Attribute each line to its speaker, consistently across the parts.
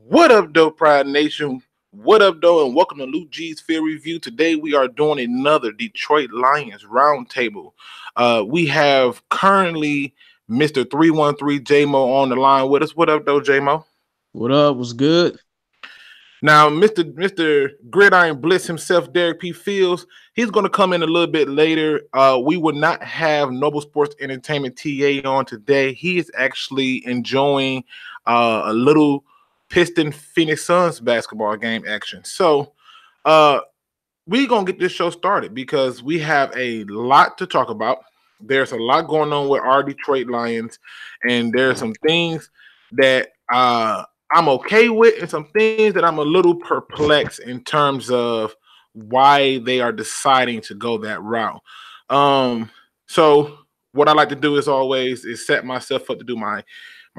Speaker 1: What up, though, Pride Nation? What up, though, and welcome to Luke G's Field Review. Today, we are doing another Detroit Lions roundtable. We have currently Mr. 313 J-Mo on the line with us. What up, though, J-Mo?
Speaker 2: What up? What's good?
Speaker 1: Now, Mr. Gridiron Bliss himself, Derrick P. Fields, he's going to come in a little bit later. We will not have Noble Sports Entertainment TA on today. He is actually enjoying a little Piston Phoenix Suns basketball game action. So we're going to get this show started because we have a lot to talk about. There's a lot going on with our Detroit Lions, and there's some things that I'm okay with and some things that I'm a little perplexed in terms of why they are deciding to go that route. So what I like to do is always is set myself up to do my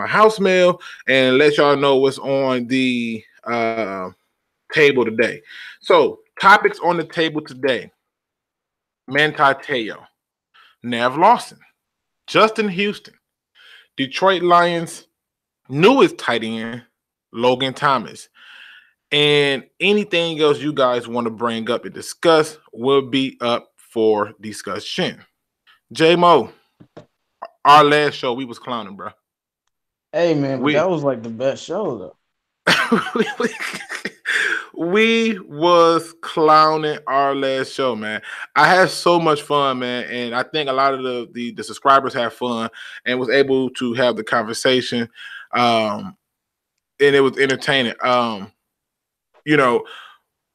Speaker 1: house mail and let y'all know what's on the table today. So topics on the table today: Manti Te'o, Nav Lawson, Justin Houston, Detroit Lions newest tight end, Logan Thomas. And anything else you guys want to bring up and discuss will be up for discussion. J-Mo, our last show, we was clowning, bro.
Speaker 2: Hey man, but
Speaker 1: We
Speaker 2: that was like the best show though.
Speaker 1: we was clowning our last show, man. I had so much fun, man, and I think a lot of the subscribers had fun and was able to have the conversation, and it was entertaining. You know,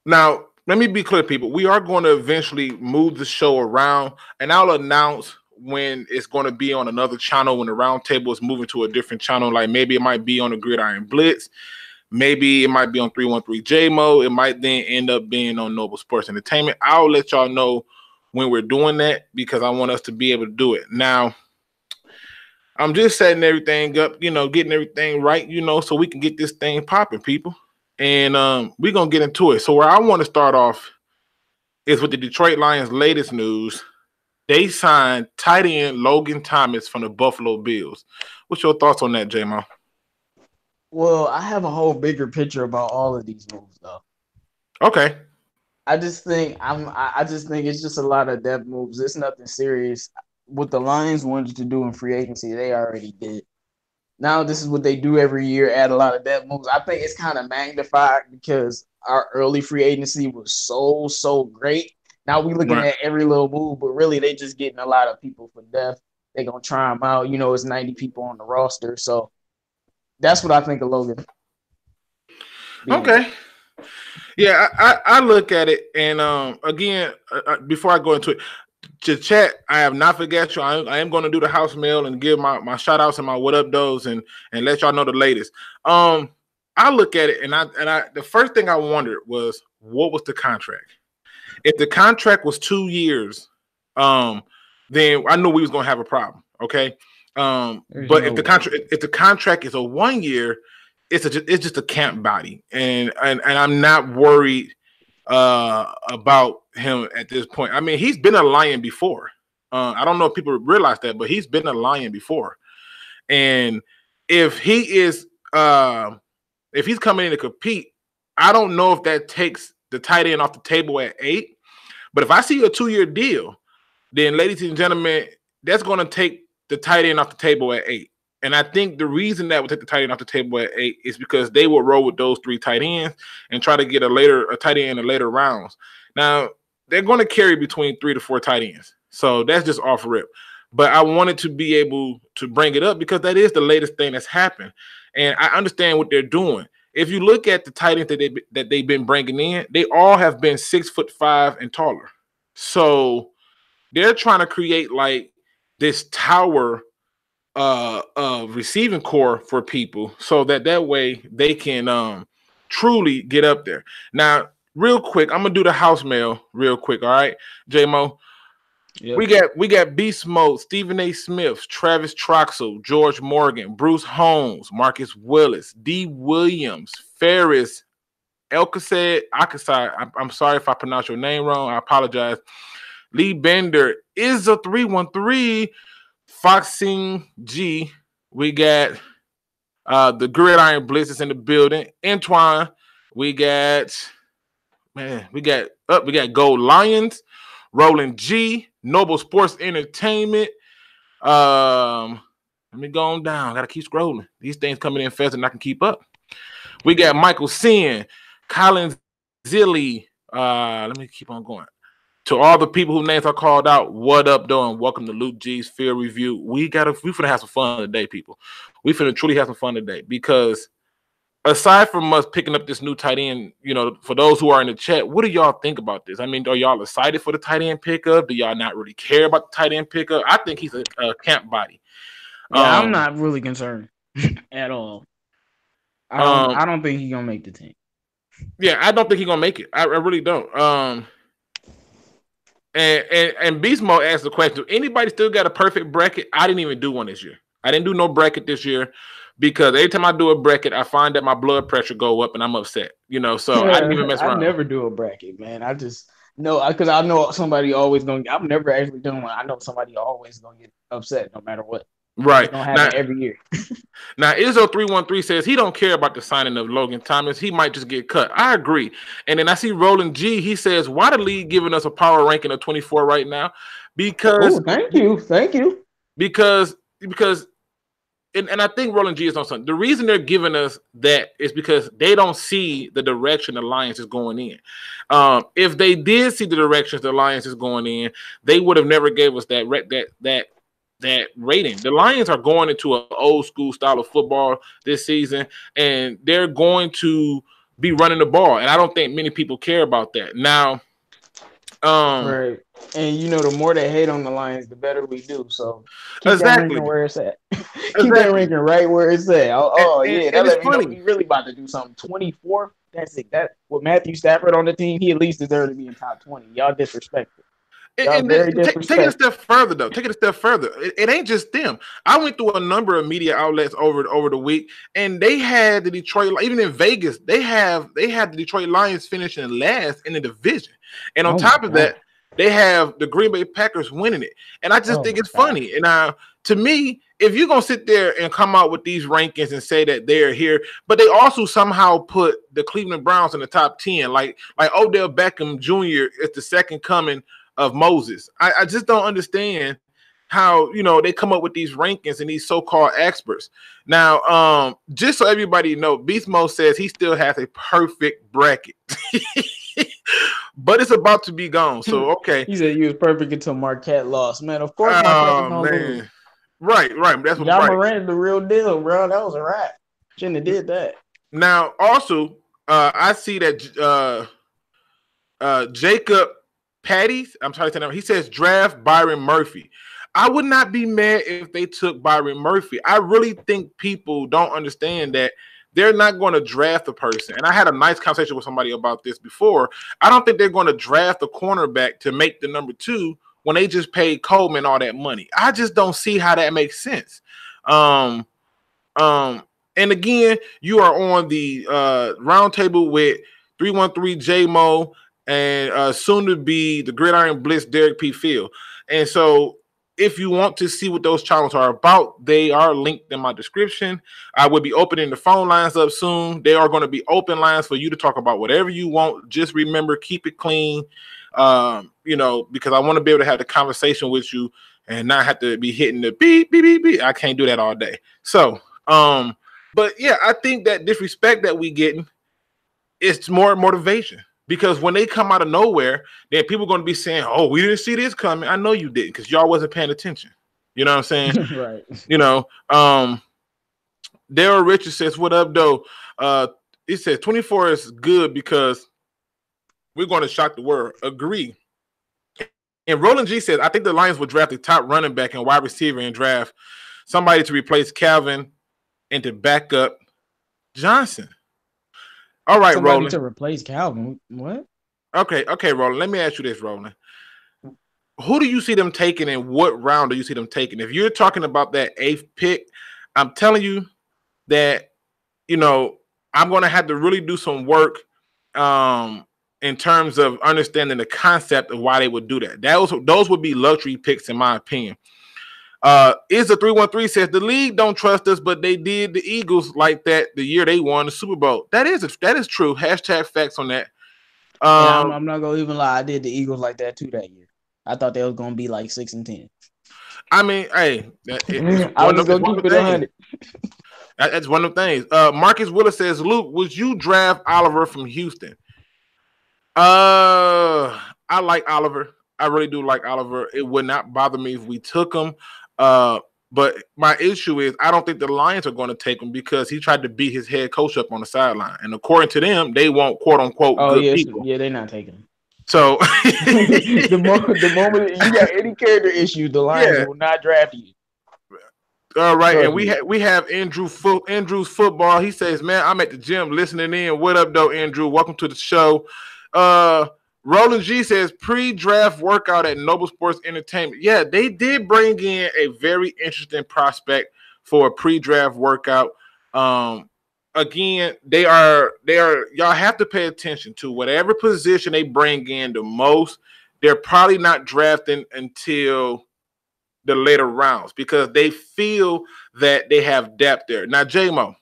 Speaker 1: now let me be clear, people. We are going to eventually move the show around, and I'll announce when it's going to be on another channel when the roundtable is moving to a different channel. Like maybe it might be on the Gridiron Blitz. Maybe it might be on 313 J-Mo. It might then end up being on Noble Sports Entertainment. I'll let y'all know when we're doing that because I want us to be able to do it. Now, I'm just setting everything up, getting everything right, so we can get this thing popping, people. And we're going to get into it. So where I want to start off is with the Detroit Lions' latest news. They signed tight end Logan Thomas from the Buffalo Bills. What's your thoughts on that, J-Mo?
Speaker 2: Well, I have a whole bigger picture about all of these moves though.
Speaker 1: Okay.
Speaker 2: I just think it's just a lot of depth moves. It's nothing serious. What the Lions wanted to do in free agency, they already did. Now this is what they do every year, add a lot of depth moves. I think it's kind of magnified because our early free agency was so great. Now we looking
Speaker 1: Right.
Speaker 2: at every little move, but really they just getting a lot of people for depth. They're gonna try them out. It's 90 people on the roster, so that's what I think of Logan.
Speaker 1: Okay. Yeah, I look at it, and again, before I go into it, to chat, I have not forgot you. I am going to do the house mail and give my shout outs and my what up those and let y'all know the latest. I look at it, and I the first thing I wondered was what was the contract? If the contract was 2 years, then I knew we was going to have a problem. Okay, but if the contract is a 1 year, it's just a camp body, and I'm not worried about him at this point. I mean, he's been a Lion before. I don't know if people realize that, but he's been a Lion before. And if he is, if he's coming in to compete, I don't know if that takes the tight end off the table at 8. But if I see a 2-year deal, then, ladies and gentlemen, that's going to take the tight end off the table at 8. And I think the reason that would take the tight end off the table at 8 is because they will roll with those 3 tight ends and try to get a tight end in the later rounds. Now, they're going to carry between 3 to 4 tight ends. So that's just off rip. But I wanted to be able to bring it up because that is the latest thing that's happened. And I understand what they're doing. If you look at the tight ends that they've been bringing in, they all have been 6'5" and taller. So they're trying to create like this tower receiving core for people so that way they can truly get up there. Now, real quick, I'm gonna do the house mail real quick. All right, J-Mo.
Speaker 2: Yep.
Speaker 1: We got Beast Mode, Stephen A. Smith, Travis Troxel, George Morgan, Bruce Holmes, Marcus Willis, D. Williams, Ferris, Elkased, I'm sorry if I pronounce your name wrong. I apologize. Lee Bender is a 313. Foxing G. We got The Gridiron Blitz is in the building. Antoine, we got Gold Lions, Roland G, Noble Sports Entertainment. Let me go on down. Gotta keep scrolling. These things coming in faster than I can keep up. We got Michael Sin, Colin Zilly. Let me keep on going. To all the people whose names are called out, what up, though, and welcome to Luke G's Field Review. We finna have some fun today, people. We finna truly have some fun today because aside from us picking up this new tight end, for those who are in the chat, what do y'all think about this? I mean, are y'all excited for the tight end pickup? Do y'all not really care about the tight end pickup? I think he's a camp body.
Speaker 2: Yeah, I'm not really concerned at all. I don't think he's gonna make the team.
Speaker 1: Yeah, I don't think he's gonna make it. I really don't. And Beast Mode asked the question: anybody still got a perfect bracket? I didn't even do one this year. I didn't do no bracket this year because every time I do a bracket, I find that my blood pressure go up and I'm upset. So I didn't even mess around.
Speaker 2: I never do a bracket, man. I just because I know somebody always gonna. I've never actually done one. I know somebody always gonna get upset no matter what.
Speaker 1: Right.
Speaker 2: Don't happen every year.
Speaker 1: Now, Izzo313 says he don't care about the signing of Logan Thomas. He might just get cut. I agree. And then I see Roland G. He says, why the league giving us a power ranking of 24 right now? Because
Speaker 2: thank you.
Speaker 1: Because and I think Roland G is on something. The reason they're giving us that is because they don't see the direction the Lions is going in. If they did see the directions the Lions is going in, they would have never gave us that rating. The Lions are going into an old school style of football this season, and they're going to be running the ball. And I don't think many people care about that. Now,
Speaker 2: right. And the more they hate on the Lions, the better we do. So keep that ranking where it's at. Keep that ranking right where it's at. That let me know we really about to do something. 24. That's it. That with Matthew Stafford on the team, he at least deserves to be in top 20. Y'all disrespected.
Speaker 1: And take it a step further, though. Take it a step further. It ain't just them. I went through a number of media outlets over the week, and they had the Detroit, even in Vegas, they had the Detroit Lions finishing last in the division. And on top of that, they have the Green Bay Packers winning it. And I just think it's funny. And to me, if you're going to sit there and come out with these rankings and say that they're here, but they also somehow put the Cleveland Browns in the top 10, like Odell Beckham Jr. is the second coming of Moses. I just don't understand how they come up with these rankings and these so-called experts. Now, just so everybody know, Beast Mode says he still has a perfect bracket, but it's about to be gone. So okay,
Speaker 2: he said he was perfect until Marquette lost. Man, of course Marquette's gonna lose.
Speaker 1: Right. That's what.
Speaker 2: John Morant's the real deal, bro. That was a wrap. Shouldn't have did that.
Speaker 1: Now, also, I see that Jacob Patties, I'm trying to tell him, he says draft Byron Murphy. I would not be mad if they took Byron Murphy. I really think people don't understand that they're not going to draft a person. And I had a nice conversation with somebody about this before. I don't think they're going to draft a cornerback to make the number 2 when they just paid Coleman all that money. I just don't see how that makes sense. And again, you are on the roundtable with 313 J-Mo and soon to be the Gridiron Blitz Derrick P. Field. And so if you want to see what those channels are about, they are linked in my description. I will be opening the phone lines up soon. They are going to be open lines for you to talk about whatever you want. Just remember, keep it clean, because I want to be able to have the conversation with you and not have to be hitting the beep, beep, beep, beep. I can't do that all day. So, but yeah, I think that disrespect that we getting, it's more motivation. Because when they come out of nowhere, then people are going to be saying, oh, we didn't see this coming. I know you didn't because y'all wasn't paying attention. You know what I'm saying?
Speaker 2: Right.
Speaker 1: Daryl Richards says, what up, though? He says 24 is good because we're going to shock the world. Agree. And Roland G says, I think the Lions will draft the top running back and wide receiver and draft somebody to replace Calvin and to back up Johnson. All right,
Speaker 2: somebody
Speaker 1: Roland.
Speaker 2: To replace Calvin. What?
Speaker 1: Okay, Roland. Let me ask you this, Roland. Who do you see them taking and what round do you see them taking? If you're talking about that 8th pick, I'm telling you that, I'm going to have to really do some work in terms of understanding the concept of why they would do that. Those would be luxury picks, in my opinion. Is a 313 says the league don't trust us, but they did the Eagles like that the year they won the Super Bowl. That is true. Hashtag facts on that.
Speaker 2: And I'm not gonna even lie, I did the Eagles like that too that year. I thought they was gonna be like 6-10.
Speaker 1: I mean, hey,
Speaker 2: I was just gonna keep it 100.
Speaker 1: That's one of the things. Marcus Willis says, Luke, would you draft Oliver from Houston? I like Oliver. I really do like Oliver. It would not bother me if we took him. But my issue is I don't think the Lions are going to take him because he tried to beat his head coach up on the sideline. And according to them, they want quote unquote good people.
Speaker 2: Yeah, they're not taking him.
Speaker 1: So
Speaker 2: the moment you got any character issue, the Lions will not draft you.
Speaker 1: All right, and we have Andrew's football. He says, "Man, I'm at the gym listening in. What up, though, Andrew? Welcome to the show." Roland G says, "Pre-draft workout at Noble Sports Entertainment." Yeah, they did bring in a very interesting prospect for a pre-draft workout. Again, they are y'all have to pay attention to whatever position they bring in the most. They're probably not drafting until the later rounds because they feel that they have depth there. Now, J-Mo,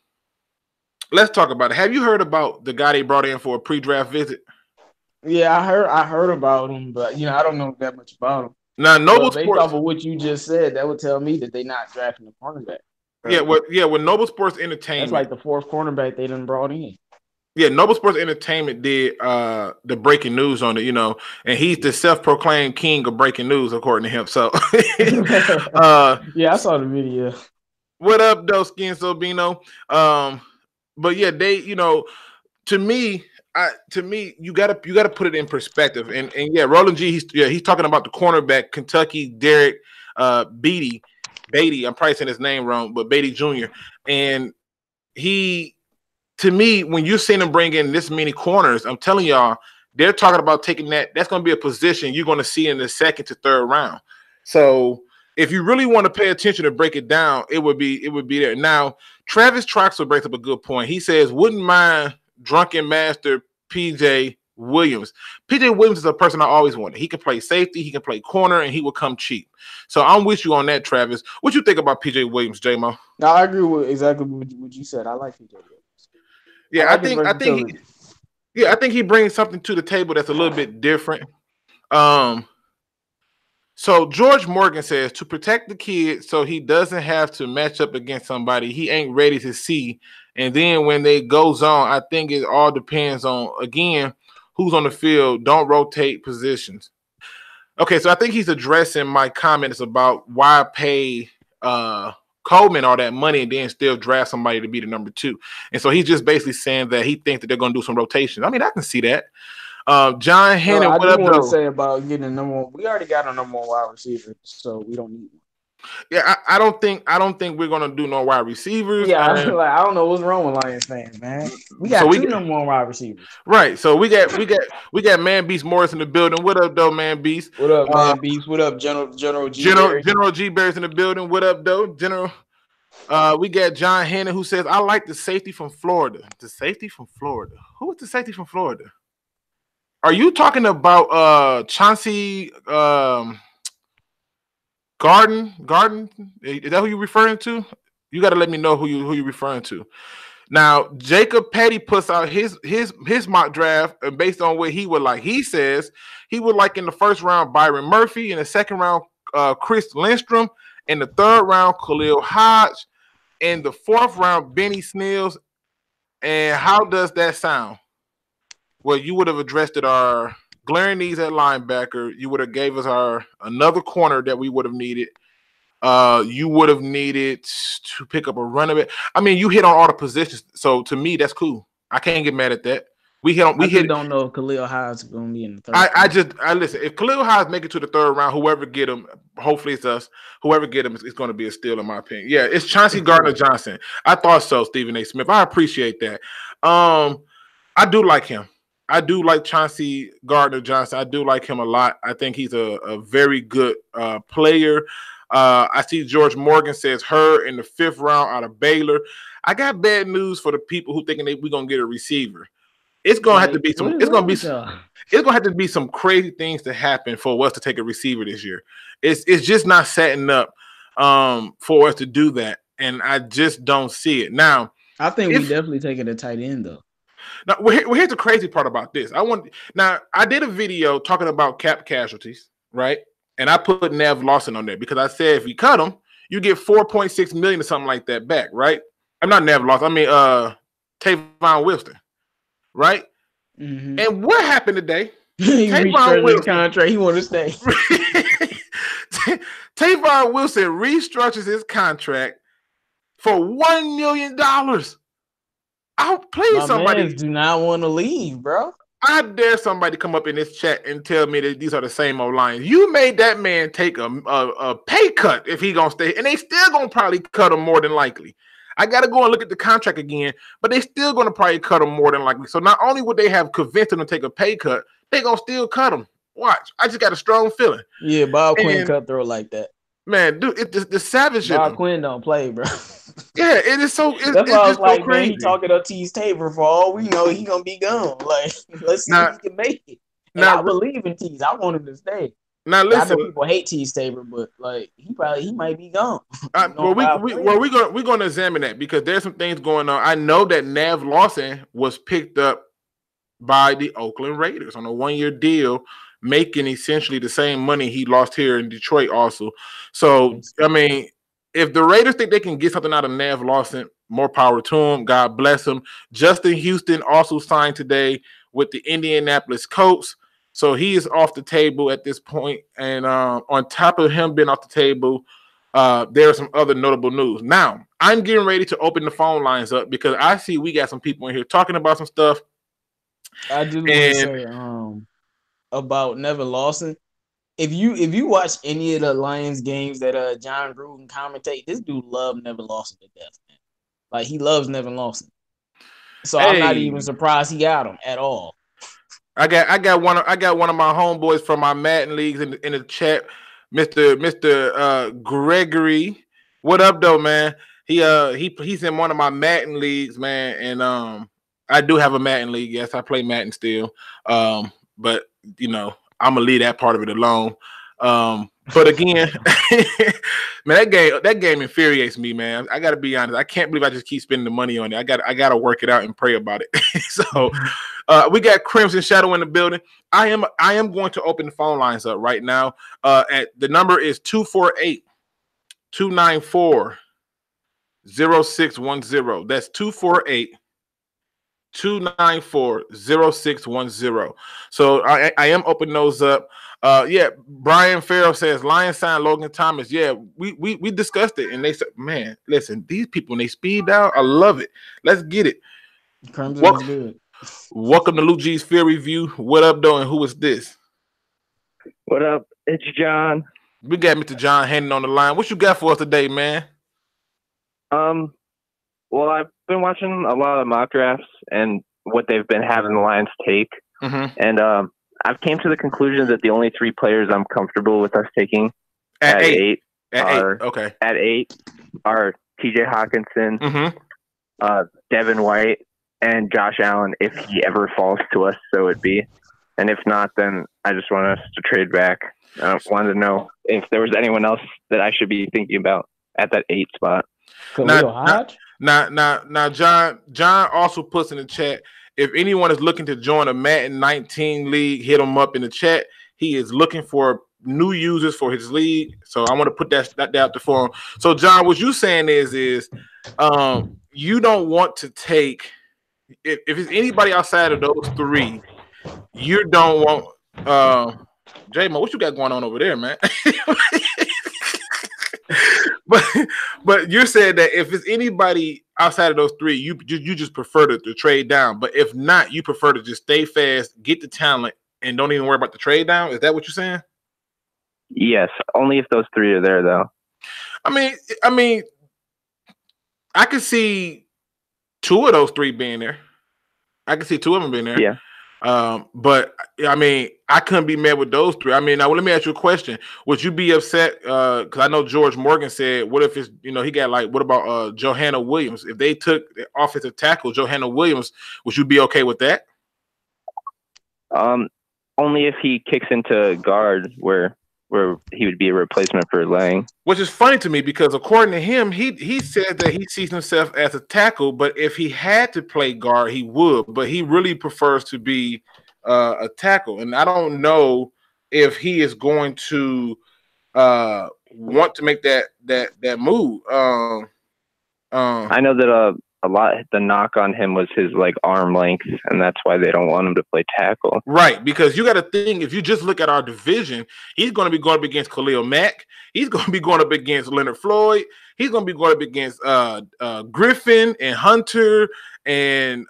Speaker 1: let's talk about it. Have you heard about the guy they brought in for a pre-draft visit?
Speaker 2: Yeah, I heard about him, but I don't know that much about him.
Speaker 1: Now, Noble Sports,
Speaker 2: based off of what you just said, that would tell me that they're not drafting a cornerback.
Speaker 1: With Noble Sports Entertainment,
Speaker 2: that's like the fourth cornerback they done brought in.
Speaker 1: Yeah, Noble Sports Entertainment did the breaking news on it, and he's the self-proclaimed king of breaking news, according to him. So,
Speaker 2: yeah, I saw the video.
Speaker 1: What up, though, Skin Sobino? But yeah, they, to me, you gotta put it in perspective. And yeah, Roland G, he's talking about the cornerback, Kentucky Derrick Beatty. I'm probably saying his name wrong, but Beatty Jr. And to me, when you've seen him bring in this many corners, I'm telling y'all, they're talking about taking that. That's going to be a position you're going to see in the second to third round. So if you really want to pay attention to break it down, it would be there. Now, Travis Troxel brings up a good point. He says, wouldn't mind drunken master PJ Williams. PJ Williams is a person I always wanted. He can play safety, he can play corner, and he will come cheap. So I'm with you on that, Travis. What you think about PJ Williams, J-Mo?
Speaker 2: No, I agree with exactly what you said. I like PJ Williams.
Speaker 1: Yeah, I think he brings something to the table that's a little bit different. So George Morgan says to protect the kid so he doesn't have to match up against somebody he ain't ready to see. And then when they goes on, I think it all depends on, again, who's on the field. Don't rotate positions. Okay, so I think he's addressing my comments about why pay Coleman all that money and then still draft somebody to be the number 2. And so he's just basically saying that he thinks that they're going to do some rotation. I mean, I can see that. John Hannon,
Speaker 2: I do want to say about getting a number 1. We already got a number 1 wide receiver, so we don't need one.
Speaker 1: Yeah, I don't think we're gonna do no wide receivers.
Speaker 2: Yeah, I don't know what's wrong with Lions fans, man. We got 2 number 1 wide receivers.
Speaker 1: Right. So we got Man Beast Morris in the building. What up, though, Man Beast?
Speaker 2: What up, Man Beast? What up, General
Speaker 1: G Bears in the building. What up, though, General? We got John Hannon who says, I like the safety from Florida. The safety from Florida. Who is the safety from Florida? Are you talking about Chauncey Garden? Is that who you're referring to? You got to let me know who you're referring to. Now, Jacob Petty puts out his mock draft, and based on what he would like. He says he would like in the first round Byron Murphy, in the second round Chris Lindstrom, in the third round Khalil Hodge, in the fourth round Benny Snills. And how does that sound? Well, you would have addressed our glaring needs at linebacker. You would have gave us another corner that we would have needed. You would have needed to pick up a running back. I mean, you hit on all the positions. So to me, that's cool. I can't get mad at that. We don't
Speaker 2: know if Khalil Hodge is going to be in the third.
Speaker 1: I listen. If Khalil Hodge make it to the third round, whoever get him, hopefully it's us. Whoever get him is going to be a steal, in my opinion. Yeah, it's Chauncey Gardner-Johnson. I thought so, Stephen A. Smith. I appreciate that. I do like him. I do like Chauncey Gardner-Johnson. I do like him a lot. I think he's a very good player. I see George Morgan says her in the 5th round out of Baylor. I got bad news for the people who thinking we're gonna get a receiver. It's gonna have to be some. It's gonna have to be some crazy things to happen for us to take a receiver this year. It's just not setting up. for us to do that, and I just don't see it now.
Speaker 2: I think we definitely taking a tight end though.
Speaker 1: Now, here's the crazy part about this. I did a video talking about cap casualties, right? And I put Nev Lawson on there because I said if you cut him, you get 4.6 million or something like that back, right? I'm not Nev Lawson. I mean, Tavon Wilson, right?
Speaker 2: Mm-hmm.
Speaker 1: And what happened today?
Speaker 2: He restructured his contract. He wanted to stay.
Speaker 1: Tavon Wilson restructures his contract for $1 million. Somebody
Speaker 2: do not want to leave, bro.
Speaker 1: I dare somebody come up in this chat and tell me that these are the same old lines. You made that man take a pay cut if he gonna stay, and they still gonna probably cut him more than likely. I gotta go and look at the contract again, but they still gonna probably cut him more than likely. So not only would they have convinced him to take a pay cut, they gonna still cut him. Watch, I just got a strong feeling.
Speaker 2: Yeah, Bob Quinn cutthroat like that.
Speaker 1: Man, dude, the savage.
Speaker 2: Bob Quinn don't play, bro.
Speaker 1: Yeah, it is so.
Speaker 2: That's why I was like, man, he talking to T's Tabor. For all we know, he gonna be gone. Like, let's see if he can make it. And I believe in T's. I want him to stay.
Speaker 1: Now listen,
Speaker 2: I know people hate T's Tabor, but like he might be gone.
Speaker 1: We're gonna examine that because there's some things going on. I know that Nav Lawson was picked up by the Oakland Raiders on a 1-year deal, making essentially the same money he lost here in Detroit also. So, I mean, if the Raiders think they can get something out of Nav Lawson, more power to them. God bless him. Justin Houston also signed today with the Indianapolis Colts. So he is off the table at this point. And on top of him being off the table, there are some other notable news. Now, I'm getting ready to open the phone lines up because I see we got some people in here talking about some stuff.
Speaker 2: I just want to say about Nevin Lawson. If you watch any of the Lions games that John Gruden commentate, this dude loves Nevin Lawson to death, man. Like he loves Nevin Lawson. So I'm not even surprised he got him at all.
Speaker 1: I got one of my homeboys from my Madden leagues in the chat, Mr. Gregory. What up though, man? He's in one of my Madden leagues, man, and I do have a Madden league. Yes, I play Madden still. But you know, I'm gonna leave that part of it alone. But again, man, that game infuriates me, man. I gotta be honest. I can't believe I just keep spending the money on it. I gotta work it out and pray about it. So we got Crimson Shadow in the building. I am going to open the phone lines up right now. At the number is 248-294-0610. That's 248-294-0610. So I am opening those up. Yeah, Brian Farrell says Lion sign Logan Thomas. Yeah, we discussed it, and they said, man, listen, these people when they speed out, I love it. Let's get it.
Speaker 2: Crimson good.
Speaker 1: Welcome to Lou G's Fear Review. What up, though, and who is this?
Speaker 3: What up? It's John.
Speaker 1: We got Mr. John Hannon on the line. What you got for us today, man?
Speaker 3: Well, I've been watching a lot of mock drafts and what they've been having the Lions take.
Speaker 1: Mm-hmm.
Speaker 3: And I've came to the conclusion that the only 3 players I'm comfortable with us taking at eight are TJ Hawkinson,
Speaker 1: mm-hmm.
Speaker 3: Devin White, and Josh Allen if he ever falls to us, so it be. And if not, then I just want us to trade back. I wanted to know if there was anyone else that I should be thinking about at that 8 spot.
Speaker 1: Now, John also puts in the chat, if anyone is looking to join a Madden 19 league, hit him up in the chat. He is looking for new users for his league. So I want to put that out there for him. So, John, what you're saying is you don't want to take if it's anybody outside of those 3, you don't want J-Mo, what you got going on over there, man? But you said that if it's anybody outside of those 3, you just prefer to trade down. But if not, you prefer to just stay fast, get the talent, and don't even worry about the trade down. Is that what you're saying?
Speaker 3: Yes, only if those 3 are there, though.
Speaker 1: I mean, I could see 2 of those 3 being there. I can see 2 of them being there.
Speaker 3: Yeah.
Speaker 1: But I mean, I couldn't be mad with those 3. I mean, now let me ask you a question. Would you be upset? Because I know George Morgan said, what if it's, he got what about Johanna Williams? If they took the offensive tackle, Johanna Williams, would you be okay with that?
Speaker 3: Only if he kicks into guard where where he would be a replacement for Lang.
Speaker 1: Which is funny to me because according to him, he said that he sees himself as a tackle, but if he had to play guard, he would. But he really prefers to be a tackle, and I don't know if he is going to want to make that move.
Speaker 3: I know that a lot the knock on him was his like arm length, and that's why they don't want him to play tackle.
Speaker 1: Right, because you got to think if you just look at our division, he's going to be going up against Khalil Mack. He's going to be going up against Leonard Floyd. He's going to be going up against Griffin and Hunter and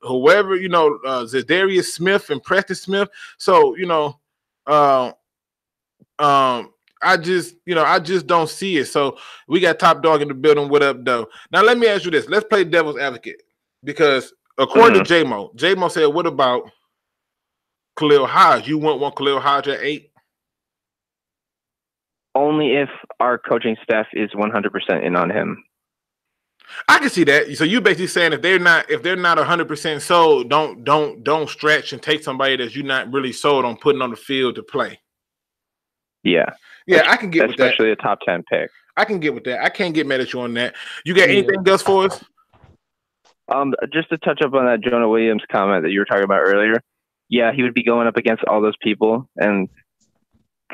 Speaker 1: whoever, Zadarius Smith and Preston Smith. So, I just don't see it. So we got Top Dog in the building. What up, though? Now let me ask you this. Let's play devil's advocate because according to J-Mo said, what about Khalil Hodge? You wouldn't want Khalil Hodge at 8?
Speaker 3: Only if our coaching staff is 100% in on him.
Speaker 1: I can see that. So you basically saying if they're not 100% sold, don't stretch and take somebody that you're not really sold on putting on the field to play.
Speaker 3: Yeah.
Speaker 1: Yeah, I can get with that.
Speaker 3: Especially a top 10 pick.
Speaker 1: I can get with that. I can't get mad at you on that. You got anything else for us?
Speaker 3: Just to touch up on that Jonah Williams comment that you were talking about earlier. Yeah, he would be going up against all those people, and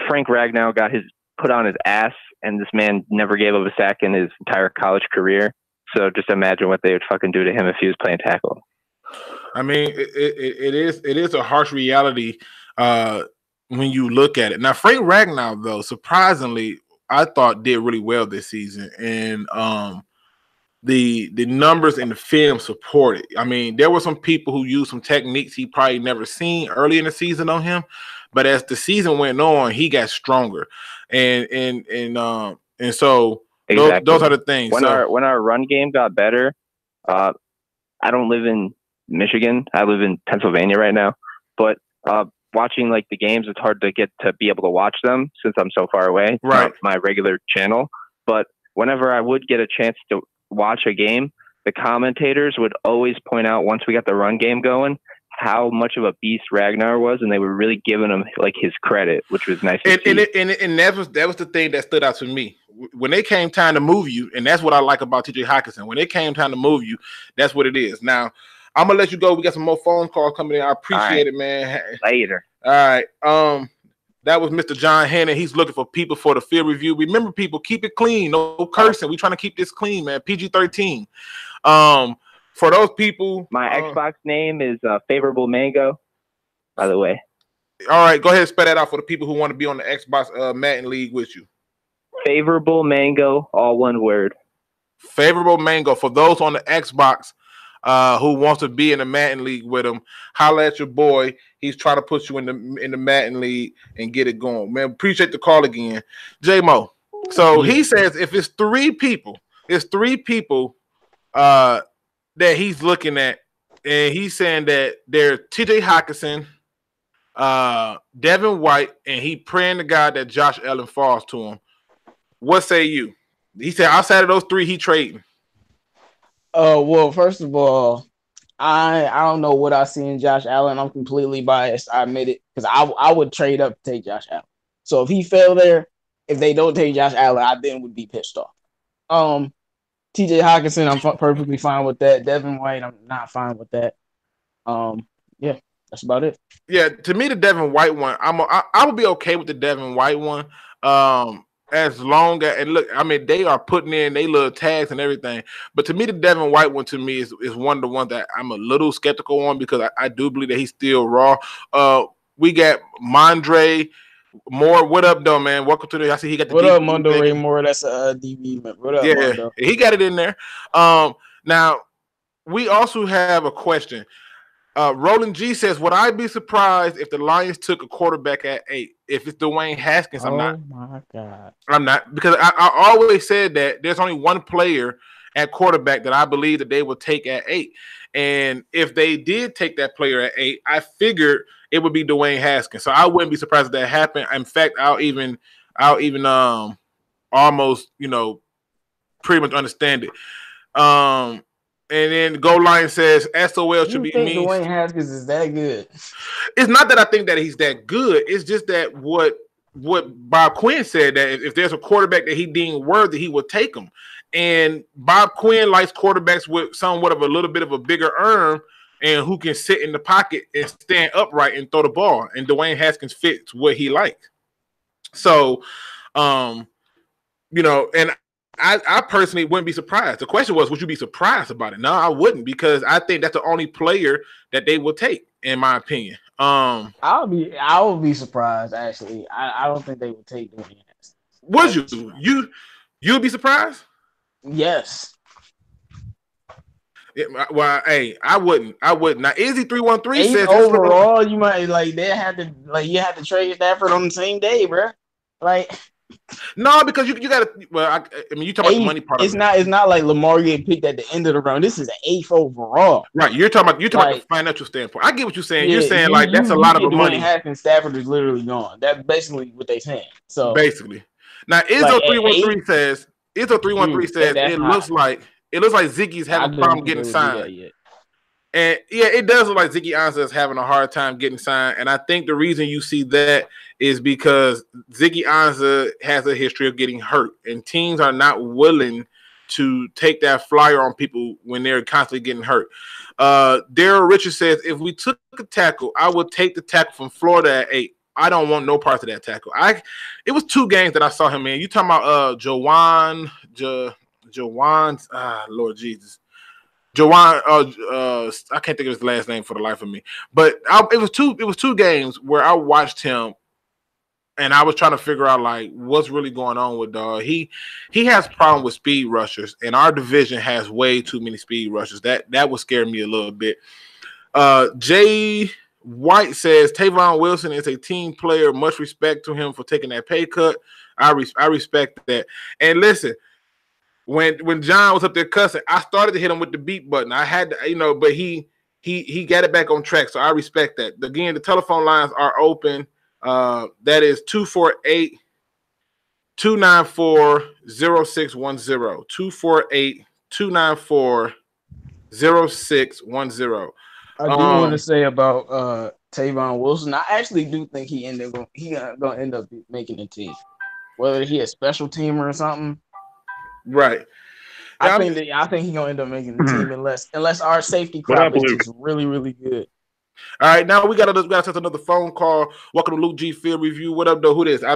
Speaker 3: Frank Ragnow got his put on his ass, and this man never gave up a sack in his entire college career. So just imagine what they would fucking do to him if he was playing tackle.
Speaker 1: I mean, it is a harsh reality when you look at it. Now, Frank Ragnow, though, surprisingly, I thought did really well this season, and the numbers in the film support it. I mean, there were some people who used some techniques he probably never seen early in the season on him, but as the season went on, he got stronger, and so exactly. those are the things.
Speaker 3: When our run game got better, I don't live in Michigan. I live in Pennsylvania right now, but watching like the games, it's hard to get to be able to watch them since I'm so far away.
Speaker 1: Right,
Speaker 3: my regular channel, but whenever I would get a chance to watch a game, the commentators would always point out once we got the run game going how much of a beast Ragnar was, and they were really giving him like his credit, which was nice.
Speaker 1: And that was the thing that stood out to me when it came time to move you, and that's what I like about TJ Hockenson. When it came time to move you, that's what it is. Now I'm gonna let you go. We got some more phone calls coming in. I appreciate it, man.
Speaker 3: Later.
Speaker 1: All right. That was Mr. John Hannon. He's looking for people for the field review. Remember, people, keep it clean. No cursing. We're trying to keep this clean, man. PG-13. For those people.
Speaker 3: My Xbox name is Favorable Mango, by the way.
Speaker 1: All right. Go ahead and spell that out for the people who want to be on the Xbox Madden League with you.
Speaker 3: Favorable Mango, all one word.
Speaker 1: Favorable Mango. For those on the Xbox who wants to be in the Madden League with him, holla at your boy. He's trying to put you in the Madden League and get it going. Man, appreciate the call again. J-Mo. So he says if it's three people that he's looking at, and he's saying that they're TJ Hockenson, Devin White, and he praying to God that Josh Allen falls to him. What say you? He said outside of those three, he trading.
Speaker 2: Well, first of all, I don't know what I see in Josh Allen. I'm completely biased. I admit it, because I would trade up to take Josh Allen. So if he fell there, if they don't take Josh Allen, I then would be pissed off. TJ Hockenson, I'm perfectly fine with that. Devin White, I'm not fine with that. Yeah, that's about it.
Speaker 1: Yeah, to me, the Devin White one, I would be okay with the Devin White one. As long as, and look, I mean, they are putting in they little tags and everything. But to me, the Devin White one to me is one of the ones that I'm a little skeptical on, because I do believe that he's still raw. We got Mondre Moore. What up, though, man? Welcome to the. I see he got the.
Speaker 2: What up, Mondre Moore? That's a DB. What up, Mondo?
Speaker 1: He got it in there. Now we also have a question. Roland G says, would I be surprised if the Lions took a quarterback at 8? If it's Dwayne Haskins, I'm not.
Speaker 2: Oh, my God.
Speaker 1: I'm not. Because I always said that there's only one player at quarterback that I believe that they will take at 8. And if they did take that player at 8, I figured it would be Dwayne Haskins. So I wouldn't be surprised if that happened. In fact, I'll even almost, pretty much understand it. And then Goal Line says SOL should be mean.
Speaker 2: Dwayne Haskins is that good.
Speaker 1: It's not that I think that he's that good. It's just that what what Bob Quinn said, that if there's a quarterback that he deemed worthy, he would take him. And Bob Quinn likes quarterbacks with somewhat of a little bit of a bigger arm and who can sit in the pocket and stand upright and throw the ball. And Dwayne Haskins fits what he likes. So, and I personally wouldn't be surprised. The question was, would you be surprised about it? No, I wouldn't, because I think that's the only player that they will take, in my opinion.
Speaker 2: I would be surprised, actually. I don't think they would take Dwayne Haskins.
Speaker 1: Would you'd be surprised?
Speaker 2: Yes.
Speaker 1: Well, hey, I wouldn't. Now, Izzy 313 says
Speaker 2: overall, you might you have to trade Stafford on the same day, bro.
Speaker 1: No, because you got to. Well, I mean, you talk about the money part.
Speaker 2: It's not like Lamar getting picked at the end of the round. This is an 8th overall.
Speaker 1: Right. You're talking about the financial standpoint. I get what you're saying. Yeah, you're saying that's a lot of the money.
Speaker 2: Haskins, Stafford is literally gone. That's basically what they're saying. So
Speaker 1: basically, now Izzo 313 says it looks like Ziggy's having a problem getting signed. And yeah, it does look like Ziggy Ansah is having a hard time getting signed. And I think the reason you see that is because Ziggy Ansah has a history of getting hurt, and teams are not willing to take that flyer on people when they're constantly getting hurt. Daryl Richards says, if we took a tackle, I would take the tackle from Florida at 8. I don't want no parts of that tackle. It was 2 games that I saw him in. You talking about Jawan, Lord Jesus. Jawan, I can't think of his last name for the life of me. But it was two games where I watched him, and I was trying to figure out what's really going on with dog. He has problem with speed rushers, and our division has way too many speed rushers. That would scare me a little bit. Jay White says Tavon Wilson is a team player. Much respect to him for taking that pay cut. I respect that. And listen, when John was up there cussing, I started to hit him with the beat button. I had to, but he got it back on track. So I respect that. Again, the telephone lines are open. That is 248-294-0610. 248-294-0610.
Speaker 2: I do want to say about Tavon Wilson. I actually do think he gonna end up making the team, whether he a special teamer or something.
Speaker 1: Right.
Speaker 2: I think he's gonna end up making the team unless our safety crop is just really, really good.
Speaker 1: All right, now we gotta set another phone call. Welcome to Luke G Field Review. What up, though? Who this? I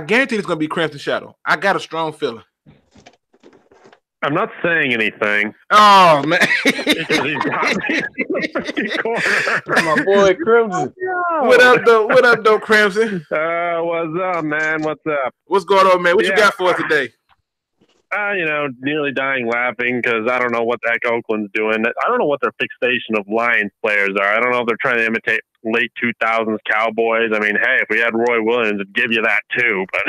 Speaker 1: guarantee it's gonna be Crimson Shadow. I got a strong feeling.
Speaker 4: I'm not saying anything.
Speaker 1: Oh man,
Speaker 2: my boy Crimson.
Speaker 1: What up, though, Crimson?
Speaker 4: What's up, man? What's up?
Speaker 1: What's going on, man? What you got for us today?
Speaker 4: Nearly dying laughing because I don't know what the heck Oakland's doing. I don't know what their fixation of Lions players are. I don't know if they're trying to imitate late 2000s Cowboys. I mean, hey, if we had Roy Williams, I'd give you that too. But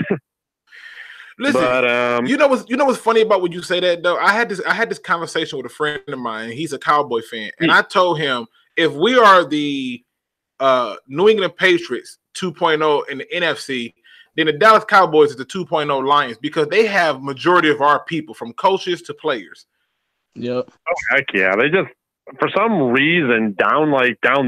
Speaker 1: listen, you know what's funny about when you say that though? I had this conversation with a friend of mine. He's a Cowboy fan, and I told him if we are the New England Patriots 2.0 in the NFC, then the Dallas Cowboys is the 2.0 Lions because they have majority of our people from coaches to players.
Speaker 2: Yep.
Speaker 4: Oh, heck yeah. They just, for some reason, down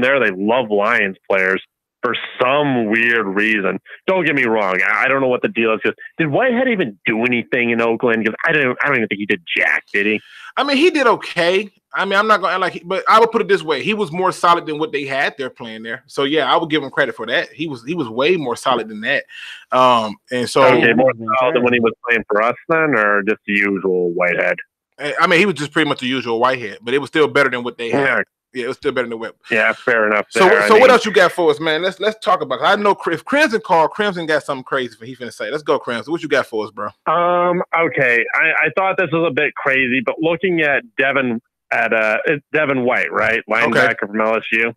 Speaker 4: there, they love Lions players for some weird reason. Don't get me wrong. I don't know what the deal is. Did Whitehead even do anything in Oakland? Because I don't even think he did jack, did he? I
Speaker 1: mean, he did okay. I mean, I'm not going to but I would put it this way. He was more solid than what they had there playing there. So, yeah, I would give him credit for that. He was way more solid than that. And so
Speaker 4: okay, more solid than when he was playing for us then, or just the usual Whitehead?
Speaker 1: I mean, he was just pretty much the usual Whitehead, but it was still better than what they had. Yeah, it was still better than what.
Speaker 4: Yeah, fair enough.
Speaker 1: So what else you got for us, man? Let's talk about it. I know if Crimson called, Crimson got something crazy for he's finna say. Let's go, Crimson. What you got for us, bro?
Speaker 4: Okay. I thought this was a bit crazy, but looking at Devin White, right? Linebacker from LSU.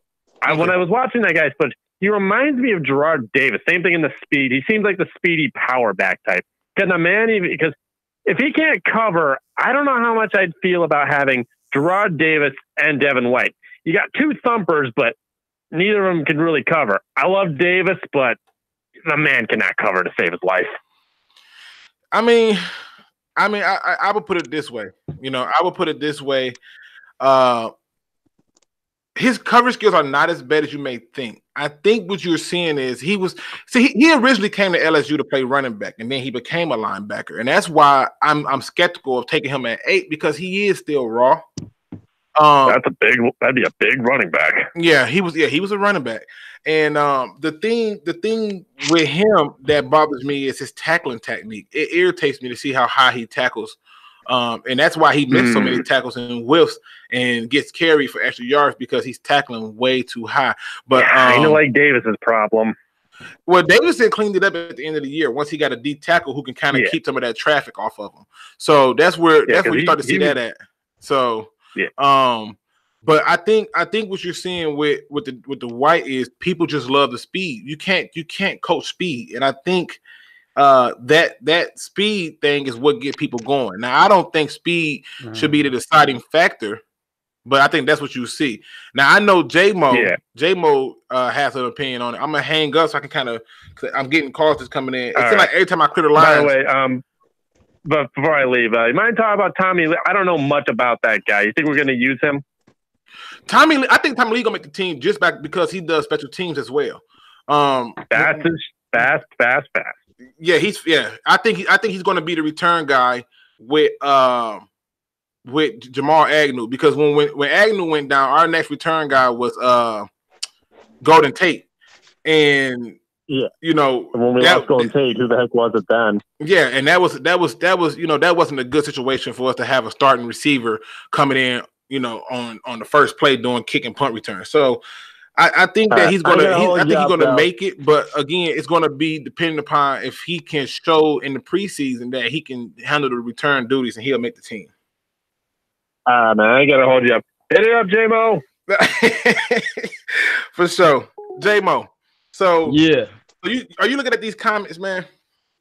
Speaker 4: When I was watching that guy's footage, he reminds me of Gerard Davis. Same thing in the speed. He seems like the speedy power back type. Because if he can't cover, I don't know how much I'd feel about having Gerard Davis and Devin White. You got 2 thumpers, but neither of them can really cover. I love Davis, but the man cannot cover to save his life.
Speaker 1: I mean, I would put it this way. I would put it this way. his coverage skills are not as bad as you may think. I think what you're seeing is he originally came to LSU to play running back, and then he became a linebacker, and that's why I'm skeptical of taking him at 8 because he is still raw.
Speaker 4: That'd be a big running back.
Speaker 1: Yeah, he was a running back, and the thing with him that bothers me is his tackling technique. It irritates me to see how high he tackles. And that's why he missed so many tackles and whiffs and gets carried for extra yards because he's tackling way too high. But
Speaker 4: kind of like Davis's problem.
Speaker 1: Well, Davidson cleaned it up at the end of the year once he got a deep tackle who can kind of keep some of that traffic off of him. So that's where you start to see that at. So but I think what you're seeing with the White is people just love the speed. You can't coach speed, and I think that speed thing is what gets people going. Now, I don't think speed should be the deciding factor, but I think that's what you see. Now, I know J-Mo has an opinion on it. I'm gonna hang up so I can I'm getting calls that's coming in. It seems like every time I clear the line.
Speaker 4: By the way, but before I leave, you mind talking about Tommy Lee? I don't know much about that guy. You think we're gonna use him?
Speaker 1: Tommy Lee, I think Tommy Lee gonna make the team just back because he does special teams as well.
Speaker 4: Fast.
Speaker 1: Yeah, I think he's going to be the return guy with Jamal Agnew because when Agnew went down, our next return guy was Golden Tate, and
Speaker 5: when we lost Golden Tate, who the heck was it then?
Speaker 1: Yeah, and that was that wasn't a good situation for us to have a starting receiver coming in on the first play doing kick and punt return. So. I think that he's gonna make it, but again, it's gonna be depending upon if he can show in the preseason that he can handle the return duties and he'll make the team.
Speaker 4: Man, I gotta hold you up. Hit it up, J-Mo.
Speaker 1: For sure, J-Mo. So
Speaker 2: yeah,
Speaker 1: are you looking at these comments, man?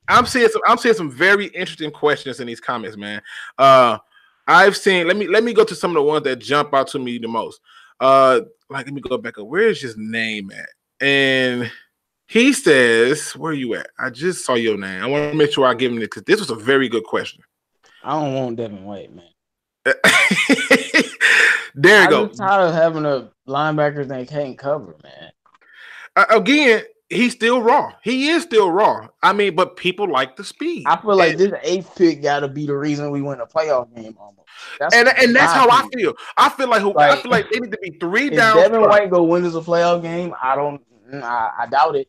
Speaker 1: I'm seeing some very interesting questions in these comments, man. I've seen. Let me go to some of the ones that jump out to me the most. Let me go back up. Where is his name at? And he says, "Where are you at? I just saw your name. I want to make sure I give him this because this was a very good question."
Speaker 2: I don't want Devin White, man.
Speaker 1: There you go.
Speaker 2: I'm tired of having a linebacker that can't cover, man.
Speaker 1: Again, he's still raw. He is still raw. I mean, but people like the speed.
Speaker 2: I feel like this 8th pick got to be the reason we win a playoff game almost.
Speaker 1: That's how I feel. I feel like they need to be 3 down.
Speaker 2: If Devin White go win us a playoff game, I doubt it.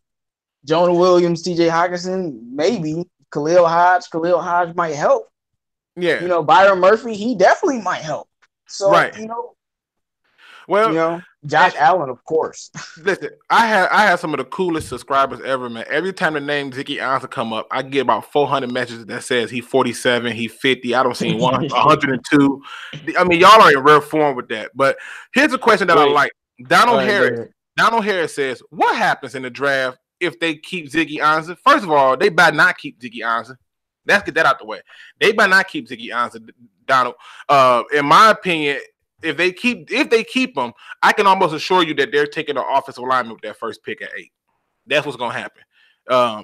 Speaker 2: Jonah Williams, TJ Hockenson, maybe. Khalil Hodge might help.
Speaker 1: Yeah.
Speaker 2: Byron Murphy, he definitely might help. So,
Speaker 1: right.
Speaker 2: Josh Allen, of course.
Speaker 1: Listen, I have some of the coolest subscribers ever, man. Every time the name Ziggy Ansah come up, I get about 400 messages that says he 47, he 50. I don't see 102. I mean, y'all are in rare form with that. But here's a question that I like. Donald Harris says, what happens in the draft if they keep Ziggy Ansah? First of all, they better not keep Ziggy Ansah. Let's get that out the way. They better not keep Ziggy Ansah, Donald. In my opinion, if they keep him, I can almost assure you that they're taking the offensive lineman with that first pick at 8. That's what's going to happen.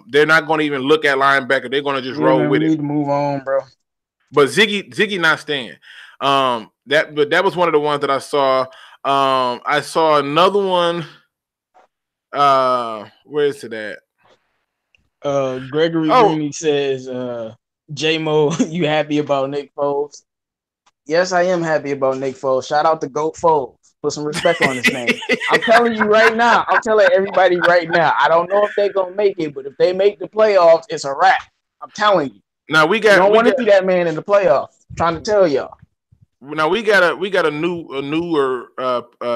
Speaker 1: They're not going to even look at linebacker. They're going to just roll with it.
Speaker 2: We need to move on, bro.
Speaker 1: But Ziggy not staying. That was one of the ones that I saw. I saw another one. Where is it at?
Speaker 2: Gregory Rooney says, J-Mo, you happy about Nick Foles? Yes, I am happy about Nick Foles. Shout out to Goat Foles. Put some respect on his name. I'm telling you right now. I'm telling everybody right now. I don't know if they're going to make it, but if they make the playoffs, it's a wrap. I'm telling you.
Speaker 1: Now
Speaker 2: you don't want to see that man in the playoffs. I'm trying to tell y'all.
Speaker 1: Now we got a newer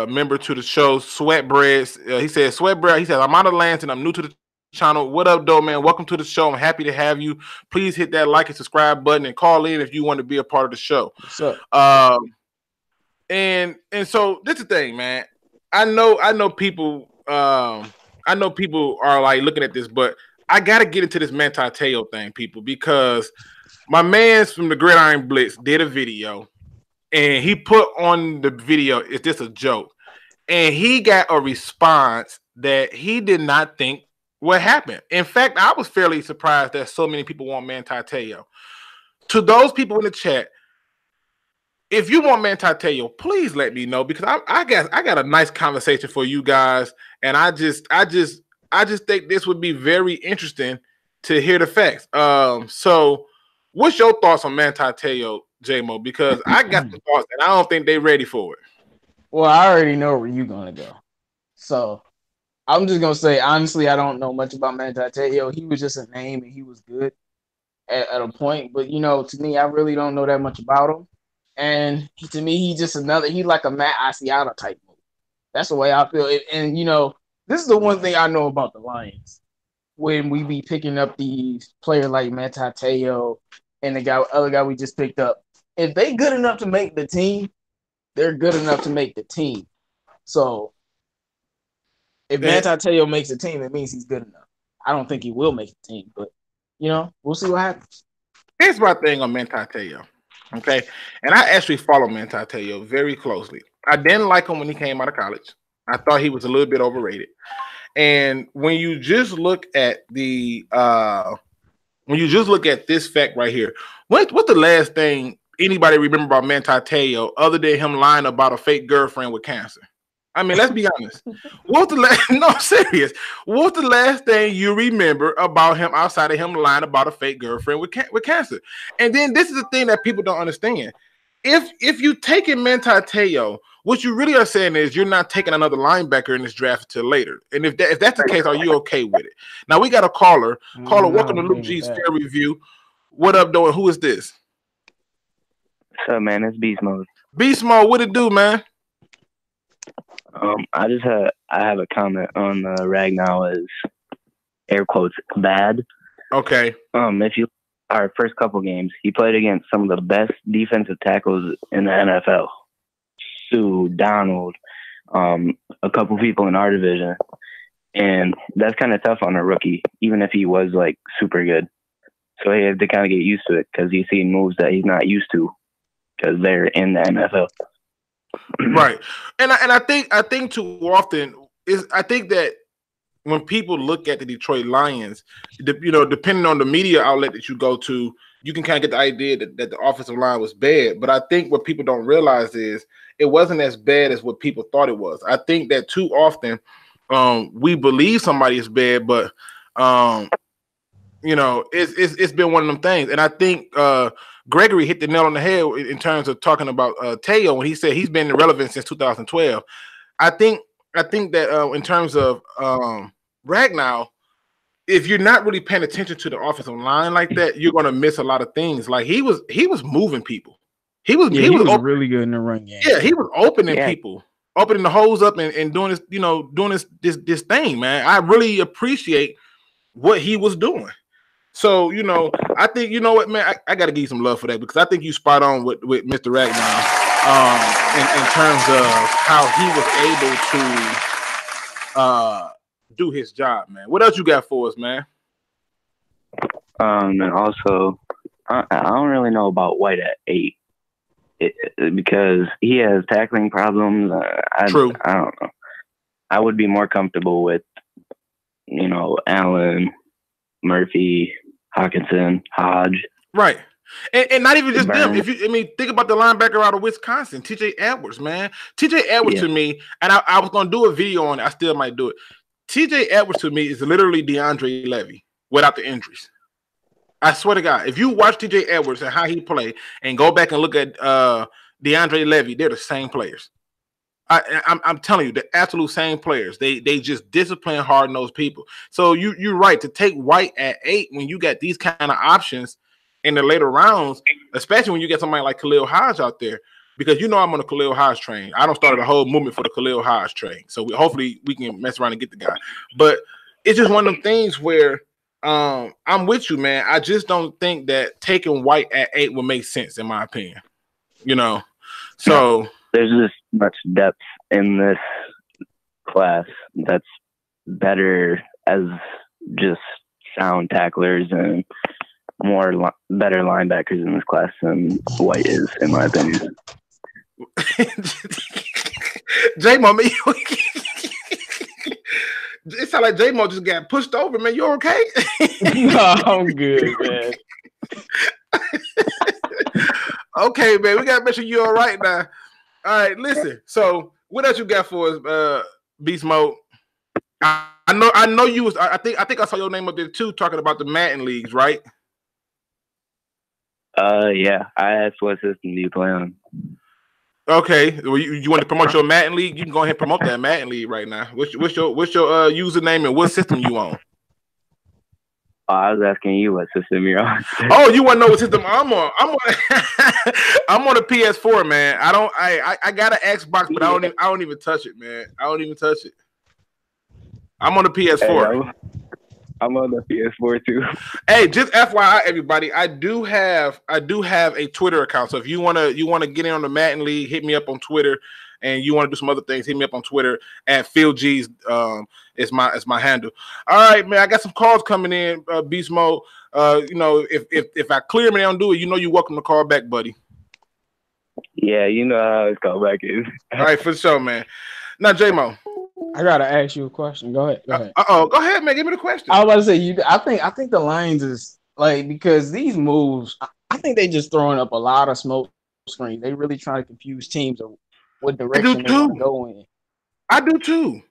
Speaker 1: member to the show, Sweatbread. He says, Sweatbread. He says, I'm out of Lansing. I'm new to the channel. What up, though, man? Welcome to the show. I'm happy to have you. Please hit that like and subscribe button and call in if you want to be a part of the show.
Speaker 2: What's up?
Speaker 1: And so this is the thing, man. I know people are like looking at this, but I gotta get into this Manti Te'o thing, people, because my man's from the Gridiron Blitz did a video and he put on the video, is this a joke? And he got a response that he did not think what happened. In fact, I was fairly surprised that so many people want Manti Te'o. To those people in the chat, if you want Manti Te'o, please let me know because I got a nice conversation for you guys, and I just think this would be very interesting to hear the facts. So what's your thoughts on Manti Te'o, J-Mo? Because I got the thoughts, and I don't think they're ready for it.
Speaker 2: Well, I already know where you're gonna go, so I'm just gonna say honestly, I don't know much about Manti Te'o. He was just a name, and he was good at a point. But to me, I really don't know that much about him. And to me, he's just he's like a Matt Asiata type move. That's the way I feel. And this is the one thing I know about the Lions. When we be picking up these players like Manti Te'o and the other guy we just picked up, if they good enough to make the team, they're good enough to make the team. So if Manti Te'o makes the team, it means he's good enough. I don't think he will make the team, but we'll see what happens.
Speaker 1: Here's my thing on Manti Te'o. Okay, and I actually follow Manti Te'o very closely. I didn't like him when he came out of college. I thought he was a little bit overrated. And when you just look at this fact right here, what's the last thing anybody remember about Manti Te'o other than him lying about a fake girlfriend with cancer? I mean, let's be honest. What's the last thing you remember about him outside of him lying about a fake girlfriend with cancer? And then this is the thing that people don't understand. If you take in Manti Te'o, what you really are saying is you're not taking another linebacker in this draft until later. And if that's the case, are you okay with it? Now we got a caller. Caller, welcome to Luke G's Fair Review. What up, doing? Who is this?
Speaker 6: What's up, man? It's Beast Mode.
Speaker 1: Beast Mode, what it do, man?
Speaker 6: I have a comment on Ragnow is air quotes bad.
Speaker 1: Okay.
Speaker 6: If you our first couple games, he played against some of the best defensive tackles in the NFL. Sue, Donald, a couple people in our division, and that's kind of tough on a rookie, even if he was like super good. So he had to kind of get used to it because he's seen moves that he's not used to because they're in the NFL.
Speaker 1: Right, and I think too often I think that when people look at the Detroit Lions, depending on the media outlet that you go to, you can kind of get the idea that the offensive line was bad. But I think what people don't realize is it wasn't as bad as what people thought it was. I think that too often we believe somebody is bad, but it's been one of them things. And I think Gregory hit the nail on the head in terms of talking about Te'o when he said he's been irrelevant since 2012. I think that in terms of Ragnow, if you're not really paying attention to the offensive line like that, you're going to miss a lot of things. Like he was moving people. He was
Speaker 2: really good in the run game.
Speaker 1: Yeah, he was opening people, opening the holes up and doing this thing, man. I really appreciate what he was doing. So, I think, what, man, I got to give you some love for that because I think you spot on with Mr. Ragnow in terms of how he was able to do his job, man. What else you got for us, man?
Speaker 6: And also, I don't really know about White at 8 because he has tackling problems.
Speaker 1: True.
Speaker 6: I don't know. I would be more comfortable with, Allen, Murphy, Hawkinson, Hodge.
Speaker 1: Right. And not even just them. Think about the linebacker out of Wisconsin, TJ Edwards, man. TJ Edwards to me, and I was gonna do a video on it. I still might do it. TJ Edwards to me is literally DeAndre Levy without the injuries. I swear to God, if you watch TJ Edwards and how he played, and go back and look at DeAndre Levy, they're the same players. I'm telling you, the absolute same players. They just discipline, hard-nosed people. So you're right to take White at 8 when you got these kind of options in the later rounds, especially when you get somebody like Khalil Hodge out there, because I'm on the Khalil Hodge train. I don't start a whole movement for the Khalil Hodge train. So hopefully we can mess around and get the guy. But it's just one of them things where I'm with you, man. I just don't think that taking White at 8 would make sense, in my opinion. So
Speaker 6: there's just much depth in this class that's better as just sound tacklers and better linebackers in this class than White is, in my opinion.
Speaker 1: J-Mo, man, it sounds like J-Mo just got pushed over, man. You okay?
Speaker 2: No, I'm good, man.
Speaker 1: Okay, man, we gotta make sure you're all right now. All right, listen. So, what else you got for us, Beast Mode? I know you was. I think I saw your name up there too, talking about the Madden leagues, right?
Speaker 6: Yeah. I asked what system do you play on?
Speaker 1: Okay, well, you want to promote your Madden league? You can go ahead and promote that Madden league right now. What's your username and what system you on?
Speaker 6: I was asking you what system you're on.
Speaker 1: Oh, you want to know what system I'm on? I'm on. I'm on a PS4, man. I got an Xbox, but I don't even touch it, man. I don't even touch it. I'm on the PS4.
Speaker 6: Hey, I'm on the PS4 too.
Speaker 1: Hey, just FYI, everybody, I do have a Twitter account. So if you wanna get in on the Madden League, hit me up on Twitter. And you want to do some other things, hit me up on Twitter at PhilG's. Is my handle. All right, man. I got some calls coming in, Beast Mode. If I clear them and they don't do it, you're welcome to call back, buddy.
Speaker 6: Yeah, you know how his callback is.
Speaker 1: All right, for sure, man. Now, J-Mo.
Speaker 2: I gotta ask you a question. Go ahead.
Speaker 1: Go ahead, man. Give me the question.
Speaker 2: I was about to say I think the Lions is like, because these moves, I think they just throwing up a lot of smoke screen. They really trying to confuse teams of what direction they want to go in.
Speaker 1: I do too.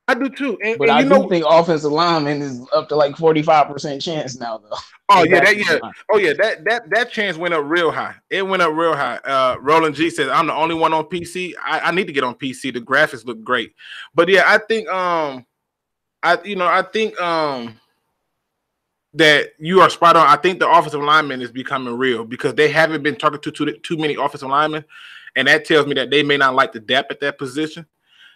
Speaker 2: But I do think offensive lineman is up to like 45% chance now, though.
Speaker 1: Oh yeah, that chance went up real high. It went up real high. Roland G says, "I'm the only one on PC. I need to get on PC. The graphics look great." But yeah, I think that you are spot on. I think the offensive lineman is becoming real because they haven't been talking to too many offensive linemen, and that tells me that they may not like the depth at that position.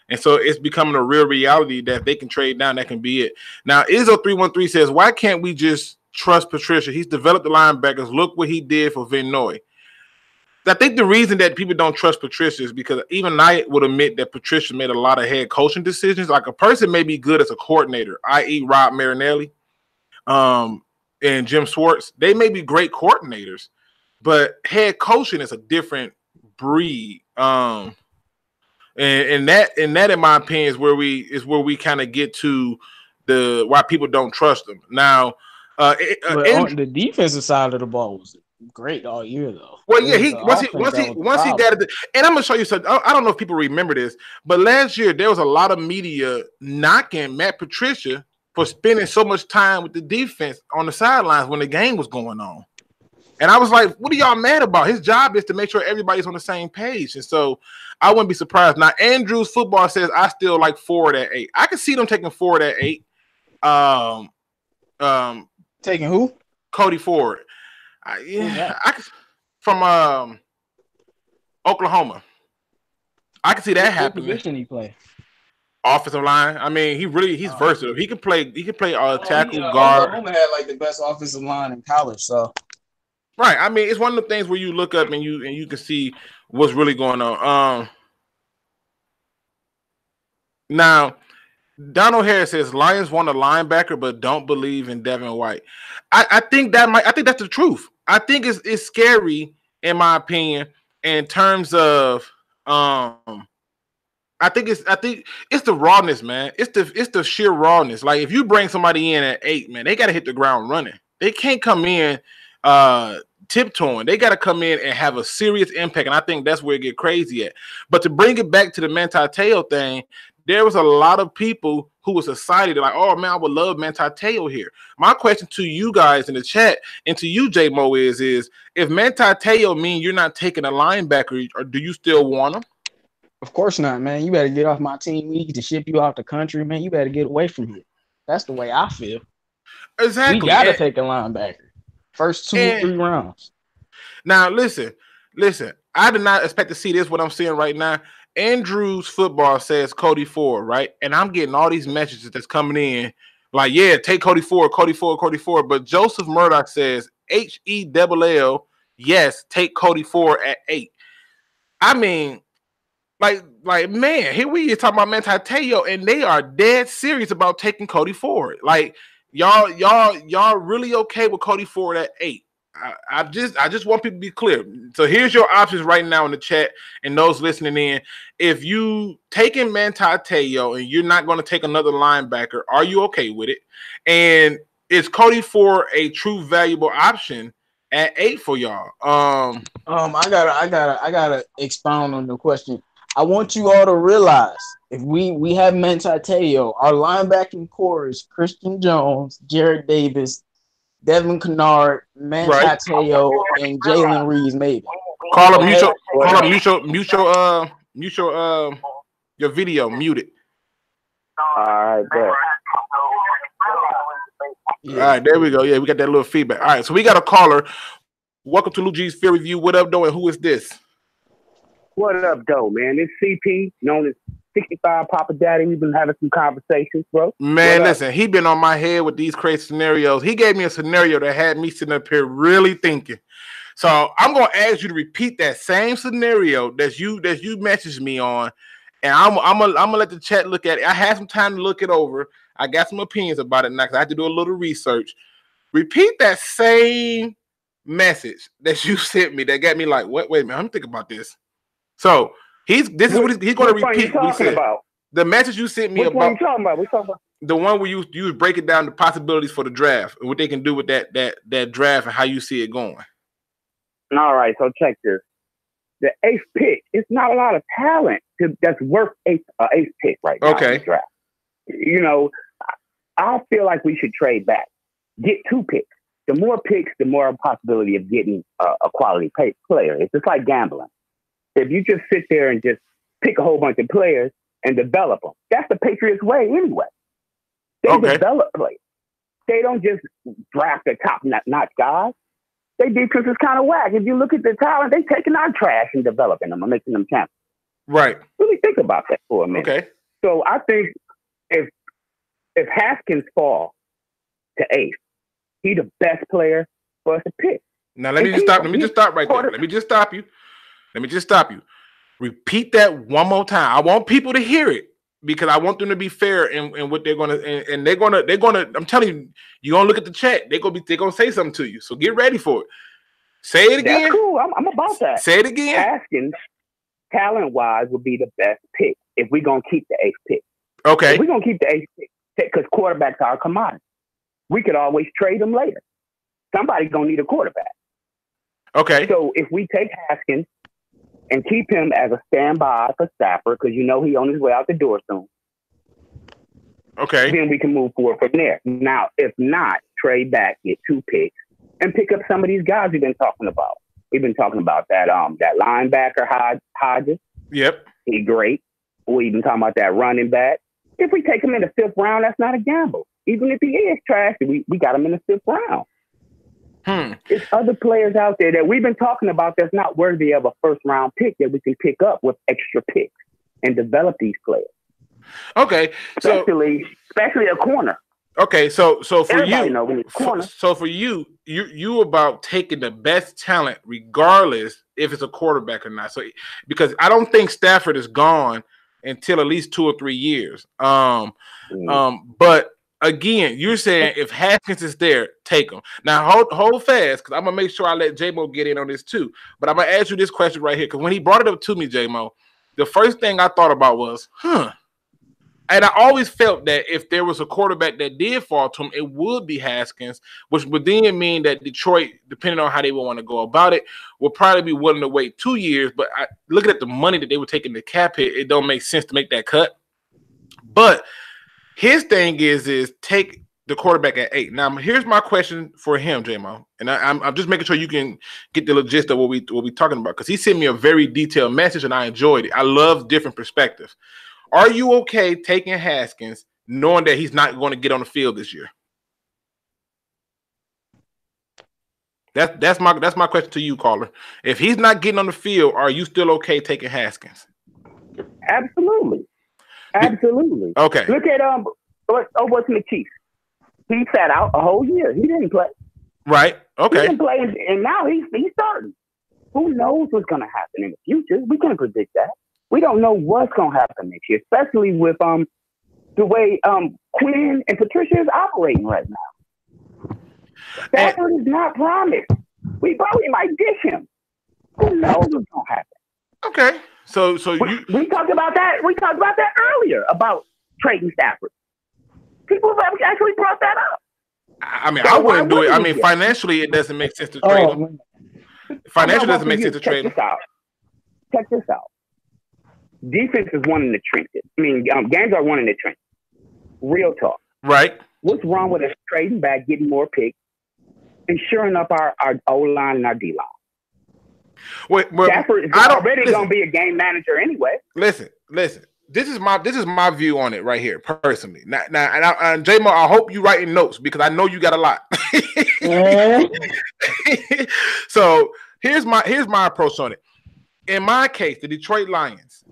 Speaker 1: And so it's becoming a real reality that if they can trade down, that can be it. Now, Izzo313 says, why can't we just trust Patricia? He's developed the linebackers. Look what he did for Van Noy. I think the reason that people don't trust Patricia is because even I would admit that Patricia made a lot of head coaching decisions. Like a person may be good as a coordinator, i.e. Rob Marinelli and Jim Schwartz. They may be great coordinators, but head coaching is a different breed. And that, in my opinion, is where we kind of get to why people don't trust them. Now,
Speaker 2: on the defensive side of the ball was great all year, though.
Speaker 1: Well, yeah, once he got it, and I'm gonna show you something. I don't know if people remember this, but last year there was a lot of media knocking Matt Patricia for spending so much time with the defense on the sidelines when the game was going on. And I was like, what are y'all mad about? His job is to make sure everybody's on the same page. And so I wouldn't be surprised. Now, Andrews Football says, I still like Ford at 8. I can see them taking Ford at 8.
Speaker 2: Taking who?
Speaker 1: Cody Ford. From Oklahoma. I can see that happening.
Speaker 2: What position he play?
Speaker 1: Offensive line. I mean, he's versatile. He can play tackle, guard.
Speaker 2: Oklahoma had like the best offensive line in college, so.
Speaker 1: Right. I mean, it's one of the things where you look up and you can see what's really going on. Now, Donald Harris says Lions want a linebacker, but don't believe in Devin White. I think that's the truth. I think it's scary, in my opinion, in terms of I think it's the rawness, man. It's the sheer rawness. Like if you bring somebody in at 8, man, they gotta hit the ground running. They can't come in tiptoeing. They got to come in and have a serious impact, and I think that's where it get crazy at. But to bring it back to the Manti Te'o thing, there was a lot of people who was excited. They're like, oh, man, I would love Manti Te'o here. My question to you guys in the chat and to you, J-Mo, is if Manti Te'o mean you're not taking a linebacker, or do you still want him?
Speaker 2: Of course not, man. You better get off my team. We need to ship you out the country, man. You better get away from here. That's the way I feel.
Speaker 1: Exactly.
Speaker 2: We got to take a linebacker. First 2 or 3 rounds.
Speaker 1: Now, listen. I did not expect to see this, what I'm seeing right now. Andrews Football says Cody Ford, right? And I'm getting all these messages that's coming in like, yeah, take Cody Ford. But Joseph Murdoch says HELL, yes, take Cody Ford at 8. I mean, like, man, here we are talking about Manti Te'o, and they are dead serious about taking Cody Ford. Like, y'all really okay with Cody Ford at 8? I just want people to be clear. So here's your options right now in the chat and those listening in. If you taking Manti Te'o and you're not going to take another linebacker, are you okay with it? And is Cody Ford a true valuable option at 8 for y'all.
Speaker 2: I gotta expound on the question. I want you all to realize if we have Manti Te'o, our linebacking core is Christian Jones, Jared Davis, Devin Kennard, Manti Te'o, and Jalen Reeves-Maybin.
Speaker 1: Call up, mute your video, mute it.
Speaker 7: All right, bet.
Speaker 1: Yeah. All right, there we go. Yeah, we got that little feedback. All right, so we got a caller. Welcome to Lou G's Fear Review. What up, though, and who is this?
Speaker 7: What up, though, man? It's CP, known as 65 Papa Daddy. We've been having some conversations, bro.
Speaker 1: Man, listen, he been on my head with these crazy scenarios. He gave me a scenario that had me sitting up here really thinking. So I'm gonna ask you to repeat that same scenario that you messaged me on, and I'm gonna let the chat look at it. I had some time to look it over. I got some opinions about it now because I had to do a little research. Repeat that same message that you sent me that got me like, wait a minute, I'm thinking about this. So he's going to repeat what he said. About? The message you sent me
Speaker 7: about. What are you talking about? What talking about?
Speaker 1: The one where you breaking down the possibilities for the draft and what they can do with that draft and how you see it going.
Speaker 7: All right, so check this. The 8th pick, it's not a lot of talent that's worth 8th pick right now in the draft. You know, I feel like we should trade back. Get 2 picks. The more picks, the more possibility of getting a quality player. It's just like gambling. If you just sit there and just pick a whole bunch of players and develop them, that's the Patriots way anyway. They develop players. They don't just draft the top-notch guys. Their defense is kind of whack. If you look at the talent, they taking our trash and developing them and making them champions.
Speaker 1: Right.
Speaker 7: Really think about that for a minute.
Speaker 1: Okay.
Speaker 7: So I think if Haskins fall to 8th, he's the best player for us to pick.
Speaker 1: Now let me just stop right there. Let me just stop you. Repeat that one more time. I want people to hear it because I want them to be fair in what they're gonna and they're gonna. I'm telling you, you're gonna look at the chat. They're gonna say something to you. So get ready for it. Say it again.
Speaker 7: That's cool. I'm about that.
Speaker 1: Say it again.
Speaker 7: Haskins, talent-wise, would be the best pick if we're gonna keep the 8th pick.
Speaker 1: Okay.
Speaker 7: If we're gonna keep the 8th pick because quarterbacks are a commodity. We could always trade them later. Somebody's gonna need a quarterback.
Speaker 1: Okay.
Speaker 7: So if we take Haskins and keep him as a standby for Stafford, because you know he's on his way out the door soon.
Speaker 1: Okay.
Speaker 7: Then we can move forward from there. Now, if not, trade back, get 2 picks, and pick up some of these guys we've been talking about. We've been talking about that linebacker Hodges.
Speaker 1: Yep.
Speaker 7: He's great. We've been talking about that running back. If we take him in the 5th round, that's not a gamble. Even if he is trash, we got him in the 5th round. There's other players out there that we've been talking about that's not worthy of a 1st round pick that we can pick up with extra picks and develop these players.
Speaker 1: Okay,
Speaker 7: especially a corner.
Speaker 1: Okay, so for
Speaker 7: everybody
Speaker 1: you about taking the best talent regardless if it's a quarterback or not. So because I don't think Stafford is gone until at least 2 or 3 years. But again, you're saying if Haskins is there, take him. Now, hold fast, because I'm going to make sure I let J-Mo get in on this too. But I'm going to ask you this question right here, because when he brought it up to me, J-Mo, the first thing I thought about was, And I always felt that if there was a quarterback that did fall to him, it would be Haskins, which would then mean that Detroit, depending on how they would want to go about it, would probably be willing to wait 2 years. But looking at the money that they were taking the cap hit, it don't make sense to make that cut. But his thing is take the quarterback at 8. Now, here's my question for him, J-Mo, and I'm just making sure you can get the gist of what we talking about, because he sent me a very detailed message and I enjoyed it. I love different perspectives. Are you okay taking Haskins knowing that he's not going to get on the field this year? That's my question to you, caller. If he's not getting on the field, are you still okay taking Haskins?
Speaker 7: Absolutely.
Speaker 1: Okay.
Speaker 7: Look at what's McKeith? He sat out a whole year. He didn't play.
Speaker 1: Right. Okay.
Speaker 7: He didn't play, and now he's starting. Who knows what's going to happen in the future? We can't predict that. We don't know what's going to happen next year, especially with the way Quinn and Patricia is operating right now. Stafford is not promised. We probably might dish him. Who knows what's going to happen?
Speaker 1: Okay. So
Speaker 7: we talked about that. We talked about that earlier about trading Stafford. People have actually brought that up.
Speaker 1: I mean, I wouldn't do it. I mean, financially, it doesn't make sense to trade him. Financially, doesn't make sense to trade him.
Speaker 7: Check this out. Defense is one in the trenches. I mean, games are one in the trenches. Real talk.
Speaker 1: Right.
Speaker 7: What's wrong with us trading back, getting more picks, and shoring up our O-line and our D-line? Stafford is already going to be a game manager anyway.
Speaker 1: Listen. This is my view on it right here, personally. Now, and J-Mo, I hope you writing notes because I know you got a lot. So here's my approach on it. In my case, the Detroit Lions,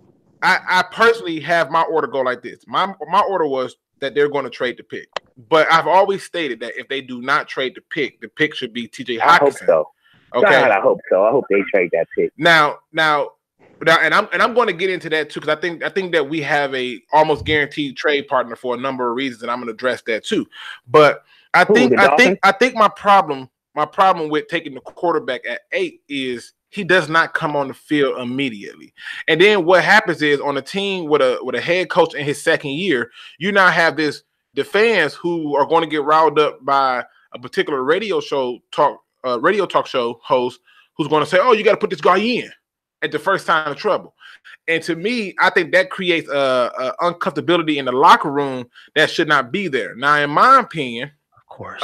Speaker 1: I personally have my order go like this. My order was that they're going to trade the pick, but I've always stated that if they do not trade the pick should be T.J. Hockenson.
Speaker 7: I hope so.
Speaker 1: Okay,
Speaker 7: God, I hope so. I hope they trade that pick.
Speaker 1: Now, and I'm going to get into that too because I think that we have a almost guaranteed trade partner for a number of reasons, and I'm going to address that too. But I think my problem with taking the quarterback at 8 is he does not come on the field immediately. And then what happens is on a team with a head coach in his second year, you now have the fans who are going to get riled up by a particular radio talk show host who's going to say, "Oh, you got to put this guy in at the first sign of trouble." And to me, I think that creates a uncomfortability in the locker room that should not be there. Now, in my opinion,
Speaker 8: of course,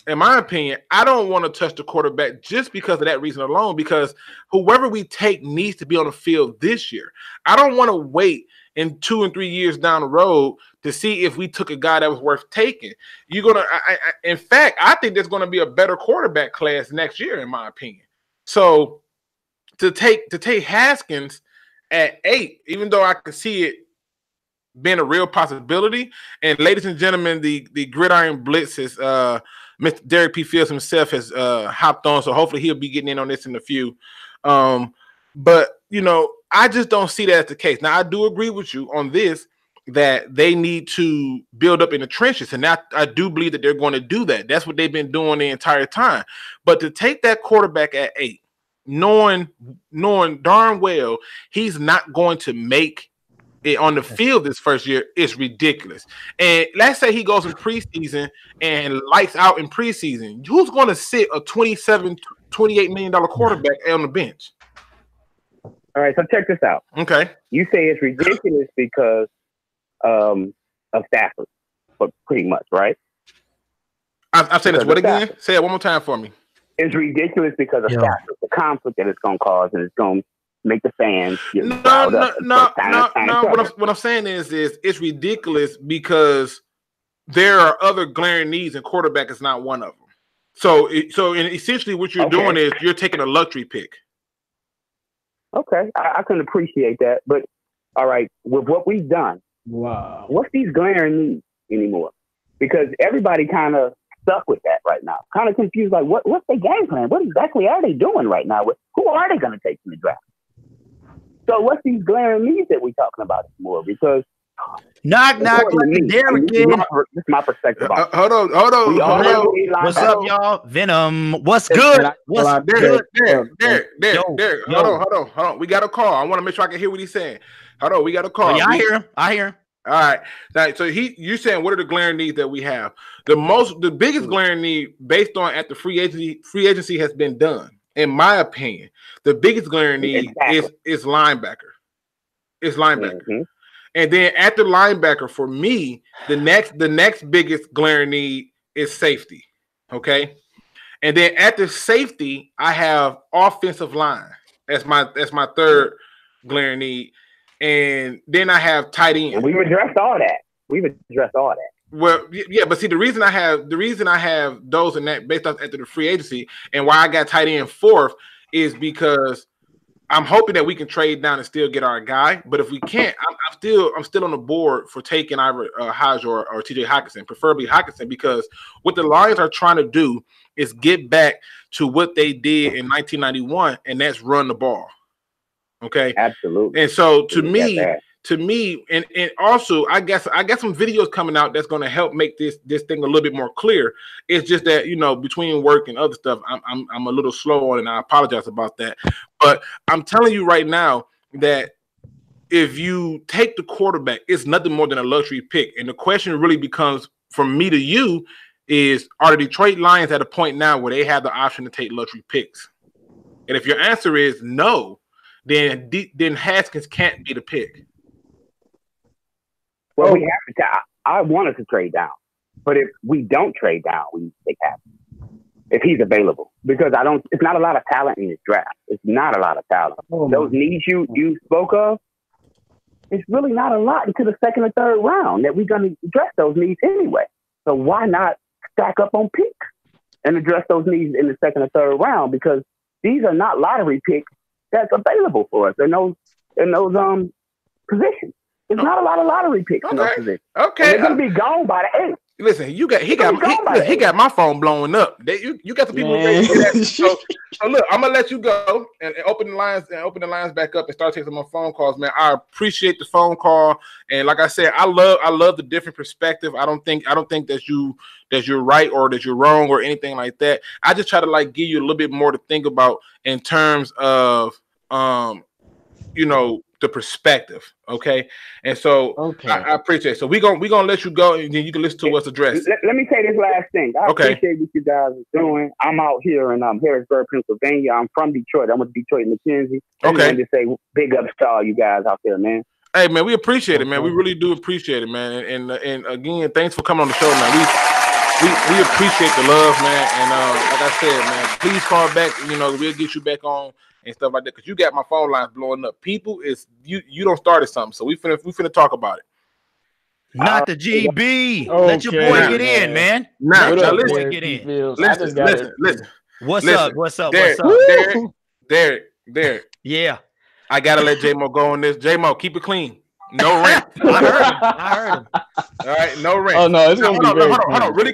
Speaker 1: I don't want to touch the quarterback just because of that reason alone, because whoever we take needs to be on the field this year. I don't want to wait in 2 and 3 years down the road to see if we took a guy that was worth taking. In fact, I think there's going to be a better quarterback class next year, in my opinion. So to take Haskins at 8, even though I could see it being a real possibility, and ladies and gentlemen, the Gridiron Blitz is Mr. Derrick P. Fields himself has hopped on, so hopefully he'll be getting in on this in a few. But I just don't see that as the case. Now, I do agree with you on this, that they need to build up in the trenches, and I do believe that they're going to do that. That's what they've been doing the entire time. But to take that quarterback at 8, knowing darn well he's not going to make it on the field this first year, is ridiculous. And let's say he goes in preseason and lights out in preseason. Who's going to sit a $27, $28 million quarterback on the bench?
Speaker 7: All right, so check this out.
Speaker 1: Okay.
Speaker 7: You say it's ridiculous because of Stafford, but pretty much, right?
Speaker 1: I'm saying this. What again? Say it one more time for me.
Speaker 7: It's ridiculous because of Stafford, the conflict that it's going to cause, and it's going to make the fans get
Speaker 1: no. What I'm saying is it's ridiculous because there are other glaring needs, and quarterback is not one of them. So essentially, what you're doing is you're taking a luxury pick.
Speaker 7: Okay, I can appreciate that, but all right, with what we've done,
Speaker 2: wow, what's
Speaker 7: these glaring needs anymore? Because everybody kind of stuck with that right now, kind of confused. Like, what's their game plan? What exactly are they doing right now? Who are they going to take in the draft? So what's these glaring needs that we're talking about more? Because
Speaker 8: knock like Derrick.
Speaker 7: This is my perspective.
Speaker 1: Hold on.
Speaker 8: What's up, y'all? Venom. What's good? What's good?
Speaker 1: Derrick. Hold on. We got a call. I want to make sure I can hear what he's saying. Hold on. We got a call.
Speaker 8: Oh, yeah, I hear him.
Speaker 1: All right. Now, so you're saying what are the glaring needs that we have? The biggest glaring need based on at the free agency has been done. In my opinion, the biggest glaring need is linebacker.
Speaker 7: Mm-hmm.
Speaker 1: And then at the linebacker, for me, the next biggest glaring need is safety. Okay. And then at the safety, I have offensive line. That's my third glaring need. And then I have tight end.
Speaker 7: And we've addressed all that.
Speaker 1: Well, yeah, but see, the reason I have those and that based off after the free agency, and why I got tight end 4th is because I'm hoping that we can trade down and still get our guy. But if we can't, I'm still on the board for taking either Hodge or T.J. Hockenson, preferably Hockenson, because what the Lions are trying to do is get back to what they did in 1991, and that's run the ball. Okay,
Speaker 7: absolutely.
Speaker 1: And so to me, and also I got some videos coming out that's going to help make this thing a little bit more clear. It's just that between work and other stuff, I'm a little slow on it, and I apologize about that. But I'm telling you right now that if you take the quarterback, it's nothing more than a luxury pick, and the question really becomes from me to you is, are the Detroit Lions at a point now where they have the option to take luxury picks? And if your answer is no, then Haskins can't be the pick.
Speaker 7: Well, we have to. I want us to trade down, but if we don't trade down, we take Haskins if he's available, because it's not a lot of talent in this draft. It's not a lot of talent. Those needs you spoke of, it's really not a lot into the second or third round that we're going to address those needs anyway. So why not stack up on picks and address those needs in the second or third round? Because these are not lottery picks that's available for us in those positions. There's not a lot of lottery picks in those positions.
Speaker 1: Okay,
Speaker 7: and they're going to be gone by the 8th.
Speaker 1: Listen, he got my phone blowing up. You got the people ready to get that. So look, I'm gonna let you go and open the lines back up and start taking my phone calls, man. I appreciate the phone call, and like I said, I love the different perspective. I don't think that you're right or that you're wrong or anything like that. I just try to like give you a little bit more to think about in terms of the perspective, okay? And so I appreciate it. So we're gonna let you go, and then you can listen to what's addressed.
Speaker 7: Let me say this last thing. I appreciate what you guys are doing. I'm out here in Harrisburg, Pennsylvania. I'm from Detroit. I went to Detroit and McKenzie. I wanted to say big ups to all you guys out there, man.
Speaker 1: Hey man, we appreciate it, man. We really do appreciate it, man. And again, thanks for coming on the show, man. We appreciate the love, man. And like I said, man, please call back. We'll get you back on and stuff like that, because you got my phone lines blowing up. People, is you don't start at something, so we finna talk about it.
Speaker 8: Not the GB. Let your boy get in, man.
Speaker 1: Let your boy get in. Listen.
Speaker 8: What's up?
Speaker 1: Derrick.
Speaker 8: Yeah.
Speaker 1: I gotta let J-Mo go on this. J-Mo, keep it clean. No rent.
Speaker 8: I heard him.
Speaker 1: All right, no rent.
Speaker 2: Oh no, it's gonna be very
Speaker 1: hold on, really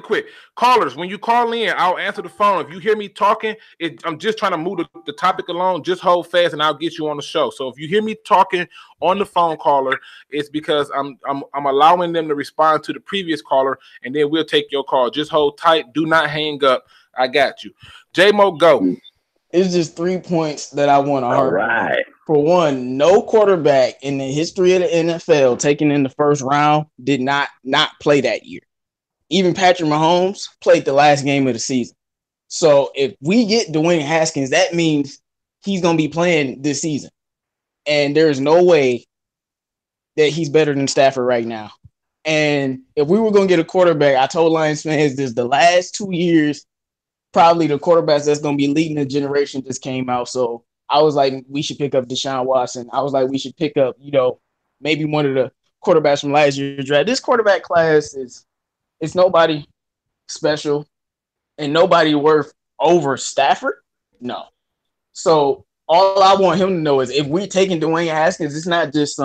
Speaker 1: quick. Callers, when you call in, I'll answer the phone. If you hear me talking, I'm just trying to move the topic along. Just hold fast, and I'll get you on the show. So if you hear me talking on the phone, caller, it's because I'm allowing them to respond to the previous caller, and then we'll take your call. Just hold tight. Do not hang up. I got you. J-Mo, go.
Speaker 2: It's just 3 points that I want to argue.
Speaker 6: Right.
Speaker 2: For one, no quarterback in the history of the NFL taken in the first round did not play that year. Even Patrick Mahomes played the last game of the season. So if we get Dwayne Haskins, that means he's going to be playing this season. And there's no way that he's better than Stafford right now. And if we were going to get a quarterback, I told Lions fans this, the last 2 years, probably the quarterbacks that's going to be leading the generation just came out. So I was like, we should pick up Deshaun Watson. I was like, we should pick up, maybe one of the quarterbacks from last year's draft. This quarterback class it's nobody special and nobody worth over Stafford. No. So all I want him to know is if we're taking Dwayne Haskins, it's not just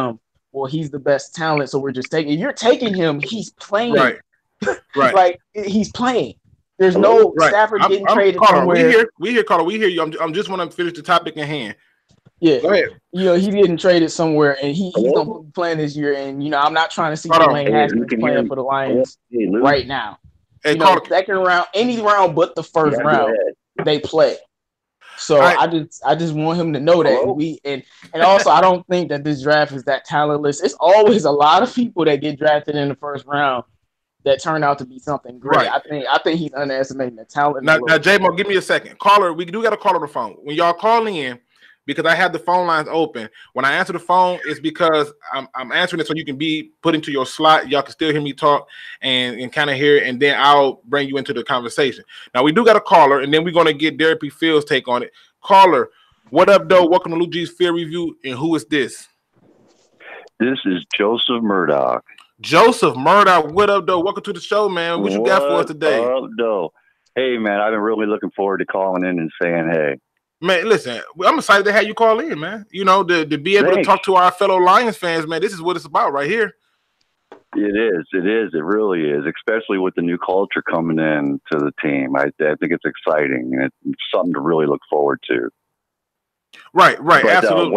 Speaker 2: he's the best talent, so we're just taking. If you're taking him, he's playing.
Speaker 1: Right.
Speaker 2: Like he's playing. There's no Stafford getting traded somewhere.
Speaker 1: We hear, caller. We hear you. I'm just want to finish the topic in hand.
Speaker 2: Yeah.
Speaker 1: Go ahead.
Speaker 2: He's getting traded somewhere, and he's gonna be playing this year. And I'm not trying to see Dwayne Haskins playing for the Lions right now.
Speaker 1: Hey,
Speaker 2: second round, any round but the first round, they play. So I just want him to know that and also I don't think that this draft is that talentless. It's always a lot of people that get drafted in the first round that turn out to be something great. Right. I think he's underestimating the talent.
Speaker 1: Now J-Mo, give me a second. Caller, we do got a call on the phone. When y'all call in, because I have the phone lines open, when I answer the phone, it's because I'm answering it so you can be put into your slot. Y'all can still hear me talk and kind of hear it, and then I'll bring you into the conversation. Now, we do got a caller, and then we're going to get Derrick P. Fields' take on it. Caller, what up, though? Welcome to Lou G's Field Review, and who is this?
Speaker 9: This is Joseph Murdoch.
Speaker 1: Joseph Murdoch, what up, though? Welcome to the show, man. What you got for us today?
Speaker 9: What up, though? Hey, man, I've been really looking forward to calling in and saying hey.
Speaker 1: Man, listen, I'm excited to have you call in, man. To be able to talk to our fellow Lions fans, man. This is what it's about right here.
Speaker 9: It is. It really is, especially with the new culture coming in to the team. I think it's exciting, and it's something to really look forward to.
Speaker 1: Right, but, absolutely.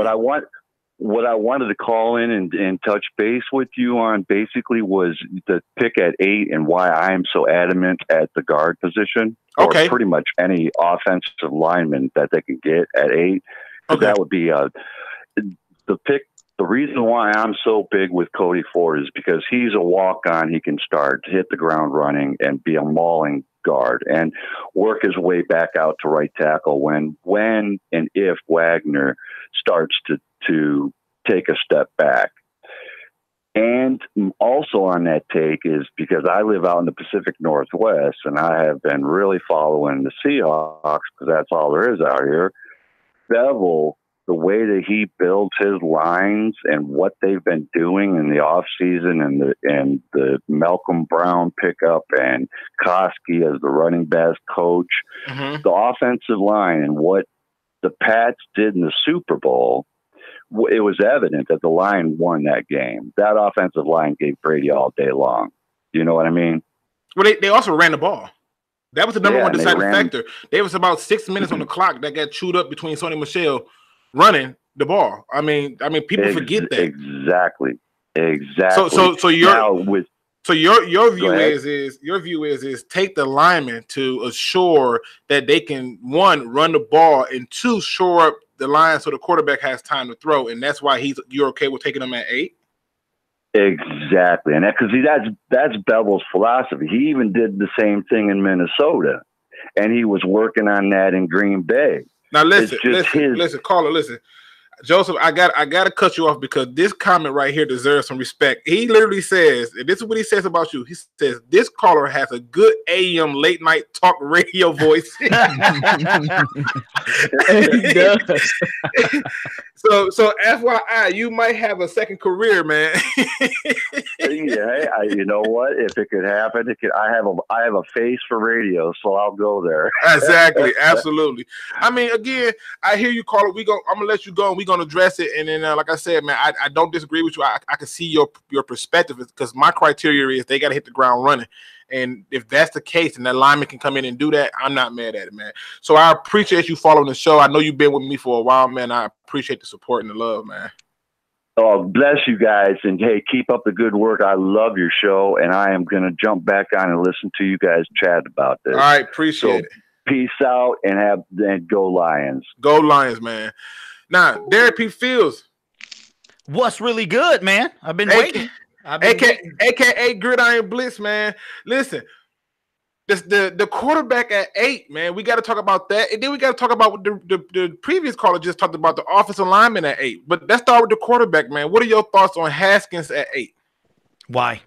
Speaker 9: What I wanted to call in and touch base with you on basically was the pick at 8 and why I am so adamant at the guard position.
Speaker 1: Okay.
Speaker 9: Or pretty much any offensive lineman that they can get at 8.
Speaker 1: Okay.
Speaker 9: That would be the pick the reason why I'm so big with Cody Ford is because he's a walk-on. He can start, hit the ground running, and be a mauling guard and work his way back out to right tackle when and if Wagner starts to take a step back. And also on that take is because I live out in the Pacific Northwest, and I have been really following the Seahawks because that's all there is out here. Bevel, the way that he builds his lines and what they've been doing in the offseason and the Malcolm Brown pickup and Koski as the running backs coach, the offensive line and what the Pats did in the Super Bowl, it was evident that the line won that game. That offensive line gave Brady all day long. You know what I mean?
Speaker 1: Well, they also ran the ball. That was the number one deciding factor. There was about 6 minutes on the clock that got chewed up between Sony Michel running the ball. I mean, people forget that.
Speaker 9: Exactly.
Speaker 1: So your view is take the lineman to assure that they can, one, run the ball, and two, shore up the line so the quarterback has time to throw, and that's why you're okay with taking them at 8.
Speaker 9: Exactly, and that's Bevel's philosophy. He even did the same thing in Minnesota, and he was working on that in Green Bay.
Speaker 1: Now listen, caller, listen. Joseph, I got to cut you off because this comment right here deserves some respect. He literally says, and this is what he says about you. He says, this caller has a good AM late night talk radio voice. He does. So FYI, you might have a second career, man.
Speaker 9: Yeah, you know what? If it could happen, I have a face for radio, so I'll go there.
Speaker 1: Exactly, absolutely. I mean, again, I hear you, caller. I'm gonna let you go, and we're gonna address it. And then, like I said, man, I don't disagree with you. I can see your perspective because my criteria is they got to hit the ground running. And if that's the case, and that lineman can come in and do that, I'm not mad at it, man. So I appreciate you following the show. I know you've been with me for a while, man. I appreciate the support and the love, man.
Speaker 9: Oh, bless you guys. And hey, keep up the good work. I love your show, and I am going to jump back on and listen to you guys chat about this.
Speaker 1: All right, appreciate it.
Speaker 9: Peace out and go Lions.
Speaker 1: Go Lions, man. Now, Derrick P. Fields.
Speaker 8: What's really good, man? I've been waiting.
Speaker 1: AKA Gridiron Blitz, man. Listen, the quarterback at 8, man. We got to talk about that, and then we got to talk about what the previous caller just talked about, the offensive lineman at 8. But let's start with the quarterback, man. What are your thoughts on Haskins at 8?
Speaker 8: Why?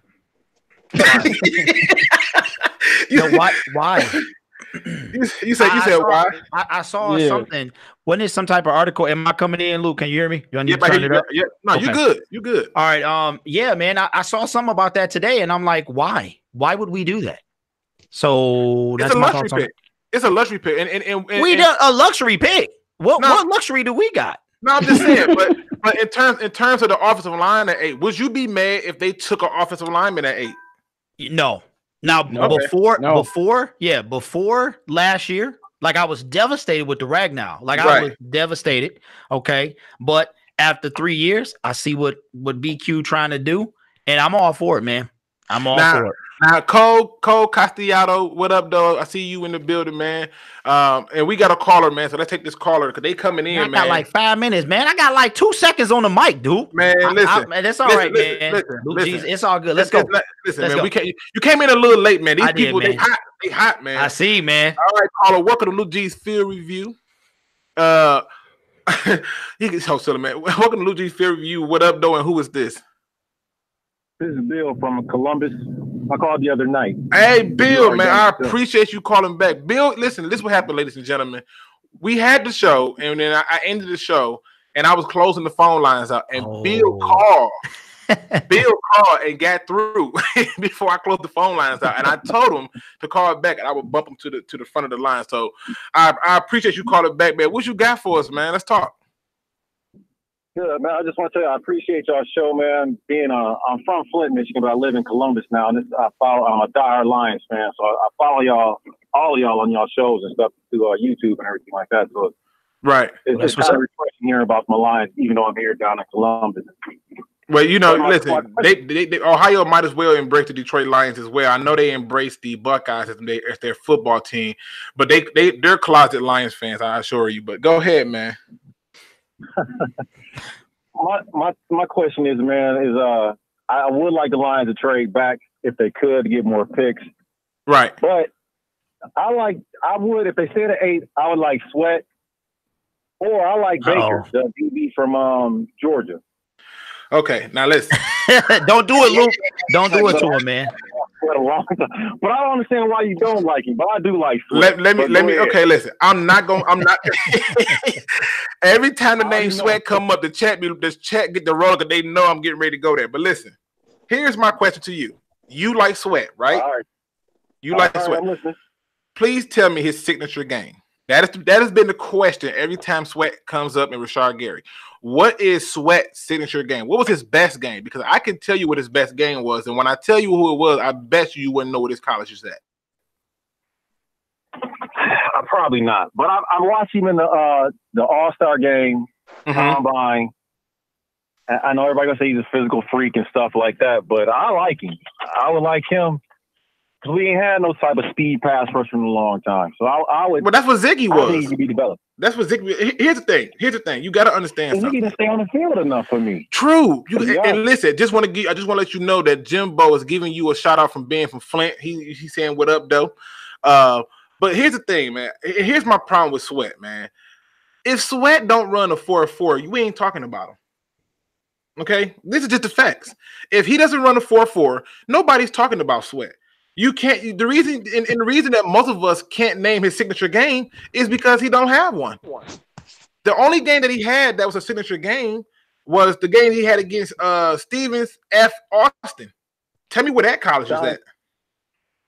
Speaker 8: Why?
Speaker 1: You said why?
Speaker 8: I saw something. Wasn't it some type of article? Am I coming in, Luke? Can you hear me? You need to turn it up?
Speaker 1: Yeah. No, okay. You good.
Speaker 8: All right. Yeah, man. I saw something about that today, and I'm like, why? Why would we do that? So
Speaker 1: it's a luxury pick. It's a luxury pick, and
Speaker 8: we done a luxury pick. What luxury do we got?
Speaker 1: No, I'm just saying. but in terms of the offensive line at 8, would you be mad if they took an offensive lineman at 8?
Speaker 8: No. Now before last year, like I was devastated with the Ragnow. Like I was devastated. Okay. But after 3 years, I see what BQ trying to do, and I'm all for it, man. I'm all for it.
Speaker 1: Now, Cole Castellano, what up, dog? I see you in the building, man. And we got a caller, man. So let's take this caller because they coming in, man.
Speaker 8: I got like 5 minutes, man. I got like 2 seconds on the mic, dude.
Speaker 1: Man, listen.
Speaker 8: That's all right, man. Listen, it's all good. Let's go.
Speaker 1: Listen, man. You came in a little late, man. These people, they hot, man.
Speaker 8: I see, man.
Speaker 1: All right, caller. Welcome to Luke G's Field Review. He gets so silly, man. Welcome to Luke G's Field Review. What up, though? And who is this?
Speaker 5: This is Bill from Columbus. I called the other night.
Speaker 1: Hey, Bill, man, I appreciate you calling back. Bill, listen, this is what happened, ladies and gentlemen. We had the show, and then I ended the show, and I was closing the phone lines out, and Bill called. Bill called and got through before I closed the phone lines out, and I told him to call back, and I would bump him to the front of the line. So I appreciate you calling back, man. What you got for us, man? Let's talk.
Speaker 5: Good, man. I just want to tell you, I appreciate y'all show, man. I'm from Flint, Michigan, but I live in Columbus now, and I'm a diehard Lions fan, so I follow all y'all on y'all shows and stuff through YouTube and everything like that. So it's kind of refreshing hearing about my Lions, even though I'm here down in Columbus.
Speaker 1: Well, listen, they Ohio might as well embrace the Detroit Lions as well. I know they embrace the Buckeyes as their football team, but they're closet Lions fans, I assure you. But go ahead, man.
Speaker 5: my question is, man, is I would like the Lions to trade back if they could to get more picks.
Speaker 1: Right.
Speaker 5: But I would, if they stay at 8, I would like Sweat, or I like Baker, the DB from Georgia.
Speaker 1: Okay, now listen.
Speaker 8: Don't do it, Luke. Don't do it to him, man.
Speaker 5: But I don't understand why you don't like him. But I do like Sweat.
Speaker 1: Let me. Okay, listen. I'm not. Every time the name Sweat come up, the chat get the roll because they know I'm getting ready to go there. But listen, here's my question to you. You like Sweat, right?
Speaker 5: All right.
Speaker 1: You like Sweat.
Speaker 5: I'm listening.
Speaker 1: Please tell me his signature game. That has been the question every time Sweat comes up in Rashard Gary. What is Sweat's signature game? What was his best game? Because I can tell you what his best game was, and when I tell you who it was, I bet you wouldn't know what his college is at.
Speaker 5: Probably not, but I watched him in the All-Star game, combine. I know everybody gonna say he's a physical freak and stuff like that, but I like him. I would like him because we ain't had no type of speed pass rush in a long time. So I would.
Speaker 1: But that's what Ziggy was.
Speaker 5: I think he could be developed.
Speaker 1: That's what Ziggy. Here's the thing. You got to understand something.
Speaker 5: He didn't stay on the field enough for me.
Speaker 1: True. And listen, I just want to let you know that Jimbo is giving you a shout out from Ben from Flint. He's saying what up, though. But here's the thing, man. Here's my problem with Sweat, man. If Sweat don't run a 4.4, we ain't talking about him. Okay, this is just the facts. If he doesn't run a 4.4, nobody's talking about Sweat. You can't. The reason that most of us can't name his signature game is because he don't have one. The only game that he had that was a signature game was the game he had against Stevens F. Austin. Tell me where that college is at.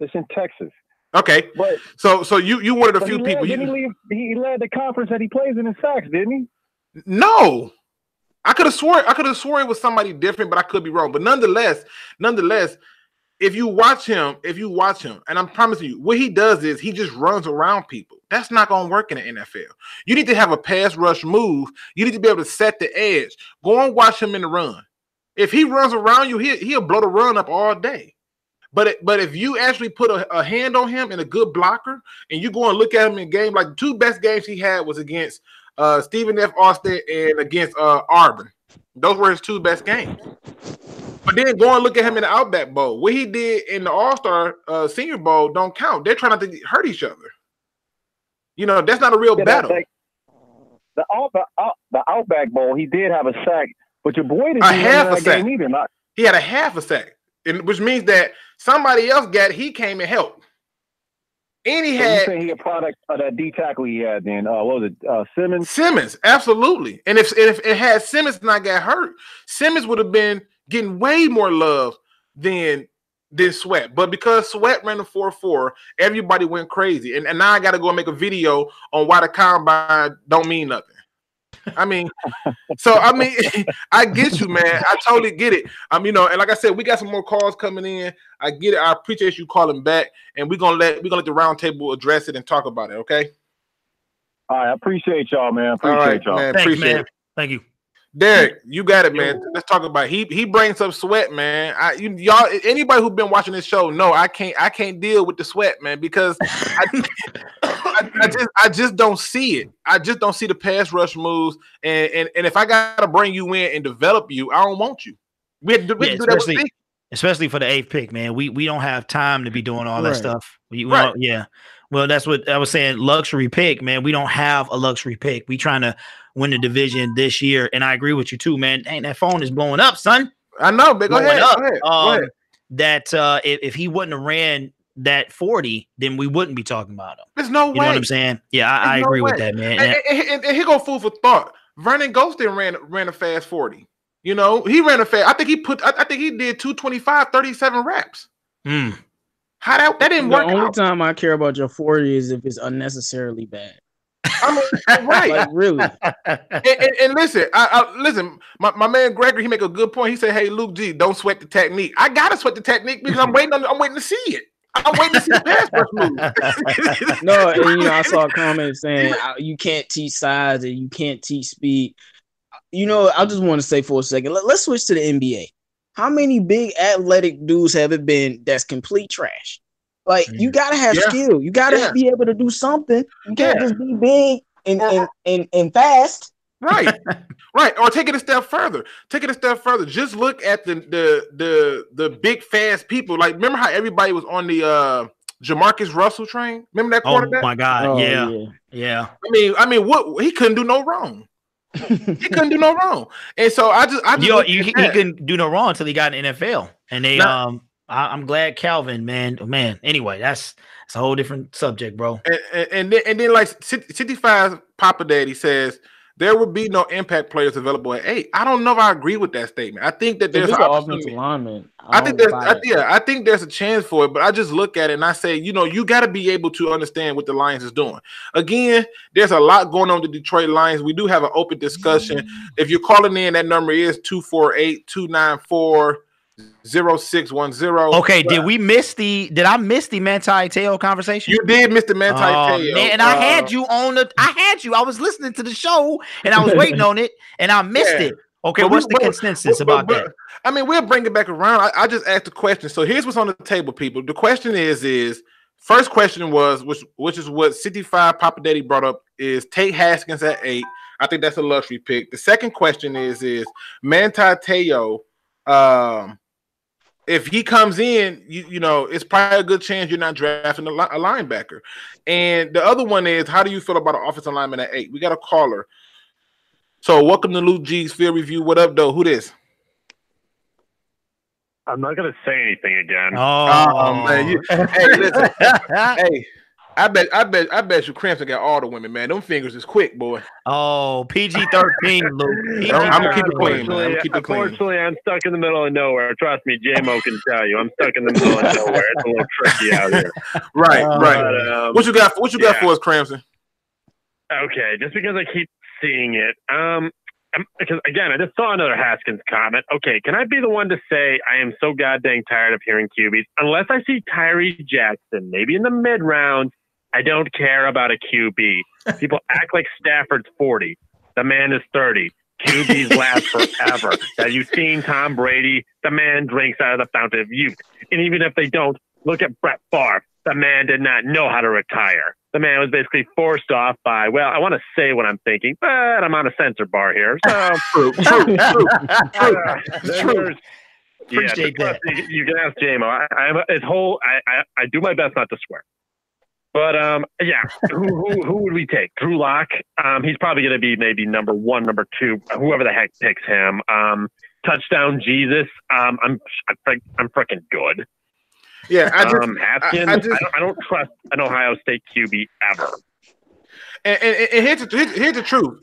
Speaker 5: It's in Texas.
Speaker 1: Okay,
Speaker 5: but
Speaker 1: so you one of the few people.
Speaker 5: He led the conference that he plays in sacks, didn't he?
Speaker 1: No, I could have swore it was somebody different, but I could be wrong. But nonetheless, if you watch him, and I'm promising you, what he does is he just runs around people. That's not going to work in the NFL. You need to have a pass rush move. You need to be able to set the edge. Go and watch him in the run. If he runs around you, he'll blow the run up all day. But if you actually put a hand on him and a good blocker, and you go and look at him in game, like the two best games he had was against Stephen F. Austin and against Auburn. Those were his two best games. But then go and look at him in the Outback Bowl. What he did in the All-Star Senior Bowl don't count. They're trying not to hurt each other. You know, that's not a real battle.
Speaker 5: The Outback Bowl, he did have a sack, but your boy didn't
Speaker 1: have a sack.
Speaker 5: Either.
Speaker 1: He had a half a sack, which means that somebody else he came and helped. And he had.
Speaker 5: He a product of that D tackle he had. Then what was it? Simmons.
Speaker 1: Simmons, absolutely. And if it had Simmons not got hurt, Simmons would have been getting way more love than Sweat. But because Sweat ran the 4.4, everybody went crazy. And now I got to go and make a video on why the combine don't mean nothing. I mean, I get you, man. I totally get it. And like I said, we got some more calls coming in. I get it. I appreciate you calling back, and we're gonna let the round table address it and talk about it. Okay.
Speaker 5: All right. I appreciate y'all, man. Appreciate y'all.
Speaker 8: Man.
Speaker 1: Appreciate it.
Speaker 8: Thank you.
Speaker 1: Derrick, you got it, man. Let's talk about it. He brings up Sweat, man. Y'all, anybody who's been watching this show, know I can't deal with the Sweat, man, because I just don't see it. I just don't see the pass rush moves, and if I gotta bring you in and develop you, I don't want you. We have to do that
Speaker 8: especially for the 8th pick, man. We don't have time to be doing all that stuff.
Speaker 1: Right.
Speaker 8: Yeah. Well, that's what I was saying. Luxury pick, man. We don't have a luxury pick. We trying to win the division this year, and I agree with you too, man. Dang, that phone is blowing up, son.
Speaker 1: I know, but go ahead. Go ahead.
Speaker 8: That if he wouldn't have ran that 40, then we wouldn't be talking about him.
Speaker 1: There's no way.
Speaker 8: You know what I'm saying? Yeah, I agree with that, man.
Speaker 1: And here go food for thought. Vernon Ghostin ran a fast 40. You know, he ran a fast. I think he did 225, 37 reps. How that didn't work.
Speaker 2: The only time I care about your 40 is if it's unnecessarily bad.
Speaker 1: I mean, right?
Speaker 2: Like, really.
Speaker 1: And listen, listen. My man Gregory, he make a good point. He said, "Hey, Luke G, don't sweat the technique." I gotta sweat the technique because I'm waiting to see it. I'm waiting to see the pass rush move.
Speaker 2: No, and I saw a comment saying you can't teach size and you can't teach speed. I just want to say for a second, let's switch to the NBA. How many big athletic dudes have it been that's complete trash? Like, you gotta have skill. You gotta be able to do something. You can't just be big and fast.
Speaker 1: Right. Right. Or take it a step further. Just look at the big fast people. Like, remember how everybody was on the Jamarcus Russell train? Remember that quarterback?
Speaker 8: Oh my God.
Speaker 2: Oh,
Speaker 8: Yeah.
Speaker 1: I mean, what he couldn't do no wrong. He couldn't do no wrong. And so I just
Speaker 8: he couldn't do no wrong until he got in NFL. And they I'm glad Calvin, man. Anyway, that's a whole different subject, bro.
Speaker 1: And then like 65 Papa Daddy says there would be no impact players available at 8. I don't know if I agree with that statement. I think that there's an
Speaker 2: offensive lineman.
Speaker 1: I think there's a chance for it, but I just look at it and I say, you got to be able to understand what the Lions is doing. Again, there's a lot going on with the Detroit Lions. We do have an open discussion. If you're calling in, that number is 248-294-0610.
Speaker 8: Okay, did I miss the Manti Te'o conversation?
Speaker 1: You did miss the Manti Te'o.
Speaker 8: Man, and I had you. I was listening to the show and I was waiting on it and I missed it. Okay, what's the consensus about that?
Speaker 1: I mean, we'll bring it back around. I just asked the question. So here's what's on the table, people. The question is first question was, which is what 65 Papa Daddy brought up, is take Haskins at 8. I think that's a luxury pick. The second question is Manti Te'o, if he comes in, it's probably a good chance you're not drafting a linebacker. And the other one is, how do you feel about an offensive lineman at 8? We got a caller. So welcome to Luke G's Field Review. What up, though? Who this?
Speaker 4: I'm not going to say anything again.
Speaker 1: Oh man. Hey, listen. Hey, I bet you Crampton got all the women, man. Them fingers is quick, boy.
Speaker 8: Oh, PG-13, Luke.
Speaker 1: I'm gonna keep it clean, man.
Speaker 4: Unfortunately, I'm stuck in the middle of nowhere. Trust me, J-Mo can tell you. I'm stuck in the middle of nowhere. It's a little tricky out here.
Speaker 1: Right. But, what you got for us, Crampton?
Speaker 4: Okay, just because I keep seeing it. Because again, I just saw another Haskins comment. Okay, can I be the one to say I am so goddamn tired of hearing QBs? Unless I see Tyree Jackson, maybe in the mid round, I don't care about a QB. People act like Stafford's 40. The man is 30. QBs last forever. Have you seen Tom Brady? The man drinks out of the fountain of youth. And even if they don't, look at Brett Favre. The man did not know how to retire. The man was basically forced off by, well, I want to say what I'm thinking, but I'm on a censor bar here. So true.
Speaker 8: Appreciate that.
Speaker 4: You can ask J-Mo. I do my best not to swear. But who would we take? Drew Lock. He's probably going to be maybe number 1, number 2, whoever the heck picks him. Touchdown Jesus. I'm freaking good.
Speaker 1: Yeah,
Speaker 4: Haskins. I don't trust an Ohio State QB ever.
Speaker 1: And here's the truth.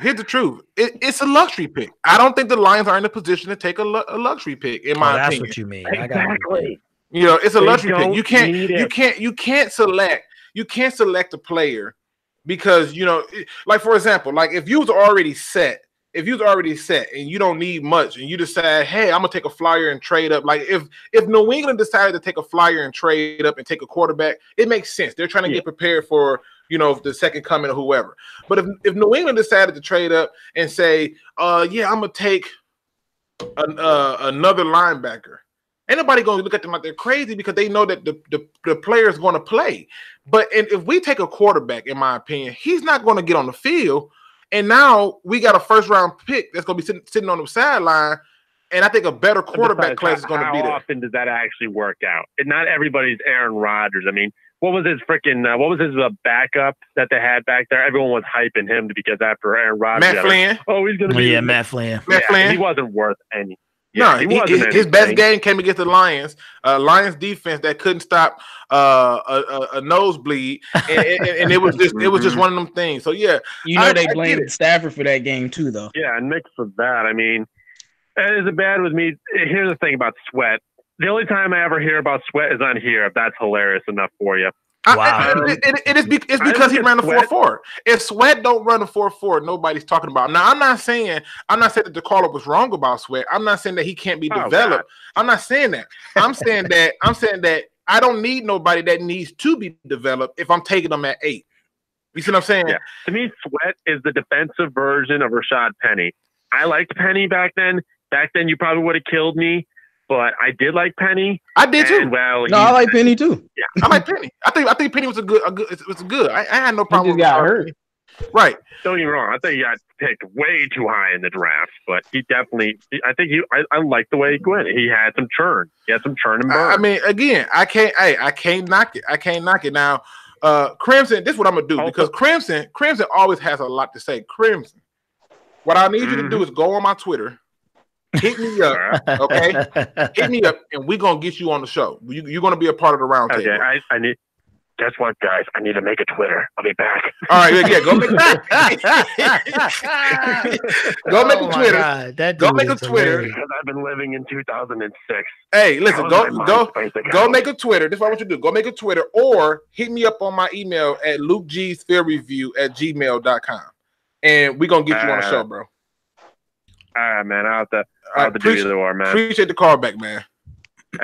Speaker 1: It's a luxury pick. I don't think the Lions are in a position to take a luxury pick. In my opinion,
Speaker 8: that's what you mean.
Speaker 4: Exactly.
Speaker 1: It's a luxury pick. You can't select a player because like, for example, like if you was already set and you don't need much and you decide, hey, I'm gonna take a flyer and trade up. Like if New England decided to take a flyer and trade up and take a quarterback, it makes sense. They're trying to get prepared for the second coming of whoever. But if New England decided to trade up and say, I'm gonna take another linebacker, ain't nobody gonna look at them like they're crazy because they know that the player is gonna play. But if we take a quarterback, in my opinion, he's not gonna get on the field. And now we got a first-round pick that's going to be sitting on the sideline, and I think a better quarterback class is going to be there.
Speaker 4: How often does that actually work out? And not everybody's Aaron Rodgers. I mean, what was his backup that they had back there? Everyone was hyping him because after Aaron Rodgers,
Speaker 1: Matt Flynn.
Speaker 4: He's going to be
Speaker 8: Matt Flynn.
Speaker 1: Flynn.
Speaker 4: He wasn't worth any.
Speaker 1: Yeah, no, his best game came against the Lions. Lions defense that couldn't stop a nosebleed, and it was just one of them things. So yeah,
Speaker 2: they blamed Stafford for that game too, though.
Speaker 4: Yeah, and mixed with that, I mean, is it bad with me? Here's the thing about Sweat. The only time I ever hear about Sweat is on here. If that's hilarious enough for you.
Speaker 8: Wow.
Speaker 1: It's because he ran the 4.4. If Sweat don't run the 4.4, nobody's talking about him. Now, I'm not saying that the caller was wrong about Sweat. I'm not saying that he can't be developed. God. I'm not saying that. I'm saying that I don't need nobody that needs to be developed if I'm taking them at 8. You see what I'm saying?
Speaker 4: Yeah. To me, Sweat is the defensive version of Rashad Penny. I liked Penny back then. Back then, you probably would have killed me. But I did like Penny.
Speaker 1: I did too.
Speaker 2: I like Penny too.
Speaker 1: Yeah, I like Penny. I think Penny was a good. I had no problem.
Speaker 2: He just got hurt.
Speaker 1: Right.
Speaker 4: Don't get me wrong. I think he got picked way too high in the draft, but he definitely. I like the way he went. He had some churn. He had some churn and burn.
Speaker 1: I mean, again, I can't knock it. I can't knock it. Now, Crimson, this is what I'm gonna do because Crimson always has a lot to say. Crimson, what I need you to do is go on my Twitter, hit me up, okay? Hit me up, and we're gonna get you on the show. You're gonna be a part of the roundtable.
Speaker 4: Okay, I need. Guess what, guys? I need to make a Twitter. I'll be back.
Speaker 1: All right, yeah, go make go make a Twitter. Go make a Twitter.
Speaker 4: Because I've been living in 2006.
Speaker 1: Hey, listen, go make a Twitter. This is what I want you to do. Go make a Twitter or hit me up on my email at lukegsfairreview@gmail.com. And we're gonna get you on the show, bro.
Speaker 4: All right, man. I'll have to do either or, man.
Speaker 1: Appreciate the call back, man.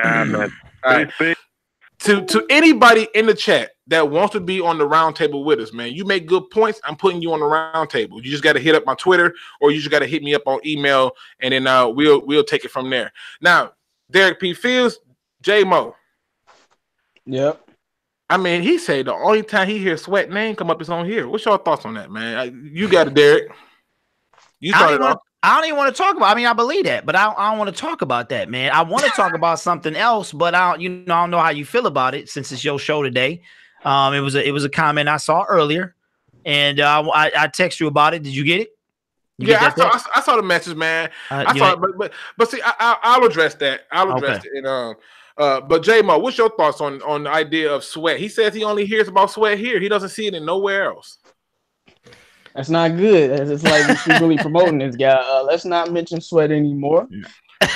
Speaker 4: Man.
Speaker 1: All right. To anybody in the chat that wants to be on the round table with us, man, you make good points. I'm putting you on the round table. You just got to hit up my Twitter or you just got to hit me up on email, and then we'll take it from there. Now, Derrick P. Fields, J-Mo.
Speaker 2: Yep.
Speaker 1: I mean, he said the only time he hears Sweat name come up is on here. What's your thoughts on that, man? You got it, Derrick. You started off.
Speaker 8: I don't even want to talk about. I mean, I believe that, but I don't want to talk about that, man. I want to talk about something else, but I don't know how you feel about it since it's your show today. It was a comment I saw earlier, and I text you about it. Did you get it?
Speaker 1: I saw the message, man. I saw it, but see, I'll address that. I'll address it. And but J-Mo, what's your thoughts on the idea of Sweat? He says he only hears about Sweat here. He doesn't see it in nowhere else.
Speaker 2: That's not good. It's like we're really promoting this guy. Let's not mention Sweat anymore.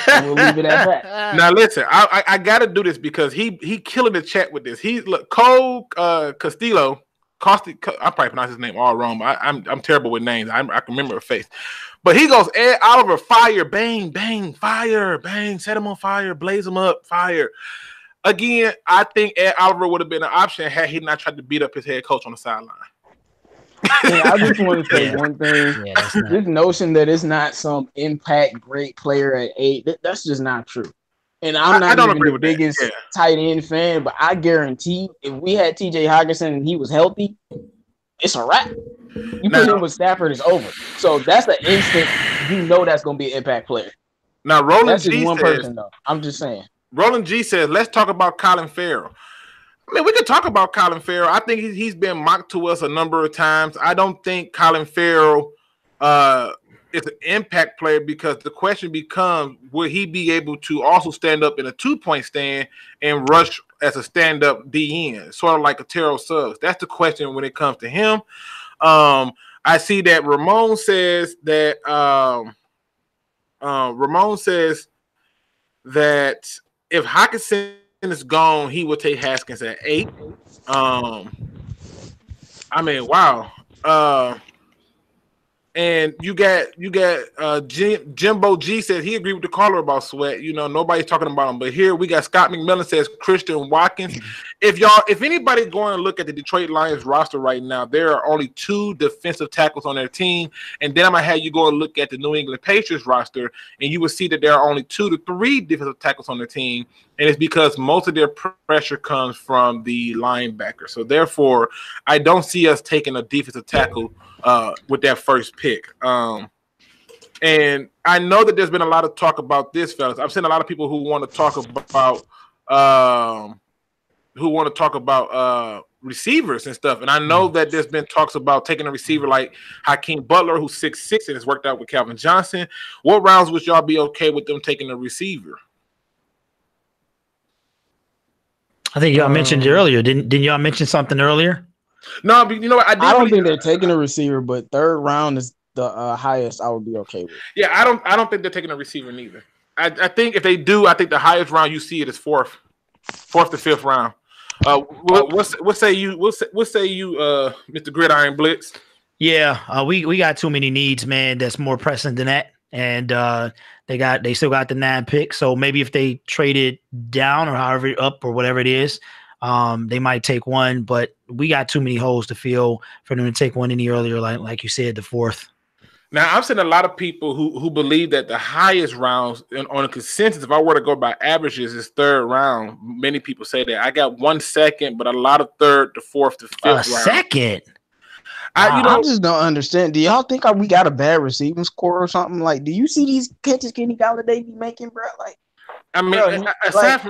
Speaker 2: We'll leave it at that.
Speaker 1: Now listen, I got to do this because he killing the chat with this. Cole Castillo. I probably pronounce his name all wrong, but I'm terrible with names. I can remember a face. But he goes, Ed Oliver, fire, bang, bang, fire, bang, set him on fire, blaze him up, fire. Again, I think Ed Oliver would have been an option had he not tried to beat up his head coach on the sideline.
Speaker 2: I just want to say one thing. This notion that it's not some impact great player at 8, that's just not true. And I'm not even the biggest tight end fan, but I guarantee if we had TJ Hockenson and he was healthy, it's a wrap. You put him with Stafford, it's over. So that's an instant. You know that's going to be an impact player.
Speaker 1: Now, Roland
Speaker 2: that's
Speaker 1: G
Speaker 2: just one
Speaker 1: says,
Speaker 2: person, though. I'm just saying.
Speaker 1: Roland G says, let's talk about Colin Farrell. I mean, we could talk about Colin Farrell. I think he's been mocked to us a number of times. I don't think Colin Farrell is an impact player because the question becomes, will he be able to also stand up in a 2-point stand and rush as a stand-up DN, sort of like a Terrell Suggs? That's the question when it comes to him. I see that Ramon says that if Hockenson is gone, he will take Haskins at 8. I mean, wow. And you got Jimbo G says he agreed with the caller about Sweat. You know, nobody's talking about him. But here we got Scott McMillan says Christian Watkins. If anybody going to look at the Detroit Lions roster right now, there are only 2 defensive tackles on their team. And then I'm going to have you go and look at the New England Patriots roster, and you will see that there are only 2 to 3 defensive tackles on their team. And it's because most of their pressure comes from the linebacker. So therefore, I don't see us taking a defensive tackle with that first pick. And I know that there's been a lot of talk about this, fellas. I've seen a lot of people who want to talk about receivers and stuff. And I know that there's been talks about taking a receiver like Hakeem Butler, who's 6'6" and has worked out with Calvin Johnson. What rounds would y'all be okay with them taking a receiver?
Speaker 8: I think y'all mentioned it earlier. Didn't y'all mention something earlier?
Speaker 1: No, but you know what? I
Speaker 2: don't think they're taking a receiver, but 3rd round is the highest I would be okay with.
Speaker 1: Yeah, I don't think they're taking a receiver neither. I think if they do, I think the highest round you see it is 4th to 5th round. What say you, Mr. Gridiron Blitz?
Speaker 8: Yeah, we got too many needs, man. That's more pressing than that, and they still got the 9 picks. So maybe if they traded down or however up or whatever it is, they might take one. But we got too many holes to fill for them to take one any earlier, like you said, the 4th.
Speaker 1: Now, I've seen a lot of people who believe that the highest rounds on a consensus, if I were to go by averages, is 3rd round. Many people say that. I got 1 second, but a lot of 3rd to 4th to 5th round.
Speaker 8: Second?
Speaker 2: I just don't understand. Do y'all think we got a bad receiving score or something? Like, do you see these catches Kenny Galladay be making, bro? Like,
Speaker 1: I mean, bro,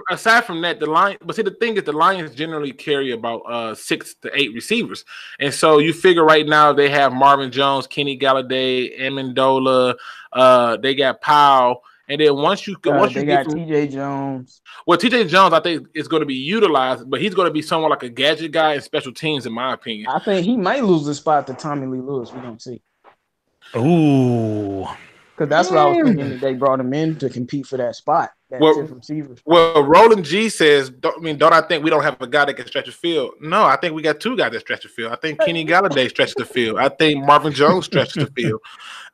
Speaker 1: aside from that, the line. But see, the thing is, the Lions generally carry about 6 to 8 receivers, and so you figure right now they have Marvin Jones, Kenny Galladay, Amendola. They got Powell, and then once you
Speaker 2: got T.J. Jones.
Speaker 1: Well, T.J. Jones, I think, is going to be utilized, but he's going to be somewhat like a gadget guy in special teams, in my opinion.
Speaker 2: I think he might lose the spot to Tommy Lee Lewis. We're gonna see.
Speaker 8: Ooh.
Speaker 2: Because that's what I was thinking, that they brought him in to compete for that spot.
Speaker 1: Well, Roland G says, don't I think we don't have a guy that can stretch the field? No, I think we got 2 guys that stretch the field. I think Kenny Galladay stretches the field. I think Marvin Jones stretches the field.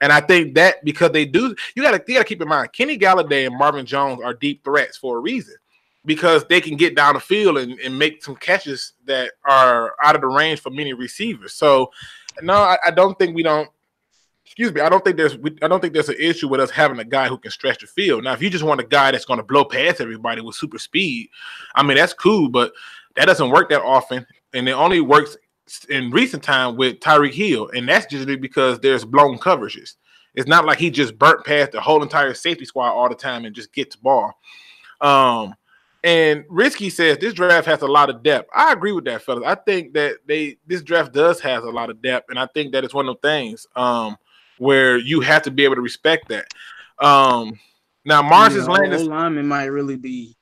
Speaker 1: And I think that because they do, you gotta keep in mind, Kenny Galladay and Marvin Jones are deep threats for a reason. Because they can get down the field and make some catches that are out of the range for many receivers. So, no, I don't think we don't. Excuse me. I don't think there's an issue with us having a guy who can stretch the field. Now, if you just want a guy that's going to blow past everybody with super speed, I mean, that's cool, but that doesn't work that often, and it only works in recent time with Tyreek Hill, and that's just because there's blown coverages. It's not like he just burnt past the whole entire safety squad all the time and just gets the ball. And Risky says this draft has a lot of depth. I agree with that, fellas. I think that this draft does have a lot of depth, and I think that it's one of those things where you have to be able to respect that. Now, Mars is landing.
Speaker 2: Lineman might really be,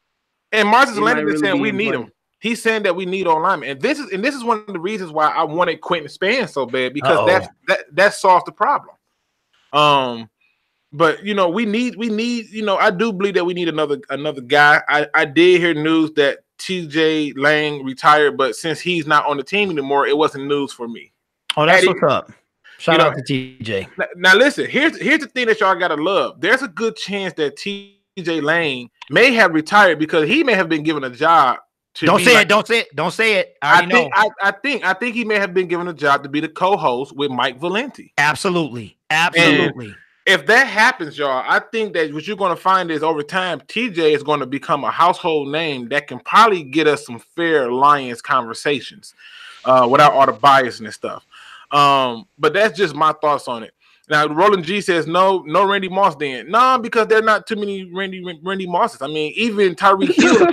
Speaker 1: and Mars is landing is saying we need him. He's saying that we need linemen, and this is one of the reasons why I wanted Quentin Spann so bad, because that solves the problem. But we need. I do believe that we need another guy. I did hear news that TJ Lang retired, but since he's not on the team anymore, it wasn't news for me.
Speaker 8: Oh, that's what's up. Shout out to TJ.
Speaker 1: Now listen, here's the thing that y'all gotta love. There's a good chance that TJ Lang may have retired because he may have been given a job.
Speaker 8: Don't say it.
Speaker 1: I think he may have been given a job to be the co-host with Mike Valenti.
Speaker 8: Absolutely.
Speaker 1: And if that happens, y'all, I think that what you're going to find is over time, TJ is going to become a household name that can probably get us some fair Lions conversations without all the bias and stuff. But that's just my thoughts on it. Now, Roland G says no Randy Moss then. No, because there are not too many Randy Mosses. I mean, even Tyreek Hill.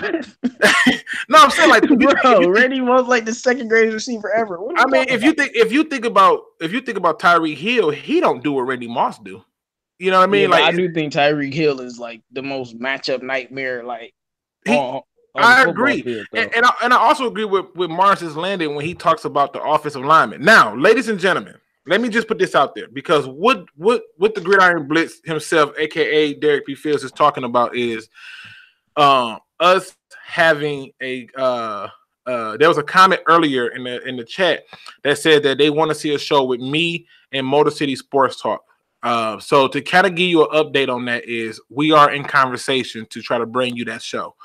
Speaker 1: No, I'm saying like
Speaker 2: Randy Moss like the second greatest receiver ever.
Speaker 1: I mean, if you think about Tyreek Hill, he don't do what Randy Moss do. You know what I mean?
Speaker 2: Yeah, I do think Tyreek Hill is like the most matchup nightmare. Like,
Speaker 1: I agree, field, and I also agree with Mars's landing when he talks about the offensive lineman. Now, ladies and gentlemen, let me just put this out there, because what the Gridiron Blitz himself, aka Derrick P. Fields, is talking about is us having a there was a comment earlier in the chat that said that they want to see a show with me and Motor City Sports Talk. So to kind of give you an update on that is we are in conversation to try to bring you that show.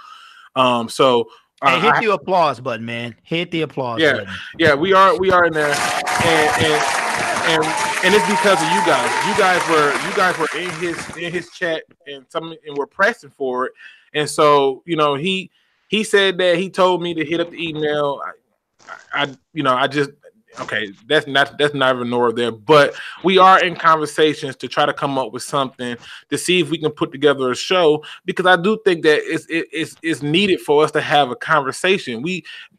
Speaker 8: Hey, hit the applause button, man. Hit the applause button.
Speaker 1: Yeah, we are in there, and it's because of you guys. You guys were in his chat and we're pressing for it. And so, he said that he told me to hit up the email. Okay, that's neither nor there, but we are in conversations to try to come up with something to see if we can put together a show, because I do think that it's needed for us to have a conversation.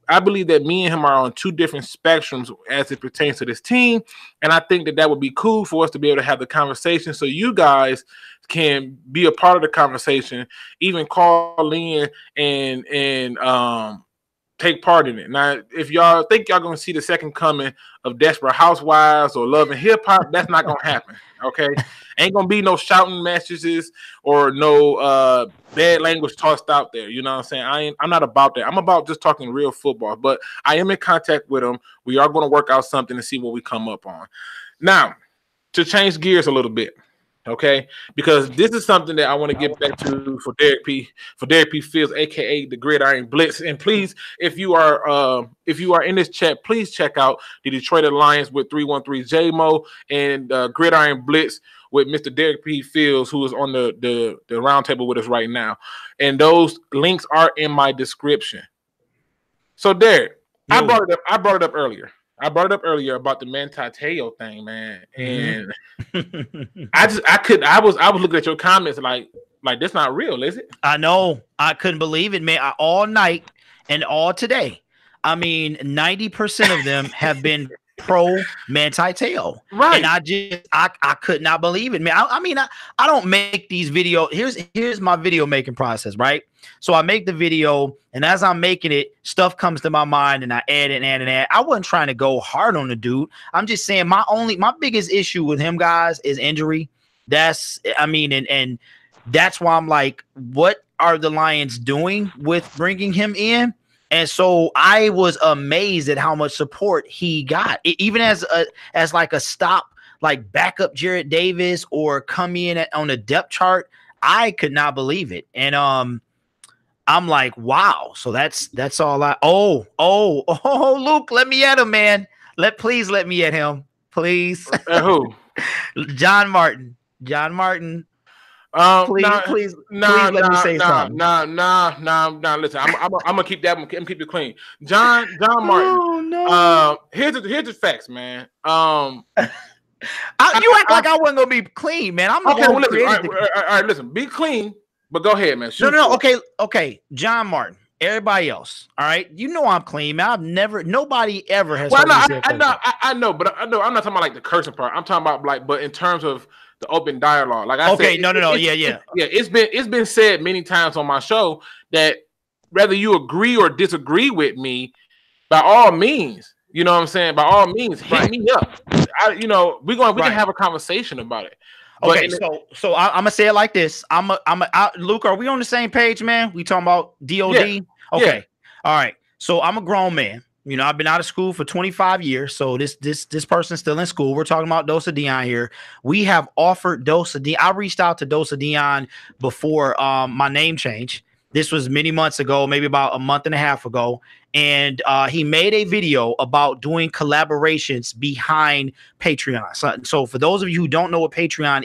Speaker 1: I believe that me and him are on two different spectrums as it pertains to this team, and I think that would be cool for us to be able to have the conversation so you guys can be a part of the conversation, even call in and take part in it. Now, if y'all think y'all gonna see the second coming of Desperate Housewives or Love and Hip Hop, that's not gonna happen. Okay, ain't gonna be no shouting messages or no bad language tossed out there. You know what I'm saying? I'm not about that. I'm about just talking real football. But I am in contact with them. We are gonna work out something to see what we come up on. Now, to change gears a little bit. Okay, because this is something that I want to get back to for Derrick P. Fields, aka the Gridiron Blitz. And please, if you are in this chat, please check out the Detroit Lions with 313 JMO and Gridiron Blitz with Mr. Derrick P. Fields, who is on the round table with us right now. And those links are in my description. So Derrick, I brought it up earlier. I brought it up earlier about the Manti Te'o thing, man, and I was looking at your comments like that's not real, is it?
Speaker 8: I know. I couldn't believe it, man. All night and all today. I mean, 90% of them have been pro Manti Te'o.
Speaker 1: Right.
Speaker 8: And I could not believe it, man. I mean, I don't make these videos. Here's my video making process, right? So I make the video, and as I'm making it, stuff comes to my mind, and I add and add and add. I wasn't trying to go hard on the dude. I'm just saying my biggest issue with him, guys, is injury. And that's why I'm like, what are the Lions doing with bringing him in? And so I was amazed at how much support he got, even as like a stop, like backup Jarrett Davis or come in on a depth chart. I could not believe it. And I'm like, wow. So that's all Luke, let me at him, man. Please let me at him. Please.
Speaker 1: Who?
Speaker 8: John Martin. Please let me say something.
Speaker 1: Listen, I'm gonna keep that. I'm gonna keep it clean. John Martin.
Speaker 8: Oh, no.
Speaker 1: Here's the facts, man.
Speaker 8: You act like I wasn't gonna be clean, man. I'm
Speaker 1: okay. Well, listen. All right, listen. Be clean, but go ahead, man.
Speaker 8: No. Okay. John Martin. Everybody else, all right. You know I'm clean, man. Nobody ever has.
Speaker 1: Well, I know, but I'm not talking about like the cursing part. I'm talking about like, but in terms of the open dialogue, like I said, yeah. It's been said many times on my show that whether you agree or disagree with me, by all means, you know what I'm saying. By all means, hit me up. We can have a conversation about it.
Speaker 8: Okay, so I'm gonna say it like this. Luke, are we on the same page, man? We talking about DOD?
Speaker 1: Yeah.
Speaker 8: Okay,
Speaker 1: Yeah.
Speaker 8: All right. So I'm a grown man. You know, I've been out of school for 25 years. So this person's still in school. We're talking about Dosa Dion here. We have offered Dosa Dion. I reached out to Dosa Dion before my name change. This was many months ago, maybe about a month and a half ago. And he made a video about doing collaborations behind Patreon. So for those of you who don't know what Patreon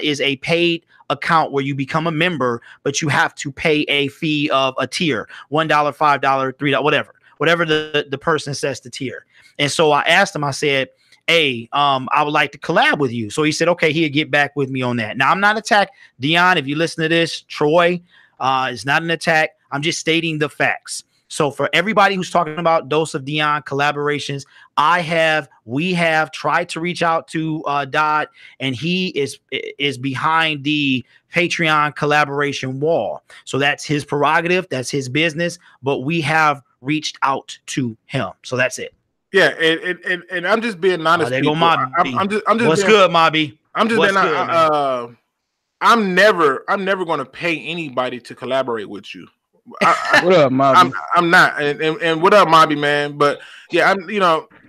Speaker 8: is a paid account where you become a member, but you have to pay a fee of a tier, $1, $5, $3, whatever the person says to tier. And so I asked him, I said, hey, I would like to collab with you. So he said, okay, he'll get back with me on that. Now, I'm not attack Dion. If you listen to this, Troy, it's not an attack. I'm just stating the facts. So for everybody who's talking about Dose of Dion collaborations, we have tried to reach out to Dodd, and he is behind the Patreon collaboration wall. So that's his prerogative. That's his business. But we have reached out to him. So that's it.
Speaker 1: Yeah, and I'm just being honest.
Speaker 8: There go Mobby.
Speaker 1: I'm just
Speaker 8: What's good, Mobby?
Speaker 1: I'm just being honest. I'm never going to pay anybody to collaborate with you.
Speaker 2: What up, Mobby?
Speaker 1: I'm not. And what up, Mobby, man? But yeah,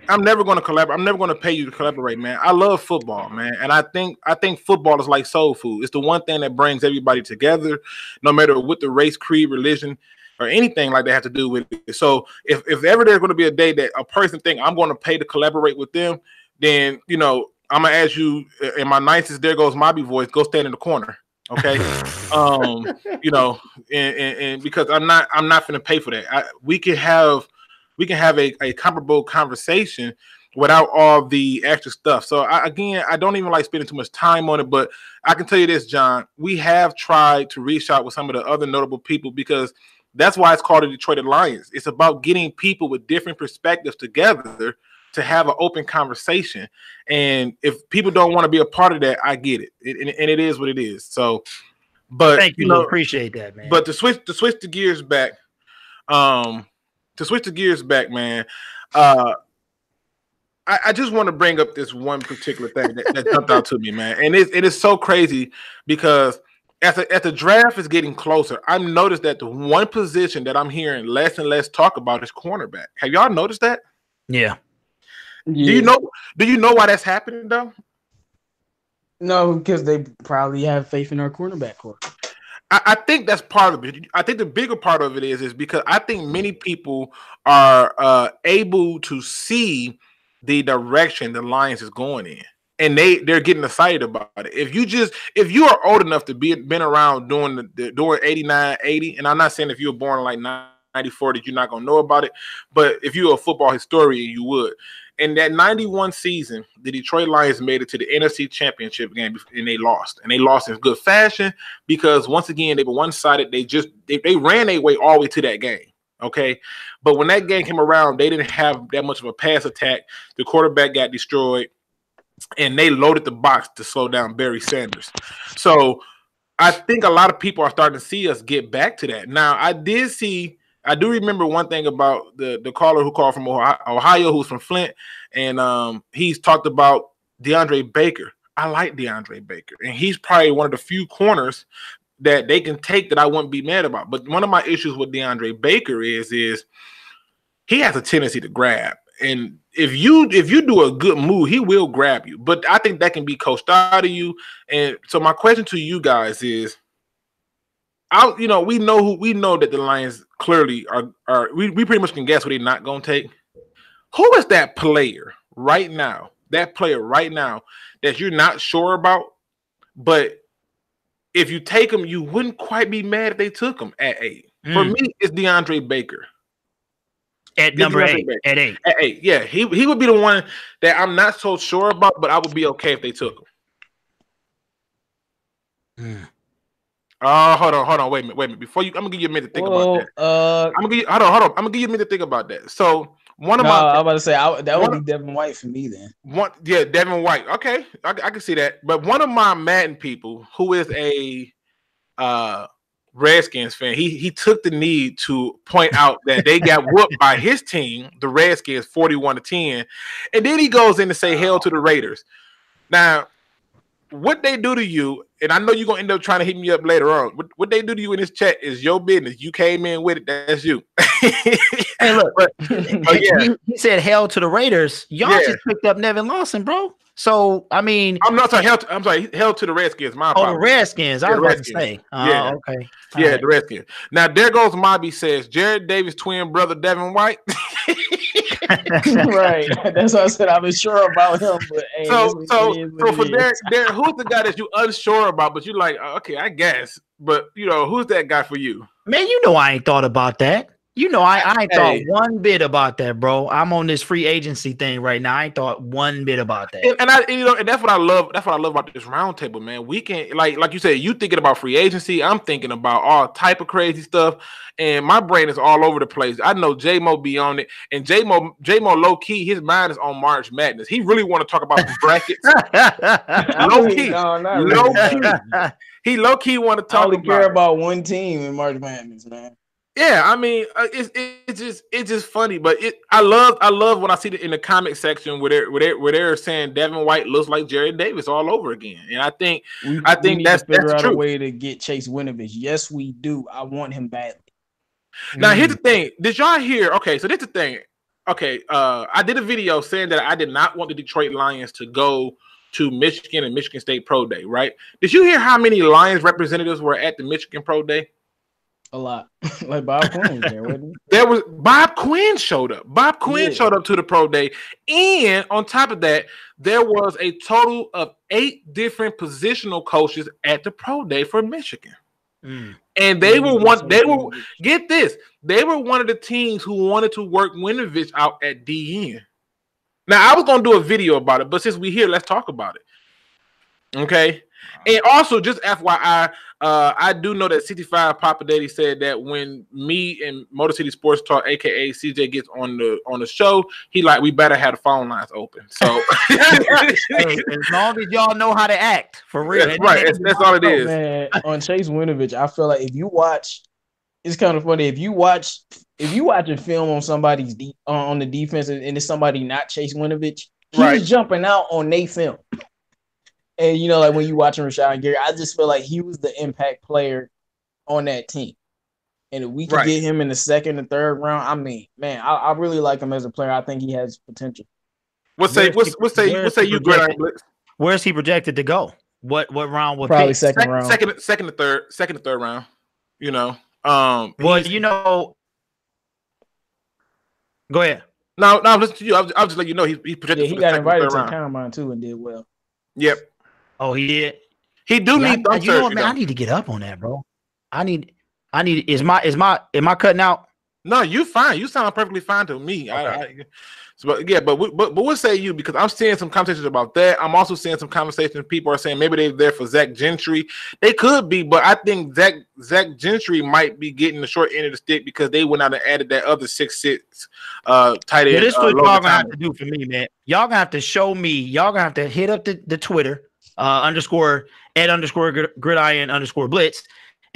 Speaker 1: I'm never going to collaborate. I'm never going to pay you to collaborate, man. I love football, man, and I think football is like soul food. It's the one thing that brings everybody together, no matter what the race, creed, religion, or anything like that have to do with it. So if ever there's going to be a day that a person think I'm going to pay to collaborate with them, then I'm gonna ask you in my nicest "there goes Mobby" voice, go stand in the corner, okay? And because I'm not gonna pay for that. We can have a comparable conversation without all the extra stuff. So I don't even like spending too much time on it, but I can tell you this, John, we have tried to reach out with some of the other notable people because that's why it's called the Detroit Lions. It's about getting people with different perspectives together to have an open conversation. And if people don't want to be a part of that, I get it. And it is what it is. So, but
Speaker 8: thank you, appreciate that, man.
Speaker 1: But to switch the gears back, man, I just want to bring up this one particular thing that jumped out to me, man. And it is so crazy because as the draft is getting closer, I've noticed that the one position that I'm hearing less and less talk about is cornerback. Have y'all noticed that?
Speaker 8: Yeah.
Speaker 2: Yeah.
Speaker 1: Do you know why that's happening though?
Speaker 2: No, because they probably have faith in our cornerback core.
Speaker 1: I think that's part of it. I think the bigger part of it is because I think many people are able to see the direction the Lions is going in, and they're getting excited about it. If you are old enough to been around during 89, 80, and I'm not saying if you were born like 94 that you're not going to know about it. But if you're a football historian, you would. In that 91 season, the Detroit Lions made it to the NFC Championship game, and they lost. And they lost in good fashion because, once again, they were one-sided. They ran their way all the way to that game. Okay, but when that game came around, they didn't have that much of a pass attack. The quarterback got destroyed, and they loaded the box to slow down Barry Sanders. So I think a lot of people are starting to see us get back to that. Now, I do remember one thing about the caller who called from Ohio, who's from Flint, and he's talked about DeAndre Baker. I like DeAndre Baker, and he's probably one of the few corners that they can take that I wouldn't be mad about. But one of my issues with DeAndre Baker is he has a tendency to grab. And if you do a good move, he will grab you. But I think that can be coached out of you. And so my question to you guys is, we know that the Lions clearly are we pretty much can guess what they're not gonna take. Who is that player right now? That player right now that you're not sure about, but if you take him, you wouldn't quite be mad if they took him at 8. For me, it's DeAndre Baker.
Speaker 8: At number 8. At 8.
Speaker 1: At 8. Yeah, he would be the one that I'm not so sure about, but I would be okay if they took him. Hold on, wait a minute. Before I'm gonna give you a minute to think about that. Hold on. I'm gonna give you a minute to think about that. So I'm about
Speaker 2: to say that would be Devin White for me then.
Speaker 1: Devin White. Okay, I can see that. But one of my Madden people, who is a Redskins fan, he took the need to point out that they got whooped by his team, the Redskins, 41-10, and then he goes in to say hell to the Raiders. Now, what they do to you, and I know you're gonna end up trying to hit me up later on. What they do to you in this chat is your business. You came in with it. That's you.
Speaker 8: Hey, look, he said hell to the Raiders. Y'all just picked up Nevin Lawson, bro. So I mean,
Speaker 1: hell to the Redskins. My apologies.
Speaker 8: The Redskins. I was about to say.
Speaker 1: Yeah.
Speaker 8: Okay.
Speaker 1: Yeah, the Redskins. Now there goes Mobby says Jared Davis' twin brother Devin White.
Speaker 2: Right. That's what I said. I'm sure about him. But hey,
Speaker 1: so for Derrick, who's the guy that you unsure about, but you like, okay, I guess. But who's that guy for you?
Speaker 8: Man, I ain't thought about that. I ain't thought one bit about that, bro. I'm on this free agency thing right now. I ain't thought one bit about that.
Speaker 1: And that's what I love. That's what I love about this roundtable, man. We can, like you said, you thinking about free agency. I'm thinking about all type of crazy stuff, and my brain is all over the place. I know J-Mo be on it, and J-Mo low key, his mind is on March Madness. He really want to talk about the brackets. Low key, low key. He low key want to talk.
Speaker 2: I only care about one team in March Madness, man.
Speaker 1: Yeah, I mean, it's just funny, but I love when I see it in the comment section where they're saying Devin White looks like Jared Davis all over again, and I think that's
Speaker 2: a way to get Chase Winovich. Yes, we do. I want him badly.
Speaker 1: Now here's the thing. Did y'all hear? Okay, so this is the thing. Okay, I did a video saying that I did not want the Detroit Lions to go to Michigan and Michigan State Pro Day. Right? Did you hear how many Lions representatives were at the Michigan Pro Day?
Speaker 2: A lot. Like Bob Quinn was there, wasn't
Speaker 1: he? Bob Quinn showed up. Bob Quinn showed up to the pro day. And on top of that, there was a total of 8 different positional coaches at the pro day for Michigan. And they were one of the teams who wanted to work Winovich out at DN. Now I was gonna do a video about it, but since we're here, let's talk about it. Okay. And also, just FYI, I do know that 65 Papa Daddy said that when me and Motor City Sports Talk, aka CJ, gets on the show, we better have the phone lines open. So
Speaker 8: as long as y'all know how to act, for real.
Speaker 1: That's right. That's all it is.
Speaker 2: Man, on Chase Winovich, I feel like if you watch, it's kind of funny. If you watch a film on somebody's on the defense and it's somebody not Chase Winovich, he's jumping out on their film. And, like when you watching Rashad Gary, I just feel like he was the impact player on that team. And if we could get him in the second and third round, I mean, man, I really like him as a player. I think he has potential.
Speaker 1: What's say you great?
Speaker 8: Where's he projected to go? What round would
Speaker 2: probably second round.
Speaker 1: Second to third round.
Speaker 8: Go ahead.
Speaker 1: No, listen to you. I'll just let you know he projected.
Speaker 2: Yeah, he got invited to the combine too and did well.
Speaker 1: Yep.
Speaker 8: Oh, he did.
Speaker 1: He do need.
Speaker 8: Man, I need to get up on that, bro. I need. Am I cutting out?
Speaker 1: No, you fine. You sound perfectly fine to me.
Speaker 8: Okay.
Speaker 1: But what say you? Because I'm seeing some conversations about that. I'm also seeing some conversations. People are saying maybe they're there for Zach Gentry. They could be, but I think Zach Gentry might be getting the short end of the stick because they went out and added that other 6'6" tight end.
Speaker 8: This is what y'all gonna have to do for me, man. Y'all gonna have to show me. Y'all gonna have to hit up the Twitter @_gridiron_blitz.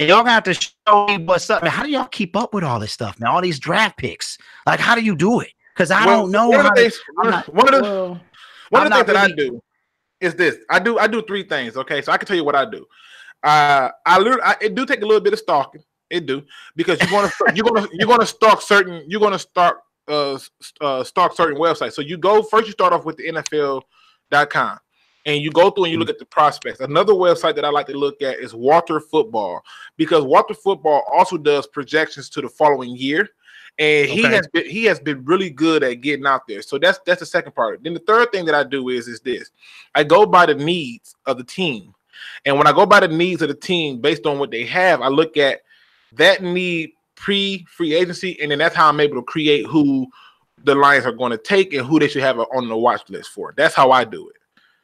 Speaker 8: And y'all gonna have to show me what's up, man. How do y'all keep up with all this stuff, man? All these draft picks. Like, how do you do it? Because I don't know.
Speaker 1: One of the things that I do is this. I do three things. Okay, so I can tell you what I do. It do take a little bit of stalking. It do, because you're gonna stalk certain websites. So you start off with the NFL.com. And you go through and you look at the prospects. Another website that I like to look at is Walter Football, because Walter Football also does projections to the following year, and he has been really good at getting out there. So that's the second part. Then the third thing that I do is this: I go by the needs of the team, and when I go by the needs of the team based on what they have, I look at that need pre-free agency, and then that's how I'm able to create who the Lions are going to take and who they should have on the watch list for. That's how I do it.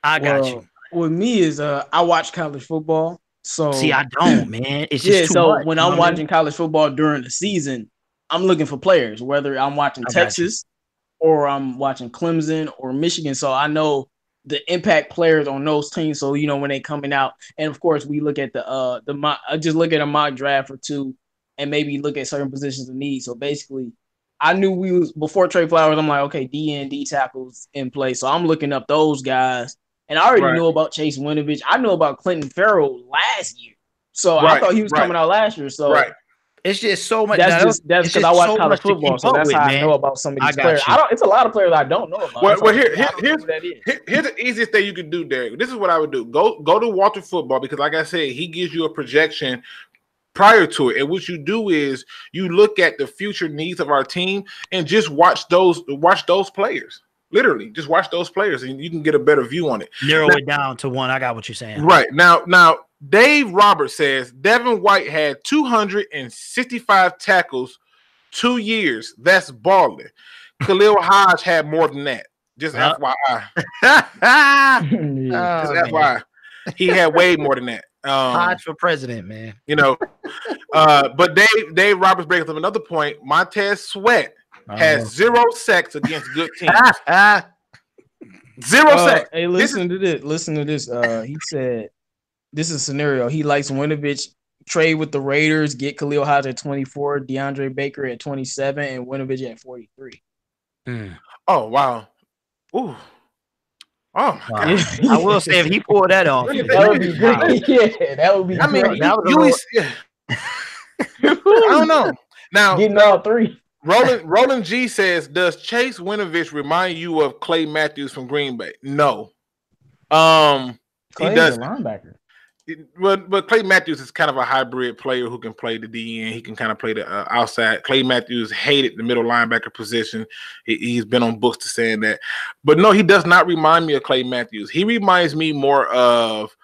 Speaker 8: I got you.
Speaker 2: With me is I watch college football. So
Speaker 8: see, I don't, man. It's just too much,
Speaker 2: when I'm watching college football during the season, I'm looking for players, whether I'm watching Texas or I'm watching Clemson or Michigan. So I know the impact players on those teams. So when they coming out, and of course we look at the mock. I just look at a mock draft or two, and maybe look at certain positions of need. So basically, I knew we was before Trey Flowers. I'm like, okay, D tackles in play. So I'm looking up those guys. And I already knew about Chase Winovich. I knew about Clinton Farrell last year. So I thought he was coming out last year. So
Speaker 8: it's just so much.
Speaker 2: That's because I watch college football. So that's how I know about some of these players. It's a lot of players I don't know about.
Speaker 1: Well, here's the easiest thing you can do, Derrick. This is what I would do. Go to Walter Football, because like I said, he gives you a projection prior to it. And what you do is you look at the future needs of our team and just watch those players. Literally, just watch those players, and you can get a better view on it.
Speaker 8: Narrow it down to one. I got what you're saying.
Speaker 1: Right now, Dave Roberts says Devin White had 265 tackles 2 years. That's balling. Khalil Hodge had more than that. Just FYI. Just FYI. He had way more than that.
Speaker 8: Hodge for president, man.
Speaker 1: But Dave Roberts brings up another point. Montez Sweat has 0 sacks against good teams. 0 sacks.
Speaker 2: Hey, listen to this. He said this is a scenario. He likes Winovich, trade with the Raiders, get Khalil Hodge at 24, DeAndre Baker at 27, and Winovich at 43.
Speaker 1: Oh wow. Ooh. Oh my God.
Speaker 8: I will say if he pulled that off,
Speaker 2: that would be great. Yeah, that would be great.
Speaker 1: I don't know. Now
Speaker 2: getting all three.
Speaker 1: Roland G says, does Chase Winovich remind you of Clay Matthews from Green Bay? No. He does.
Speaker 2: A linebacker.
Speaker 1: But Clay Matthews is kind of a hybrid player who can play the DN. He can kind of play the outside. Clay Matthews hated the middle linebacker position. He's been on books to saying that. But no, he does not remind me of Clay Matthews. He reminds me more of,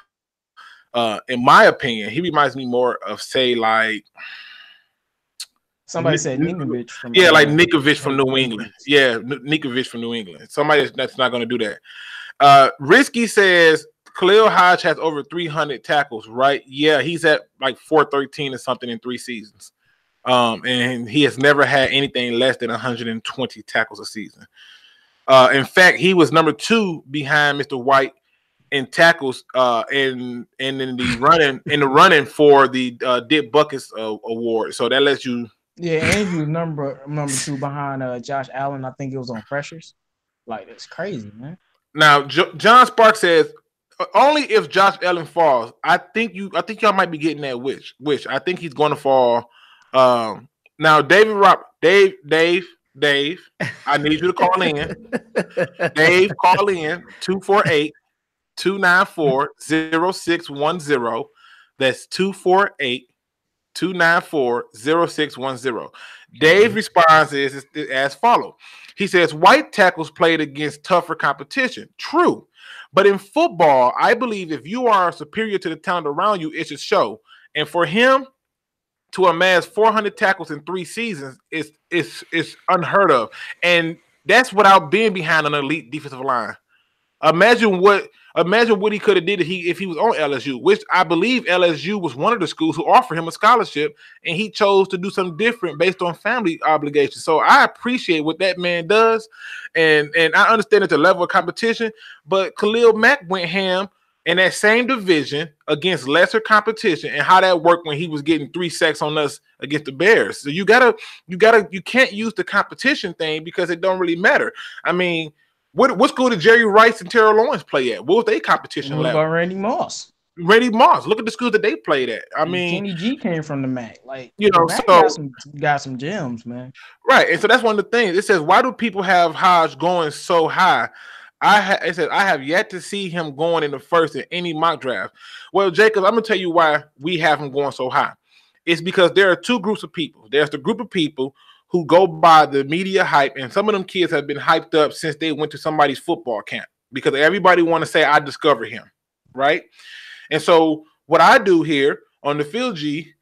Speaker 1: in my opinion, say like,
Speaker 2: somebody said Nikovich.
Speaker 1: Like Nikovich from New England. Yeah, Nikovich from New England. Somebody that's not going to do that. Risky says Khalil Hodge has over 300 tackles, right? Yeah, he's at like 413 or something in 3 seasons. And he has never had anything less than 120 tackles a season. In fact, he was number 2 behind Mr. White in tackles in the running for the Dick Buckets award. So that lets you.
Speaker 2: Yeah, Andrew number 2 behind Josh Allen. I think it was on pressures. Like, it's crazy, man.
Speaker 1: Now, John Sparks says only if Josh Allen falls. I think y'all might be getting that which I think he's going to fall. Now, Dave, I need you to call in. Dave, call in 248-294-0610. That's 248-294-0610. Dave responds as follows. He says, white tackles played against tougher competition. True. But in football, I believe if you are superior to the talent around you, it should show. And for him, to amass 400 tackles in 3 seasons is unheard of, and that's without being behind an elite defensive line. Imagine what he could have did if he was on LSU, which I believe LSU was one of the schools who offered him a scholarship, and he chose to do something different based on family obligations. So I appreciate what that man does, and I understand it's a level of competition, but Khalil Mack went ham in that same division against lesser competition, and how that worked when he was getting 3 sacks on us against the Bears. So you can't use the competition thing because it don't really matter. I mean, what school did Jerry Rice and Terrell Lawrence play at? What was their competition level?
Speaker 2: What about Randy Moss?
Speaker 1: Randy Moss. Look at the schools that they played at. I mean,
Speaker 2: Kenny G came from the MAC. Like,
Speaker 1: Mac
Speaker 2: got some gems, man.
Speaker 1: Right, and so that's one of the things. It says, why do people have Hodge going so high? It says, I have yet to see him going in the first in any mock draft. Well, Jacob, I'm gonna tell you why we have him going so high. It's because there are 2 groups of people. There's the group of people who go by the media hype, and some of them kids have been hyped up since they went to somebody's football camp because everybody want to say, I discovered him, right? And so what I do here on Luke G's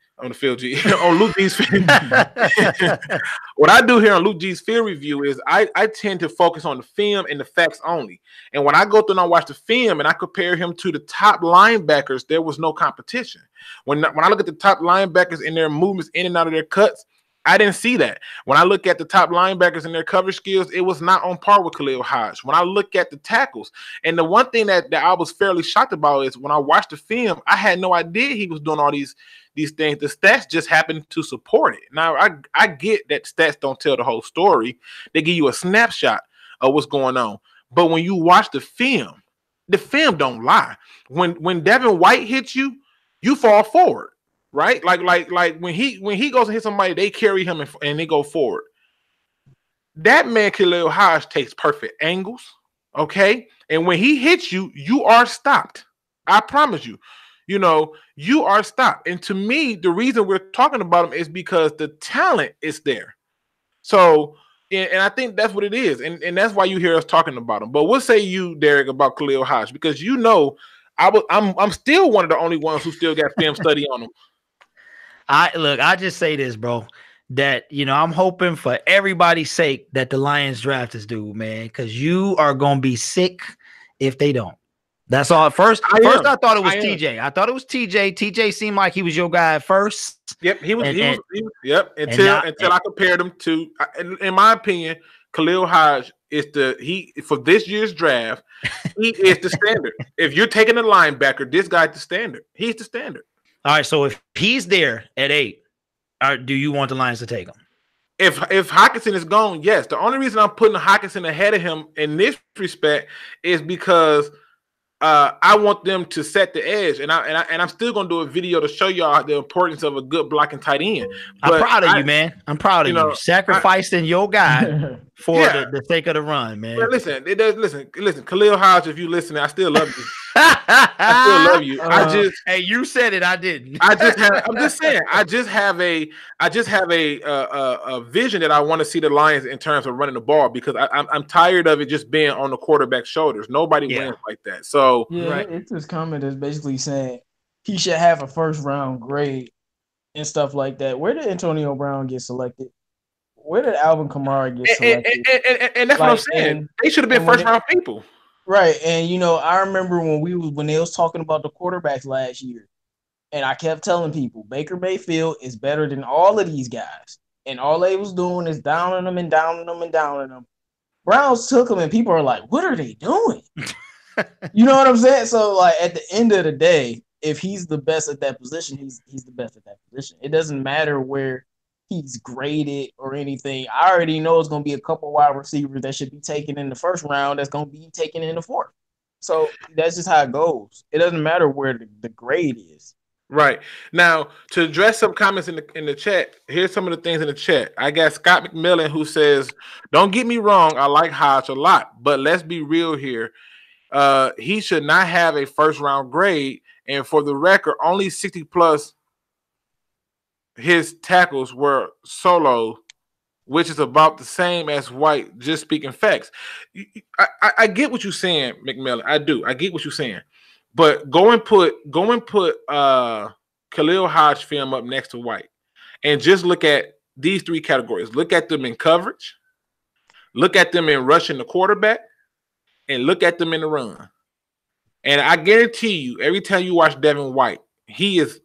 Speaker 1: what I do here on Luke G's field review is I tend to focus on the film and the facts only. And when I go through and I watch the film and I compare him to the top linebackers, there was no competition. When I look at the top linebackers and their movements in and out of their cuts, I didn't see that. When I look at the top linebackers and their coverage skills, it was not on par with Khalil Hodge. When I look at the tackles, and the one thing that I was fairly shocked about is when I watched the film, I had no idea he was doing all these things. The stats just happened to support it. Now, I get that stats don't tell the whole story. They give you a snapshot of what's going on. But when you watch the film don't lie. When Devin White hits you, you fall forward. Right, like when he goes and hit somebody, they carry him and they go forward. That man Khalil Hodge takes perfect angles, okay. And when he hits you, you are stopped. I promise you. You are stopped. And to me, the reason we're talking about him is because the talent is there. So, and I think that's what it is, and that's why you hear us talking about him. But what say you, Derrick, about Khalil Hodge? Because I'm still one of the only ones who still got film study on him.
Speaker 8: I just say this, bro, that, I'm hoping for everybody's sake that the Lions draft this dude, man, because you are going to be sick if they don't. That's all. First, I thought it was TJ. I thought it was TJ. TJ seemed like he was your guy at first.
Speaker 1: Yep, he was. Yep, until I compared him to, in my opinion, Khalil Hodge is for this year's draft, he is the standard. If you're taking a linebacker, this guy's the standard. He's the standard.
Speaker 8: All right, so if he's there at 8, do you want the Lions to take him?
Speaker 1: If Hockenson is gone, yes. The only reason I'm putting Hockenson ahead of him in this respect is because I want them to set the edge, and I'm still gonna do a video to show y'all the importance of a good blocking tight end.
Speaker 8: But I'm proud of you, man. I'm proud of you sacrificing your guy for the sake of the run, man.
Speaker 1: Well, listen, Khalil Hodge, if you listening, I still love you. I still love you.
Speaker 8: Hey, you said it, I didn't.
Speaker 1: I'm just saying. I just have a vision that I want to see the Lions in terms of running the ball, because I'm tired of it just being on the quarterback's shoulders. Nobody wins like that. So
Speaker 2: it's this comment that's basically saying he should have a first round grade and stuff like that. Where did Antonio Brown get selected? Where did Alvin Kamara get selected?
Speaker 1: And that's what I'm saying. They should have been first round people.
Speaker 2: Right. And I remember when they was talking about the quarterbacks last year, and I kept telling people Baker Mayfield is better than all of these guys. And all they was doing is downing them and downing them and downing them. Browns took them, and people are like, what are they doing? You know what I'm saying? So, like, at the end of the day, if he's the best at that position, he's the best at that position. It doesn't matter where he's graded or anything. I already know it's going to be a couple wide receivers that should be taken in the first round that's going to be taken in the 4th. So that's just how it goes. It doesn't matter where the grade is.
Speaker 1: Right. Now, to address some comments in the chat, here's some of the things in the chat. I got Scott McMillan, who says, don't get me wrong, I like Hodge a lot, but let's be real here. He should not have a first round grade, and for the record, only 60 plus his tackles were solo, which is about the same as White. Just speaking facts. I get what you're saying, McMillan. I do. I get what you're saying, but go and put Khalil Hodge film up next to White. and just look at these three categories. Look at them in coverage, look at them in rushing the quarterback, and look at them in the run. And I guarantee you, every time you watch Devin White, he is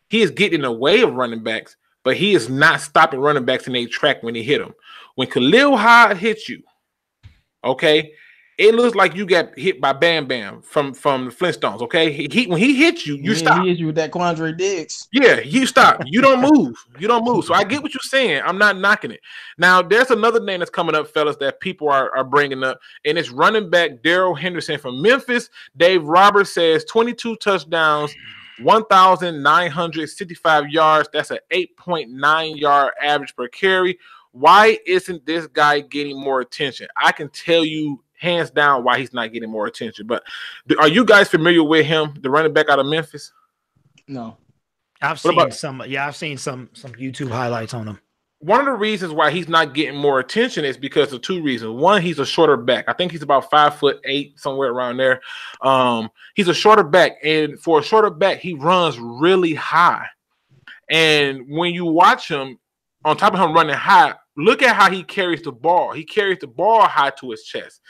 Speaker 1: getting in the way of running backs, but he is not stopping running backs in their track when they hit them. When Khalil Hyde hits you, okay, it looks like you got hit by Bam Bam from the Flintstones. Okay, when he hits you, you stop.
Speaker 2: He hits you with that Quandre Diggs.
Speaker 1: Yeah, you stop. You don't move. You don't move. So I get what you're saying. I'm not knocking it. Now, there's another name that's coming up, fellas, that people are bringing up, and it's running back Darrell Henderson from Memphis. Dave Roberts says 22 touchdowns, 1,965 yards. That's an 8.9 yard average per carry. Why isn't this guy getting more attention? I can tell you hands down why he's not getting more attention. But are you guys familiar with him, the running back out of Memphis?
Speaker 2: No.
Speaker 8: I've seen some YouTube highlights on him.
Speaker 1: One of the reasons why he's not getting more attention is because of two reasons. One, he's a shorter back. I think he's about 5'8", somewhere around there. He's a shorter back, and for a shorter back, he runs really high. And when you watch him, on top of him running high, look at how he carries the ball. He carries the ball high to his chest,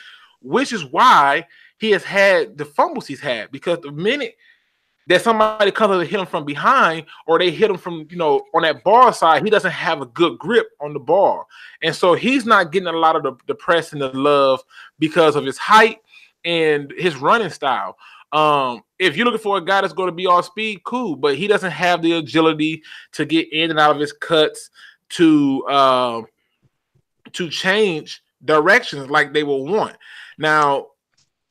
Speaker 1: which is why he has had the fumbles he's had, because the minute that somebody comes to hit him from behind, or they hit him from, on that ball side, he doesn't have a good grip on the ball. And so he's not getting a lot of the press and the love because of his height and his running style. If you're looking for a guy that's going to be all speed, cool, but he doesn't have the agility to get in and out of his cuts, to change directions like they will want. Now,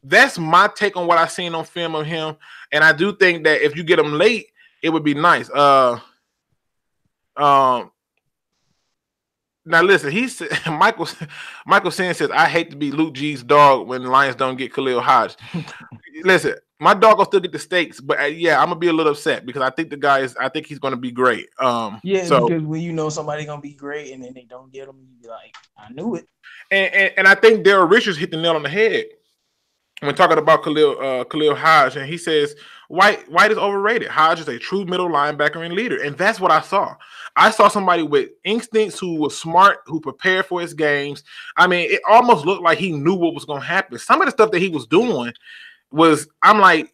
Speaker 1: that's my take on what I've seen on film of him, and I do think that if you get him late, it would be nice. Now listen, Michael Sen says, I hate to be Luke G's dog when the Lions don't get Khalil Hodge. Listen, my dog will still get the stakes, but yeah, I'm gonna be a little upset because I think I think he's gonna be great.
Speaker 2: Because when somebody's gonna be great and then they don't get him, you be like, I knew it.
Speaker 1: And I think Daryl Richards hit the nail on the head when talking about Khalil Hodge, and he says White is overrated. Hodge is a true middle linebacker and leader, and that's what I saw. I saw somebody with instincts, who was smart, who prepared for his games. I mean, it almost looked like he knew what was going to happen. Some of the stuff that he was doing was, I'm like,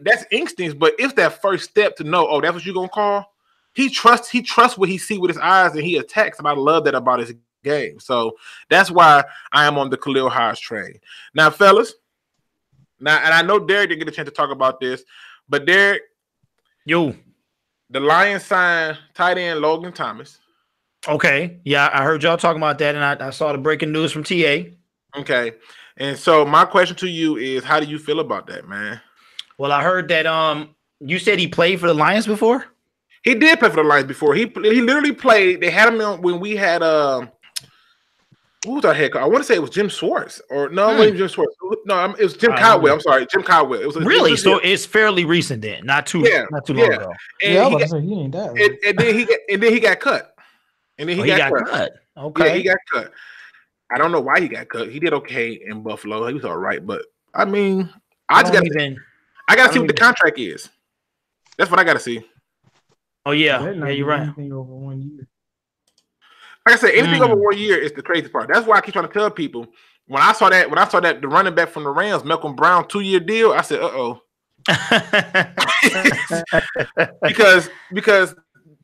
Speaker 1: that's instincts, but it's that first step to know, oh, that's what you're going to call? He trusts what he see with his eyes, and he attacks, and I love that about his game. So that's why I am on the Khalil Hodge train. Now, fellas, and I know Derrick didn't get a chance to talk about this, but Derrick, the Lions signed tight end Logan Thomas.
Speaker 8: Okay. Yeah, I heard y'all talking about that, and I saw the breaking news from TA.
Speaker 1: Okay. And so my question to you is, how do you feel about that, man?
Speaker 8: Well, I heard that you said he played for the Lions before?
Speaker 1: He did play for the Lions before. He literally played. They had him on when we had who was our head coach? I want to say it was Jim Schwartz, or no, it wasn't Jim Schwartz. No, it was Jim Caldwell. I'm sorry, Jim Caldwell.
Speaker 8: Really? So it's fairly recent then, not too long ago.
Speaker 1: And then he got cut. And then he got cut.
Speaker 8: Okay,
Speaker 1: yeah, he got cut. I don't know why he got cut. He did okay in Buffalo. He was all right, but I mean, I got to see what the contract is. That's what I got to see.
Speaker 8: Oh yeah, you're right.
Speaker 2: Over 1 year.
Speaker 1: Like I said, anything over 1 year is the crazy part. That's why I keep trying to tell people. When I saw that the running back from the Rams, Malcolm Brown, 2-year deal, I said, because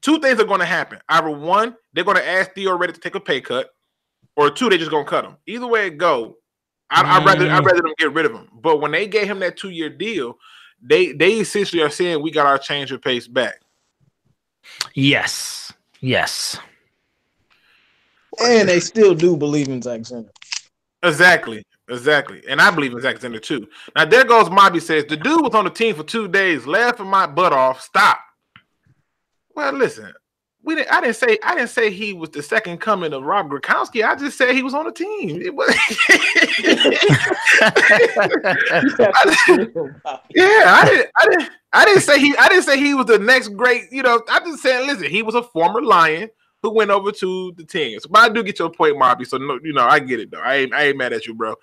Speaker 1: two things are going to happen. Either one, they're going to ask Theo Reddick to take a pay cut, or two, they're just going to cut him. Either way it go, I'd rather them get rid of him. But when they gave him that 2-year deal, they essentially are saying we got our change of pace back.
Speaker 8: Yes.
Speaker 2: And they still do believe in Zach Center.
Speaker 1: Exactly. And I believe in Zach Center too. Now there goes Mobby says, the dude was on the team for 2 days, laughing my butt off. Stop. Well, listen, I didn't say he was the second coming of Rob Gronkowski. I just said he was on the team. It was I didn't say he was the next great, I just said, listen, he was a former Lion who went over to the teams. But I do get your point, Mobby. So no, I get it though. I ain't mad at you, bro.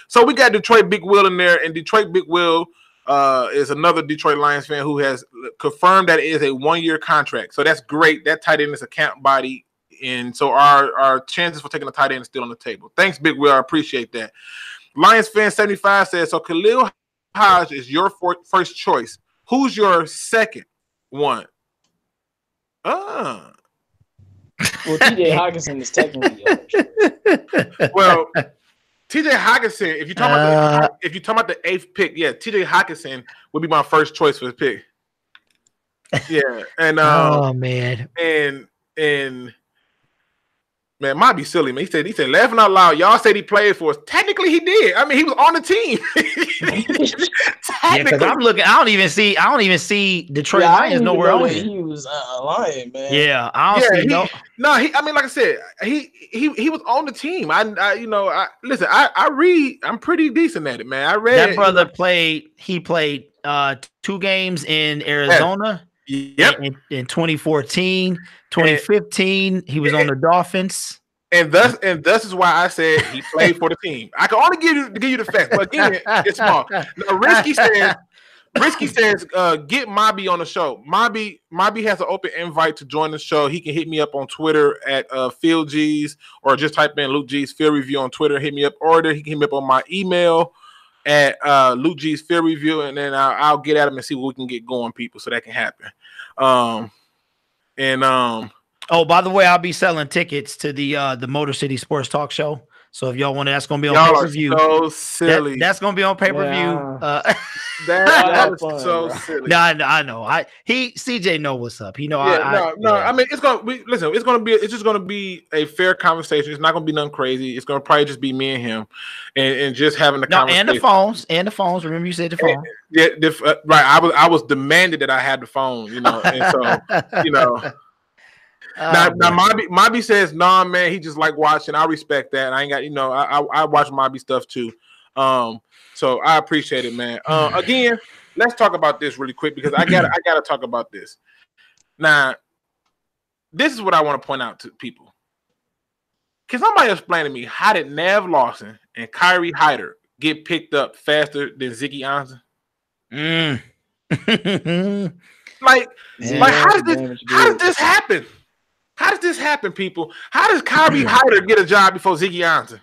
Speaker 1: So we got Detroit Big Will in there, and Detroit Big Will is another Detroit Lions fan who has confirmed that it is a 1-year contract. So that's great. That tight end is a camp body. And so our chances for taking a tight end is still on the table. Thanks, Big Will. I appreciate that. Lions fan 75 says, so Khalil Hodge is your first choice. Who's your second one?
Speaker 2: Well, TJ Hockenson is technically yours.
Speaker 1: Well, TJ Hockenson, if you're talking about the 8th pick, yeah, TJ Hockenson would be my first choice for the pick. Yeah, and
Speaker 8: oh man,
Speaker 1: and man, might be silly, man. He said, laughing out loud. Y'all said he played for us. Technically, he did. I mean, he was on the team.
Speaker 8: Yeah, because I'm looking. I don't even see Detroit Lions nowhere on
Speaker 2: here. He was a Lion, man.
Speaker 8: Yeah, I don't see no.
Speaker 1: No, I mean, like I said, he was on the team. Listen. I read. I'm pretty decent at it, man. I read
Speaker 8: that brother played. He played 2 games in Arizona.
Speaker 1: Yep.
Speaker 8: In 2014, 2015, he was on the Dolphins.
Speaker 1: And thus is why I said he played for the team. I can only give you the facts, but again, it's small. Now, Risky says, get Mobby on the show. Mobby has an open invite to join the show. He can hit me up on Twitter at Phil G's, or just type in Luke G's Field Review on Twitter. Hit me up, or he can hit me up on my email at Luke G's Field Review, and then I'll get at him and see what we can get going, people, so that can happen.
Speaker 8: Oh, by the way, I'll be selling tickets to the Motor City Sports Talk Show. So if y'all want to, that's gonna be on pay-per-view.
Speaker 1: So silly.
Speaker 8: That's gonna be on pay-per-view.
Speaker 1: That is so silly.
Speaker 8: No, I know. CJ know what's up. He know.
Speaker 1: I mean, it's just gonna be a fair conversation. It's not gonna be nothing crazy. It's gonna probably just be me and him, and just having the conversation.
Speaker 8: And the phones. Remember, you said the phone.
Speaker 1: Right. I was demanded that I had the phone. And so Now Mobby says, nah, man, he just like watching. I respect that. I ain't got, I watch Mobby stuff too. So I appreciate it, man. Again, let's talk about this really quick because I gotta talk about this. Now, this is what I want to point out to people. Can somebody explain to me how did Nev Lawson and Kyrie Hyder get picked up faster than Ziggy Ansah? How does this happen? How does this happen, people? How does Kyrie Hyder get a job before Ziggy Ansah?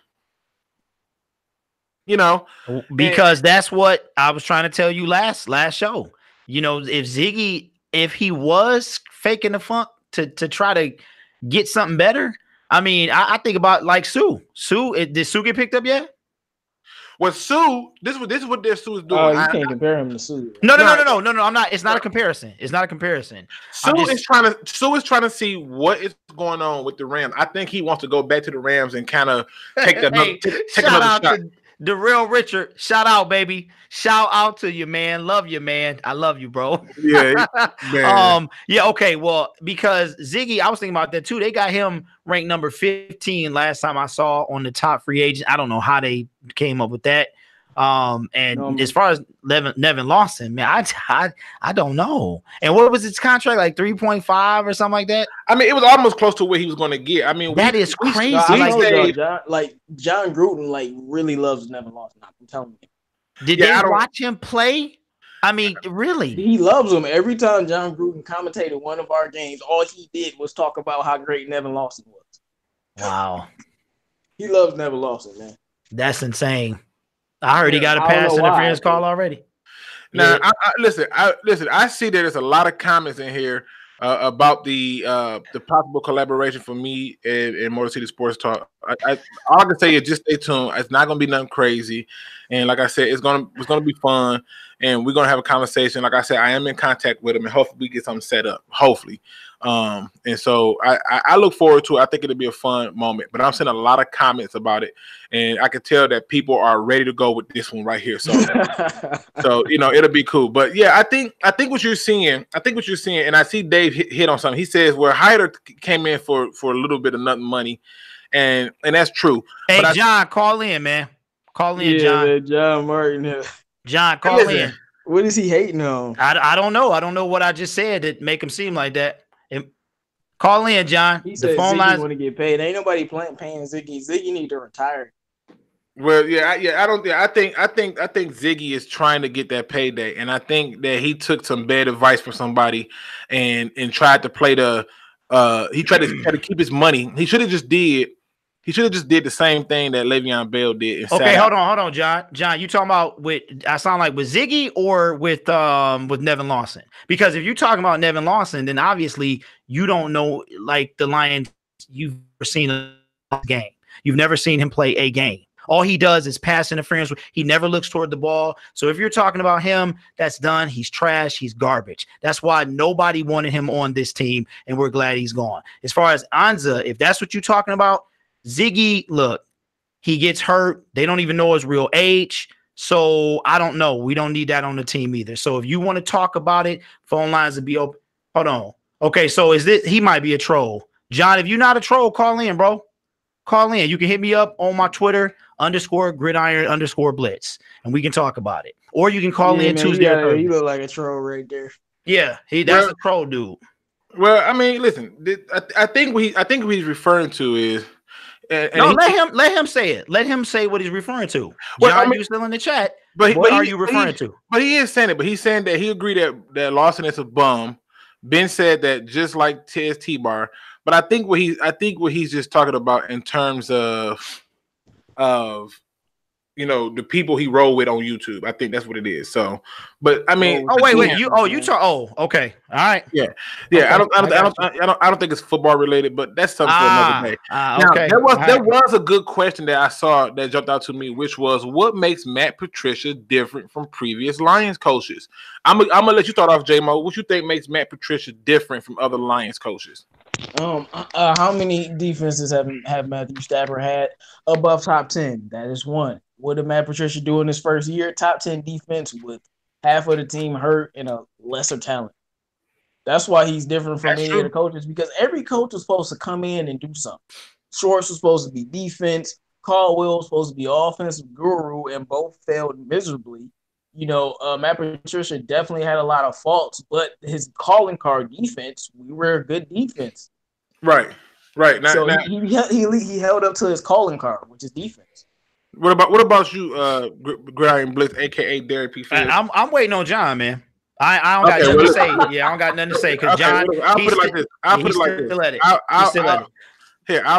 Speaker 8: Because that's what I was trying to tell you last show. If he was faking the funk to try to get something better, I mean, I think about like Sue. Did Sue get picked up yet?
Speaker 1: Well, Sue, this is what their Sue is doing.
Speaker 2: Oh, you can't compare him to Sue.
Speaker 8: No. I'm not. It's not a comparison.
Speaker 1: Sue is trying to see what is going on with the Rams. I think he wants to go back to the Rams and kind of take another shot.
Speaker 8: To the real Richard. Shout out, baby. Shout out to you, man. Love you, man. I love you, bro.
Speaker 1: Yeah, man.
Speaker 8: Okay. Well, because Ziggy, I was thinking about that too. They got him ranked number 15 last time I saw on the top free agent. I don't know how they came up with that. As far as Nevin Lawson, man, I don't know. And what was his contract, like 3.5 or something like that?
Speaker 1: I mean, it was almost close to what he was going to get. I mean,
Speaker 8: that is crazy.
Speaker 2: John Gruden really loves Nevin Lawson. I'm telling you.
Speaker 8: Did they watch him play? I mean, really?
Speaker 2: He loves him. Every time John Gruden commentated one of our games, all he did was talk about how great Nevin Lawson was.
Speaker 8: Wow.
Speaker 2: He loves Nevin Lawson, man.
Speaker 8: That's insane. I heard he got a pass interference call already.
Speaker 1: Now, I see that there's a lot of comments in here about the possible collaboration for me and Motor City Sports Talk. All I can say is just stay tuned. It's not going to be nothing crazy, and like I said, it's going to be fun, and we're going to have a conversation. Like I said, I am in contact with him, and hopefully we get something set up. Hopefully. And so I look forward to it. I think it'll be a fun moment, but I'm seeing a lot of comments about it, and I can tell that people are ready to go with this one right here. So, it'll be cool. But yeah, I think what you're seeing, and I see Dave hit on something. He says where Hyder came in for a little bit of nothing money, and that's true.
Speaker 8: Hey, but John, call in, man. Call in, John.
Speaker 2: John Martin.
Speaker 8: John, call in.
Speaker 2: What is he hating on?
Speaker 8: I don't know. I don't know what I just said that make him seem like that. Call in, John.
Speaker 2: He said the phone lines want to get paid. Ain't nobody paying Ziggy. Ziggy need to retire.
Speaker 1: Well, I think Ziggy is trying to get that payday, and I think that he took some bad advice from somebody, and tried to play the. He tried to keep his money. He should have just did. He should have just did the same thing that Le'Veon Bell did. And
Speaker 8: okay, hold on, John. John, you talking about with? I sound like with Ziggy or with Nevin Lawson? Because if you're talking about Nevin Lawson, then obviously you don't know like the Lions. You've never seen a game. You've never seen him play a game. All he does is pass interference. He never looks toward the ball. So if you're talking about him, that's done. He's trash. He's garbage. That's why nobody wanted him on this team, and we're glad he's gone. As far as Anza, if that's what you're talking about, Ziggy, look, he gets hurt. They don't even know his real age. So I don't know. We don't need that on the team either. So if you want to talk about it, phone lines will be open. Hold on. Okay, so is this – he might be a troll. John, if you're not a troll, call in, bro. Call in. You can hit me up on my Twitter _ gridiron _ blitz, and we can talk about it. Or you can call in Tuesday or Thursday.
Speaker 2: You look like a troll right there.
Speaker 8: Yeah, that's a troll dude.
Speaker 1: Well, I mean, listen, I think what he's referring to is
Speaker 8: let him say it. Let him say what he's referring to.
Speaker 1: Well,
Speaker 8: John, you still in the chat.
Speaker 1: But
Speaker 8: what are you referring to?
Speaker 1: But he is saying it. But he's saying that he agreed that Lawson is a bum. Ben said that just like Tez T-Bar. But I think what he's just talking about in terms of the people he rolled with on YouTube. I think that's what it is. So, but I mean,
Speaker 8: okay, all right,
Speaker 1: yeah. I don't think it's football related, but that's something for another day.
Speaker 8: Okay,
Speaker 1: there was a good question that I saw that jumped out to me, which was, what makes Matt Patricia different from previous Lions coaches? I'm gonna let you start off, J-Mo. What you think makes Matt Patricia different from other Lions coaches?
Speaker 2: How many defenses have Matthew Stafford had above top 10? That is one. What did Matt Patricia do in his first year? Top 10 defense with half of the team hurt and a lesser talent. That's why he's different from any of the coaches, because every coach is supposed to come in and do something. Schwartz was supposed to be defense. Caldwell was supposed to be offensive guru, and both failed miserably. Matt Patricia definitely had a lot of faults, but his calling card defense, we were a good defense.
Speaker 1: Right.
Speaker 2: He held up to his calling card, which is defense.
Speaker 1: What about you, Gridiron Blitz, aka Derrick P?
Speaker 8: I'm waiting on John, man. I don't got nothing to say. Yeah, I don't got nothing to say because John.
Speaker 1: I'll put it like this. I'll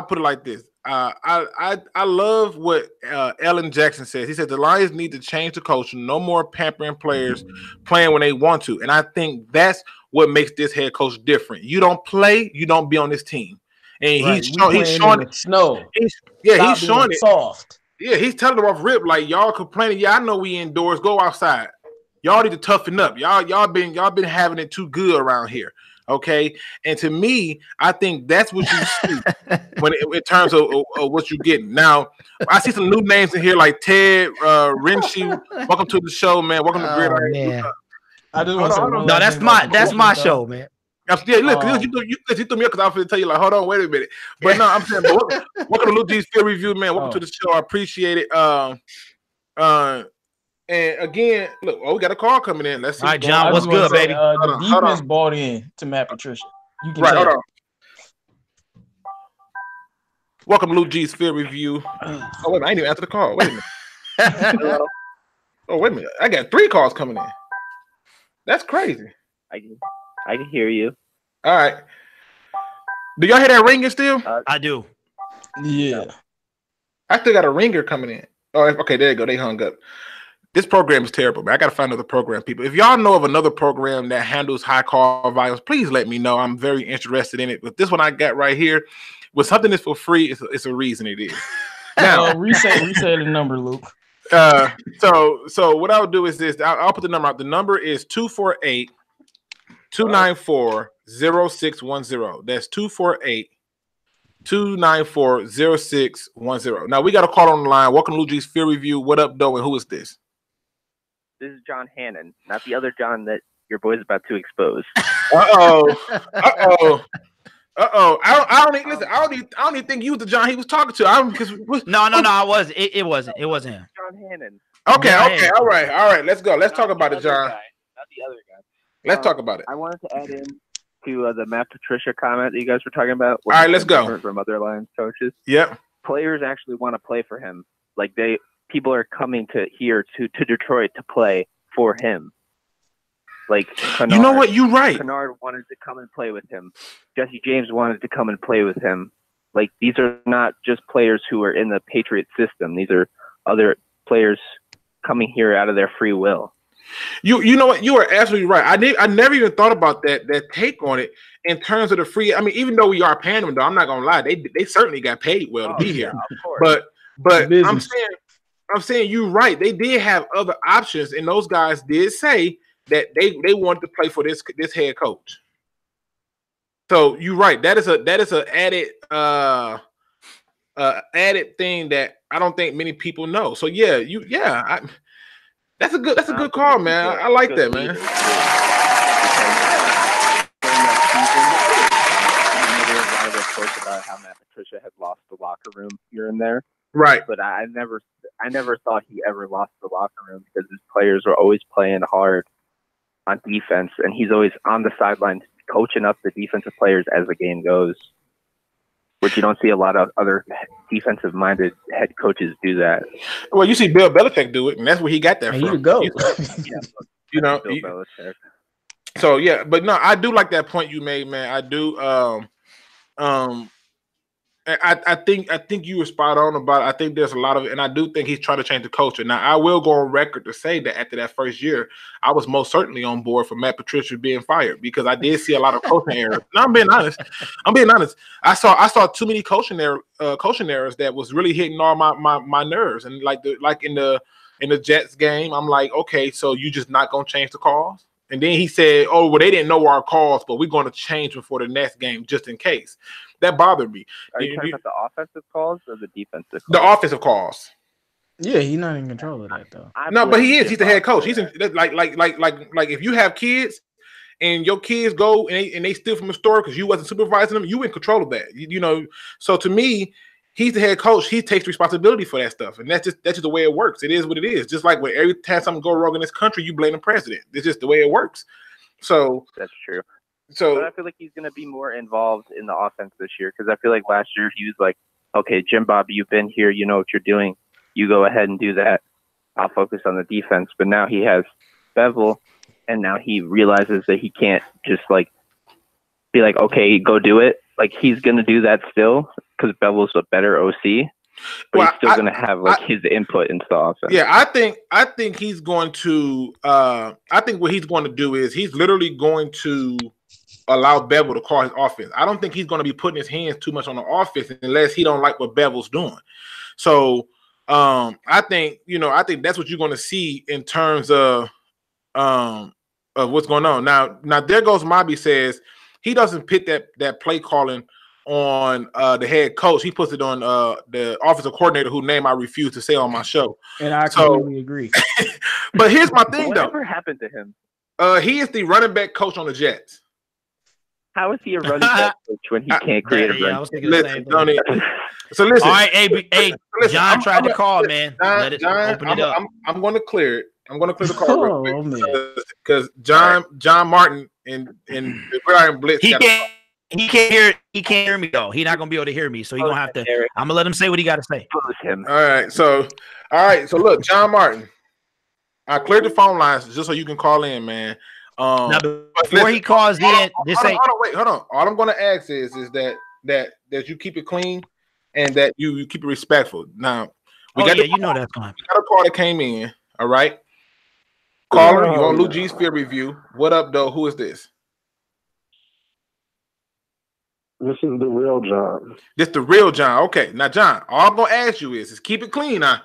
Speaker 1: put it like this. I love what Ellen Jackson says. He said the Lions need to change the culture. No more pampering players playing when they want to. And I think that's what makes this head coach different. You don't play, you don't be on this team. And he's showing it.
Speaker 2: Snow.
Speaker 1: He's showing it soft. Yeah, he's telling them off rip, like, y'all complaining. Yeah, I know we indoors. Go outside. Y'all need to toughen up. Y'all been having it too good around here. Okay, and to me, I think that's what you see in terms of what you're getting. Now, I see some new names in here like Ted Renshie. Welcome to the show, man. Welcome to Gridiron.
Speaker 2: I just want to say,
Speaker 8: no, that's my show, man.
Speaker 1: Yeah, look, you threw me up because I was going to tell you, like, hold on, wait a minute. But no, I'm saying, welcome to Luke G's Field Review, man. Welcome to the show. I appreciate it. And again, look, we got a call coming in. Let's see.
Speaker 8: All right, John, what's good, baby?
Speaker 2: The defense bought in to Matt Patricia. You can
Speaker 1: hold on. Welcome to Luke G's Field Review. Oh, wait a minute. I didn't even answer the call. Wait a minute. Oh, wait a minute. I got 3 calls coming in. That's crazy.
Speaker 3: I can hear you.
Speaker 1: All right. Do y'all hear that ringer still?
Speaker 8: I do.
Speaker 2: Yeah.
Speaker 1: I still got a ringer coming in. Oh, okay. There you go. They hung up. This program is terrible, man. I got to find another program, people. If y'all know of another program that handles high call volumes, please let me know. I'm very interested in it. But this one I got right here, with something that's for free, it's a reason it is.
Speaker 2: Now, reset the number, Luke.
Speaker 1: So what I'll do is this. I'll put the number out. The number is 248-294-0610. That's 248-294-0610. Now we got a call on the line. Welcome to Lou G's Field Review. What up, though, and who is this?
Speaker 3: This is John Hannon, not the other John that your boy's about to expose.
Speaker 1: I don't even think you was the John he was talking to.
Speaker 8: No, I wasn't. It wasn't him.
Speaker 3: John Hannon.
Speaker 1: Okay, all right. Let's go. Let's talk about it, John.
Speaker 3: Not the other guy.
Speaker 1: Let's talk about it.
Speaker 3: I wanted to add in to the Matt Patricia comment that you guys were talking about.
Speaker 1: All right, let's go.
Speaker 3: From other Lions coaches.
Speaker 1: Yep.
Speaker 3: Players actually want to play for him. Like they people are coming to Detroit to play for him. Like Kennard,
Speaker 1: you know what? You're right.
Speaker 3: Kennard wanted to come and play with him. Jesse James wanted to come and play with him. Like, these are not just players who are in the Patriot system. These are other players coming here out of their free will.
Speaker 1: You know what? You are absolutely right. I never even thought about that take on it in terms of the free. I mean, even though we are paying them, though, I'm not gonna lie, they certainly got paid well to be here. But I'm saying you're right. They did have other options, and those guys did say that they wanted to play for this head coach. So you're right. That is a added thing that I don't think many people know. So that's a good call, man. I like that, man.
Speaker 3: A lot of reports about how Matt Patricia had lost the locker room here and there.
Speaker 1: Right.
Speaker 3: But I never thought he ever lost the locker room because his players were always playing hard on defense, and he's always on the sidelines coaching up the defensive players as the game goes, which you don't see a lot of other defensive-minded head coaches do that.
Speaker 1: Well, you see Bill Belichick do it, and that's where he got that from.
Speaker 2: You go.
Speaker 1: You know.
Speaker 3: Bill Belichick.
Speaker 1: So yeah, but no, I do like that point you made, man. I do. I think you were spot on about it. I think there's a lot of it, and I do think he's trying to change the culture. Now, I will go on record to say that after that first year, I was most certainly on board for Matt Patricia being fired because I did see a lot of coaching errors. No, I'm being honest. I saw too many coaching errors that was really hitting all my nerves. And like in the Jets game, I'm like, okay, so you just not gonna change the calls? And then he said, oh, well, they didn't know our calls, but we're going to change them for the next game just in case. That bothered me.
Speaker 3: Are you talking about the offensive calls or the defensive calls?
Speaker 1: The offensive calls.
Speaker 2: Yeah, he's not in control of that, though.
Speaker 1: No, but he is. He's the head coach. He's in, like if you have kids and your kids go and they steal from a store because you wasn't supervising them, you in control of that. You know, so to me, he's the head coach. He takes responsibility for that stuff, and that's just the way it works. It is what it is. Just like when every time something go wrong in this country, you blame the president. It's just the way it works. So
Speaker 3: that's true.
Speaker 1: So
Speaker 3: but I feel like he's going to be more involved in the offense this year because I feel like last year he was like, "Okay, Jim Bob, you've been here. You know what you're doing. You go ahead and do that. I'll focus on the defense." But now he has Bevel, and now he realizes that he can't just like be like, "Okay, go do it." Like he's going to do that still because Bevel's a better OC, but he's still going to have like his input into the offense.
Speaker 1: Yeah, I think he's going to. I think what he's going to do is he's literally going to allow Bevel to call his offense. I don't think he's going to be putting his hands too much on the offense unless he don't like what Bevel's doing. So I think that's what you're going to see in terms of what's going on. Now there goes Mobby says he doesn't put that play calling on the head coach. He puts it on the offensive coordinator, whose name I refuse to say on my show.
Speaker 2: And I completely agree.
Speaker 1: But here's my thing, though.
Speaker 3: Whatever happened to him?
Speaker 1: He is the running back coach on the Jets.
Speaker 3: How is he a running back coach when he can't create a run?
Speaker 8: I was thinking the same thing.
Speaker 1: So listen.
Speaker 8: All right, hey, John tried to call, man. Let it open it up.
Speaker 1: I'm going to clear it. I'm going to clear the call real quick because John Martin and the Gridiron Blitz.
Speaker 8: He can't hear me though. He's not gonna be able to hear me, so he's gonna have to. I'm gonna let him say what he got to say.
Speaker 1: All right. So look, John Martin. I cleared the phone lines just so you can call in, man.
Speaker 8: Now, before he calls in,
Speaker 1: hold on. All I'm going to ask is that you keep it clean and that you keep it respectful. Now,
Speaker 8: you know that's fine.
Speaker 1: We got a call that came in. All right, caller, you on Lou G's Field Review? What up, though? Who is this?
Speaker 10: This is the real John.
Speaker 1: This the real John. Okay, now John, all I'm going to ask you is keep it clean, huh?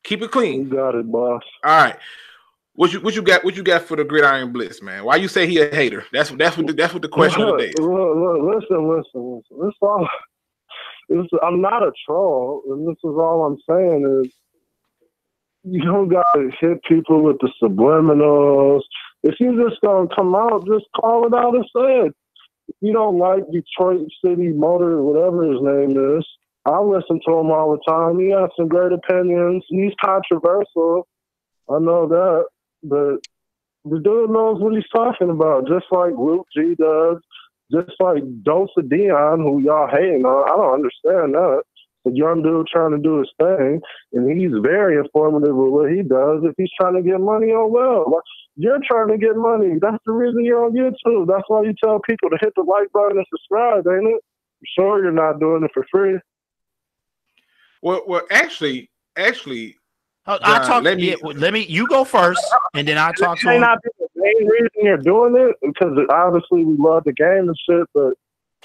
Speaker 1: Keep it clean.
Speaker 10: You got it, boss.
Speaker 1: All right. What you got for the Gridiron Blitz, man? Why you say he a hater? That's what the question of the day is.
Speaker 10: Listen. I'm not a troll, and this is all I'm saying is you don't gotta hit people with the subliminals. If you're just gonna come out, just call it out and say it. If you don't like Detroit City Motor, whatever his name is, I listen to him all the time. He has some great opinions. He's controversial. I know that. But the dude knows what he's talking about, just like Luke G does, just like Dosa Dion, who y'all hating on. I don't understand that. a young dude trying to do his thing, and he's very informative with what he does. If he's trying to get money, oh well. You're trying to get money. That's the reason you're on YouTube. That's why you tell people to hit the like button and subscribe, ain't it? I'm sure you're not doing it for free.
Speaker 1: Well, actually,
Speaker 8: I'll talk. Let me. You go first, and then I'll talk to him.
Speaker 10: Not be the main reason you're doing it, because obviously we love the game and shit. But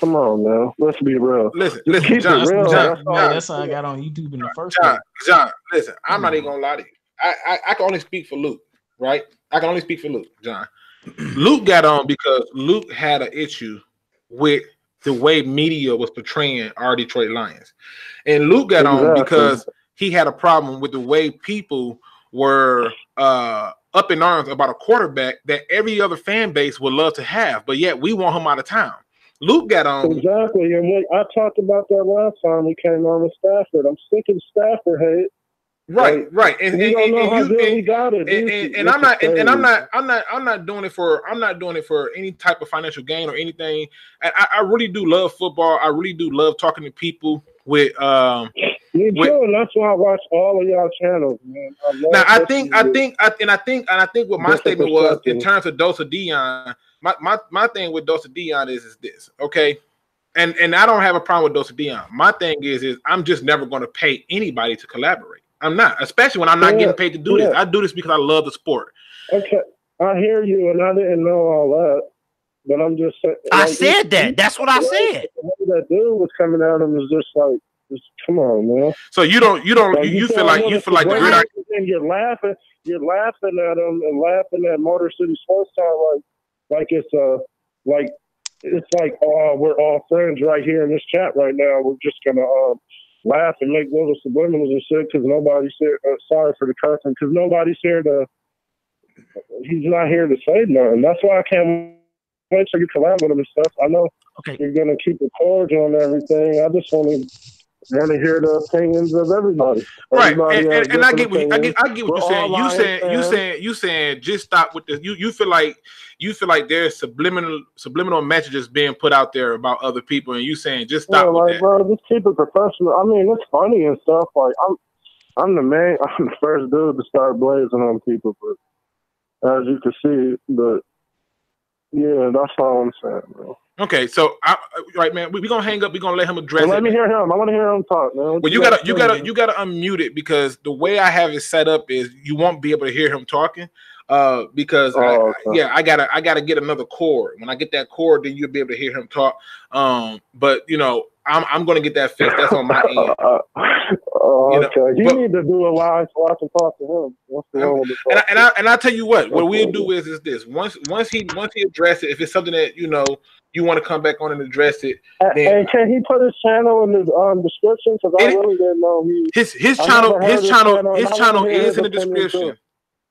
Speaker 10: come on, man, let's be real.
Speaker 1: Listen,
Speaker 10: keep
Speaker 1: John,
Speaker 10: it real.
Speaker 2: That's how I got on YouTube in the first place.
Speaker 1: John, listen, I'm not even gonna lie to you. I can only speak for Luke, right? I can only speak for Luke, John. Luke got on because Luke had an issue with the way media was portraying our Detroit Lions, and Luke got on because he had a problem with the way people were up in arms about a quarterback that every other fan base would love to have, but yet we want him out of town. Luke got on.
Speaker 10: Exactly, and I talked about that last time we came on with Stafford. I'm sick of Stafford hate.
Speaker 1: Right. And I'm not doing it for any type of financial gain or anything. I really do love football. I really do love talking to people with
Speaker 10: Me too, and that's why I watch all of y'all channels, man.
Speaker 1: I think what my statement was in terms of Dose of Dion. My thing with Dose of Dion is this, okay? And I don't have a problem with Dose of Dion. My thing is I'm just never going to pay anybody to collaborate. I'm not, especially when I'm not getting paid to do this. I do this because I love the sport.
Speaker 10: Okay, I hear you, and I didn't know all that, but I'm just saying.
Speaker 8: I said that. That's what I said.
Speaker 10: That dude was coming at him was just like, come on, man.
Speaker 1: So you feel like the
Speaker 10: and you're laughing at him and laughing at Motor City Sports Town like it's like we're all friends right here in this chat right now. We're just gonna laugh and make little subliminals and shit because nobody's here. Sorry for the cussing, because nobody's here to. He's not here to say nothing. That's why I can't wait till you collab with him and stuff. I know you're gonna keep it cordial and everything. I just want to hear the opinions of everybody.
Speaker 1: Right, and I get what you're saying. You saying just stop with this. You feel like there's subliminal messages being put out there about other people, and you saying just stop with that.
Speaker 10: Bro, just keep it professional. I mean, it's funny and stuff. Like I'm the first dude to start blazing on people, but as you can see, but yeah, that's all I'm saying, bro.
Speaker 1: Okay, so right, man, we're gonna hang up. We're gonna let him address it.
Speaker 10: Let me hear him. I want to hear him talk, man.
Speaker 1: Well, you gotta unmute it, because the way I have it set up is you won't be able to hear him talking. Because I gotta get another cord. When I get that cord, then you'll be able to hear him talk. But I'm gonna get that fixed. That's on my end.
Speaker 10: Okay. You need to do a live so I can talk to him. What's wrong with the
Speaker 1: and I'll tell you what we'll do is this. Once he addresses it, if it's something that you want to come back on and address it.
Speaker 10: And can he put his channel in the description? Because I really didn't know
Speaker 1: his channel is in the description.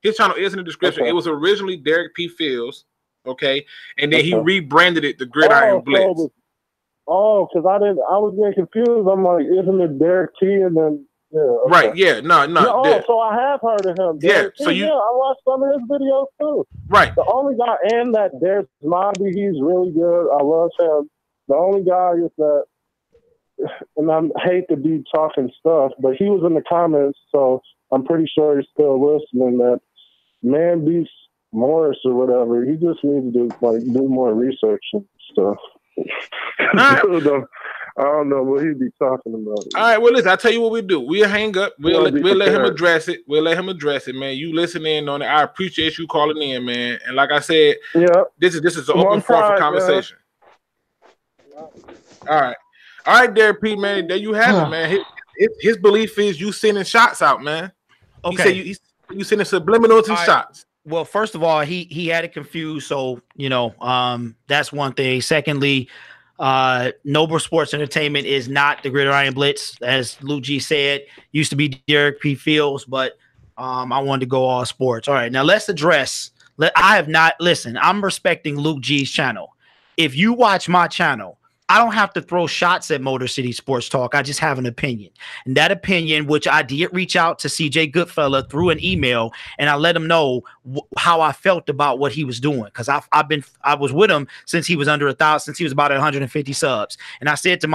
Speaker 1: His channel is in the description. Okay. It was originally Derrick P. Fields, okay, and then he rebranded it the Gridiron Blitz.
Speaker 10: Because I was getting confused. I'm like, isn't it Derrick P. and then
Speaker 1: right? Yeah, no.
Speaker 10: So I have heard of him.
Speaker 1: Derrick
Speaker 10: P,
Speaker 1: so
Speaker 10: I watched some of his videos too.
Speaker 1: Right.
Speaker 10: The only guy, and that Derrick P, he's really good. I love him. The only guy is that, and I hate to be talking stuff, but he was in the comments, so I'm pretty sure he's still listening. That Man Beast Morris or whatever, he just needs to do more research and stuff. I don't know what he'd be talking about.
Speaker 1: All right, well, listen, I'll tell you what we do. We'll hang up. We'll let him address it. We'll let him address it, man. You listen in on it. I appreciate you calling in, man. And like I said, this is an open forum for conversation. All right, Derrick P, man. There you have it, man. His belief is you sending shots out, man.
Speaker 8: Okay.
Speaker 1: He said you sending subliminals and shots.
Speaker 8: Well, first of all, he had it confused, so that's one thing. Secondly, Noble Sports Entertainment is not the Gridiron Blitz, as Luke G said. Used to be Derrick P. Fields, but I wanted to go all sports. All right, now let's address. I'm respecting Luke G's channel. If you watch my channel, I don't have to throw shots at Motor City Sports Talk. I just have an opinion. And that opinion, which I did reach out to CJ Goodfella through an email, and I let him know how I felt about what he was doing. Because I was with him since he was under 1,000, since he was about 150 subs. And I said to him,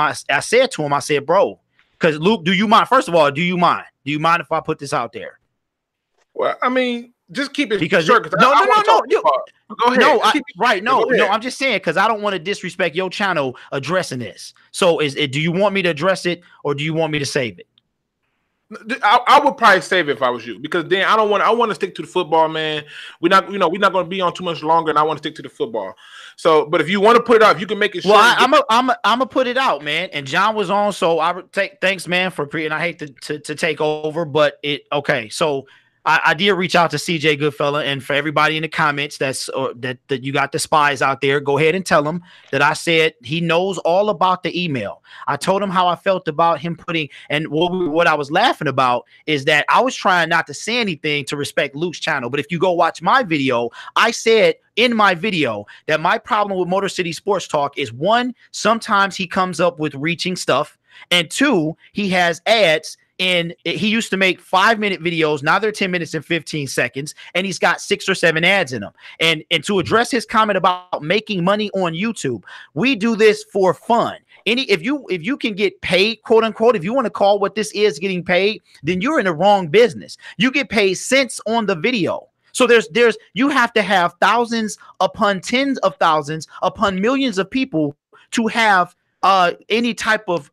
Speaker 8: I said, bro, Because Luke, do you mind? First of all, do you mind? Do you mind if I put this out there?
Speaker 1: Well, I mean, just keep it
Speaker 8: because
Speaker 1: short.
Speaker 8: No.
Speaker 1: Go ahead.
Speaker 8: No, I'm just saying because I don't want to disrespect your channel addressing this. So, do you want me to address it or do you want me to save it?
Speaker 1: I would probably save it if I was you, because then I want to stick to the football, man. We're not going to be on too much longer, and I want to stick to the football. So, but if you want to put it out, if you can make it short.
Speaker 8: Well, I'm gonna put it out, man. And John was on, so I thanks, man, and I hate to take over, but okay. So I did reach out to CJ Goodfella, and for everybody in the comments that you got the spies out there, go ahead and tell him that I said he knows all about the email. I told him how I felt about him putting, and what I was laughing about is that I was trying not to say anything to respect Luke's channel. But if you go watch my video, I said in my video that my problem with Motor City Sports Talk is, one, sometimes he comes up with reaching stuff, and two, he has ads. And he used to make 5-minute videos. Now they're 10 minutes and 15 seconds. And he's got 6 or 7 ads in them. And to address his comment about making money on YouTube, we do this for fun. If you can get paid, quote unquote, if you want to call what this is getting paid, then you're in the wrong business. You get paid cents on the video. So you have to have thousands upon tens of thousands upon millions of people to have any type of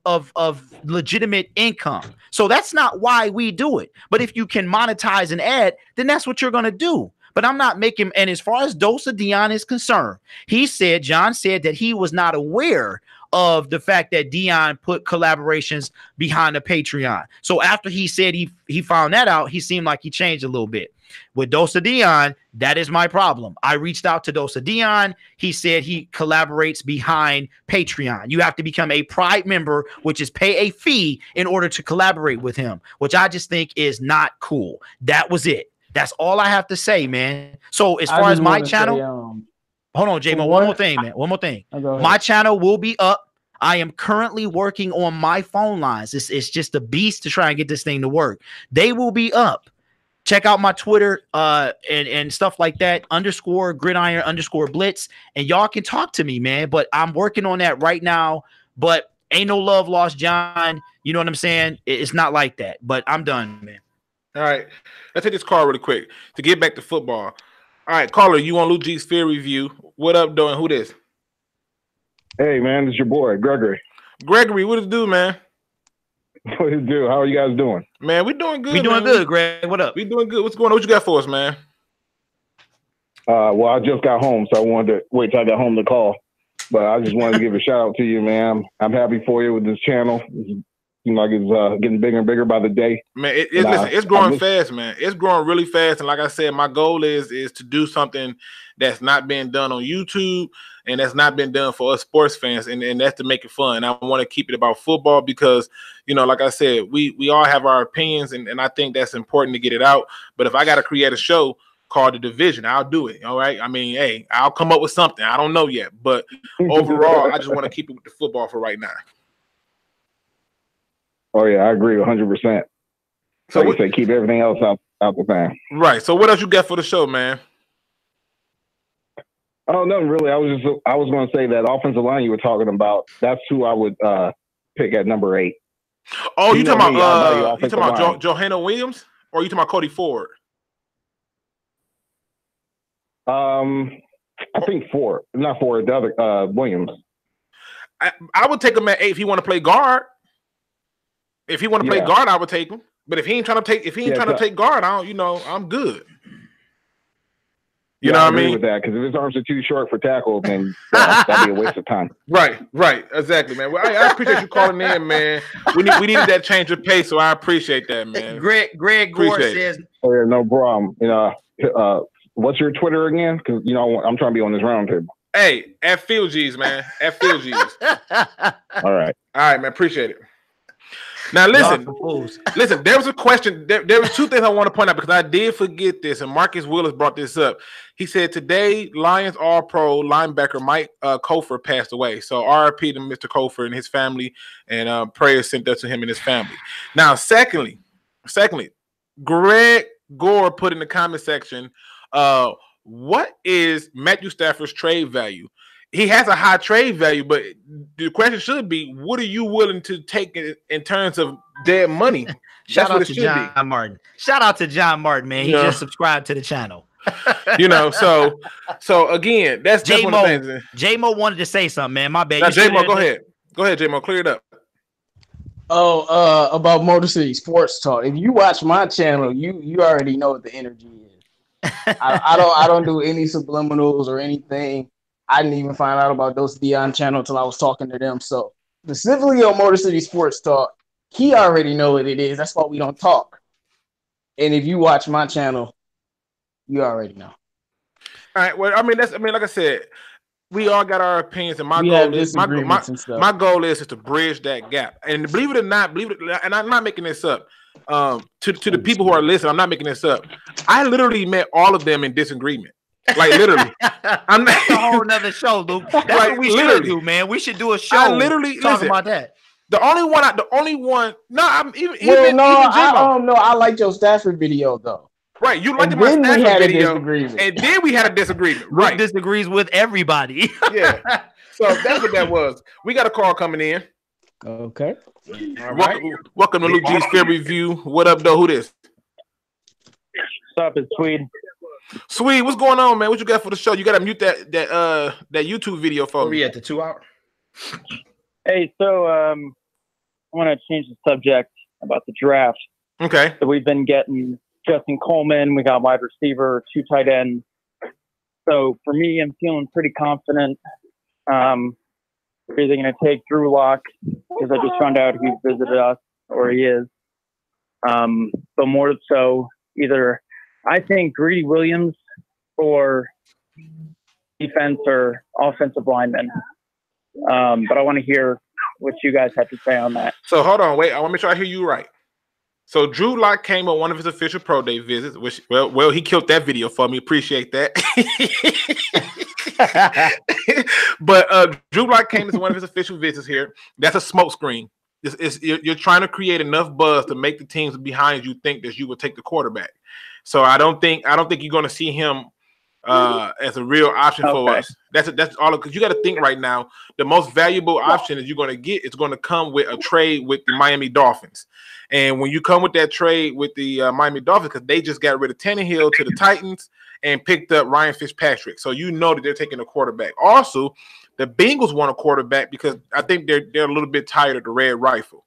Speaker 8: legitimate income. So that's not why we do it. But if you can monetize an ad, then that's what you're going to do. But I'm not making, and as far as Dosa Dion is concerned, John said that he was not aware of the fact that Dion put collaborations behind the Patreon. So after he said he found that out, he seemed like he changed a little bit. With Dosa Dion, that is my problem. I reached out to Dosa Dion. He said he collaborates behind Patreon. You have to become a Pride member, which is pay a fee in order to collaborate with him, which I just think is not cool. That was it. That's all I have to say, man. So as far as my channel, hold on, J-Mo, one more thing, man. One more thing. My channel will be up. I am currently working on my phone lines. It's just a beast to try and get this thing to work. They will be up. Check out my Twitter and stuff like that, _gridiron_blitz. And y'all can talk to me, man. But I'm working on that right now. But ain't no love lost, John. You know what I'm saying? It's not like that. But I'm done, man.
Speaker 1: All right. Let's take this call really quick to get back to football. All right, caller, you on Luke G's Fear Review. What up, doing? Who this?
Speaker 11: Hey, man, it's your boy, Gregory.
Speaker 1: Gregory, what it do, man?
Speaker 11: What it do? How are you guys doing?
Speaker 1: Man, we doing good.
Speaker 8: We doing good, Greg. What up?
Speaker 1: We doing good. What's going on? What you got for us, man?
Speaker 11: Well, I just got home, so I wanted to wait till I got home to call. But I just wanted to give a shout out to you, man. I'm happy for you with this channel. Seems like it's getting bigger and bigger by the day.
Speaker 1: Man, listen, it's growing fast, man. It's growing really fast. And like I said, my goal is to do something that's not being done on YouTube and that's not been done for us sports fans. And that's to make it fun. I want to keep it about football because, you know, like I said, we all have our opinions and I think that's important to get it out. But if I got to create a show called The Division, I'll do it. All right. I mean, hey, I'll come up with something. I don't know yet. But overall, I just want to keep it with the football for right now.
Speaker 11: Oh, yeah, I agree 100%. So you say keep everything else out the thing.
Speaker 1: Right. So what else you got for the show, man?
Speaker 11: Oh, nothing really. I was going to say that offensive line you were talking about, that's who I would pick at number 8.
Speaker 1: Oh, you talking about Johanna Williams or you talking about Cody Ford?
Speaker 11: I think Ford. Not Ford, the other Williams.
Speaker 1: I would take him at 8 if he want to play guard. If he want to play guard, I would take him. But if he ain't trying to take guard, I'm good. You know what I mean?
Speaker 11: With that, because if his arms are too short for tackle, then that'd be a waste of time.
Speaker 1: Right, exactly, man. Well, I appreciate you calling in, man. We needed that change of pace, so I appreciate that, man.
Speaker 8: Greg Gore says,
Speaker 11: "Oh yeah, no problem." You know, what's your Twitter again? Because I'm trying to be on this round table.
Speaker 1: Hey, at Phil G's, man. At Phil G's.
Speaker 11: All right,
Speaker 1: man. Appreciate it. Now listen. There was a question. There was 2 things I want to point out because I did forget this, and Marcus Willis brought this up. He said today, Lions All-Pro linebacker Mike Kofor passed away. So RIP to Mr. Kofor and his family, and prayers sent up to him and his family. Now, secondly, Greg Gore put in the comment section, what is Matthew Stafford's trade value? he has a high trade value, but the question should be, what are you willing to take in terms of dead money?
Speaker 8: Shout out to John Martin. Shout out to John Martin, man. He just subscribed to the channel.
Speaker 1: So again, that's one of the things.
Speaker 8: J-Mo wanted to say something, man. My bad.
Speaker 1: Now, J-Mo, go ahead. Go ahead, J-Mo. Clear it up.
Speaker 2: About Motor City Sports Talk. If you watch my channel, you already know what the energy is. I don't do any subliminals or anything. I didn't even find out about Dose Dion channel until I was talking to them. So specifically on Motor City Sports Talk, he already know what it is. That's why we don't talk. And if you watch my channel, you already know.
Speaker 1: All right. Well, like I said, we all got our opinions, and my goal is to bridge that gap. And believe it or not, and I'm not making this up. To the people who are listening, I'm not making this up. I literally met all of them in disagreement. Like literally, I'm not
Speaker 8: a whole nother show, Luke. That's like, what we should do, man. We should do a show.
Speaker 1: I literally
Speaker 8: talking about that.
Speaker 1: The only one. No, I'm even.
Speaker 2: I liked your Stafford video though.
Speaker 1: Right, you liked my Stafford video, and then we had a disagreement. Right,
Speaker 8: disagrees with everybody.
Speaker 1: Yeah, so that's what that was. We got a call coming in.
Speaker 2: Okay.
Speaker 1: All right. Welcome to Luke G's Fair Review. What up, though? Who this?
Speaker 12: What's up? It's Swede.
Speaker 1: Swede, what's going on, man? What you got for the show? You got to mute that YouTube video for me.
Speaker 8: We at the 2 hour.
Speaker 12: Hey, so I want to change the subject about the draft.
Speaker 1: Okay.
Speaker 12: So we've been getting Justin Coleman. We got wide receiver, 2 tight ends. So for me, I'm feeling pretty confident. We're either going to take Drew Lock because I just found out he's visited us, or he is. But more so, either I think Greedy Williams or defense or offensive lineman. But I want to hear what you guys have to say on that.
Speaker 1: So hold on, wait. I want to make sure I hear you right. So Drew Lock came on one of his official pro day visits, which well, he killed that video for me. Appreciate that. But Drew Lock came as one of his official visits here. That's a smoke screen. You're trying to create enough buzz to make the teams behind you think that you will take the quarterback. So I don't think you're going to see him as a real option for us. That's all, because you got to think right now. The most valuable option that you're going to get is going to come with a trade with the Miami Dolphins. And when you come with that trade with the Miami Dolphins, because they just got rid of Tannehill to the Titans and picked up Ryan Fitzpatrick, so you know that they're taking a quarterback. Also, the Bengals want a quarterback because I think they're a little bit tired of the red rifle.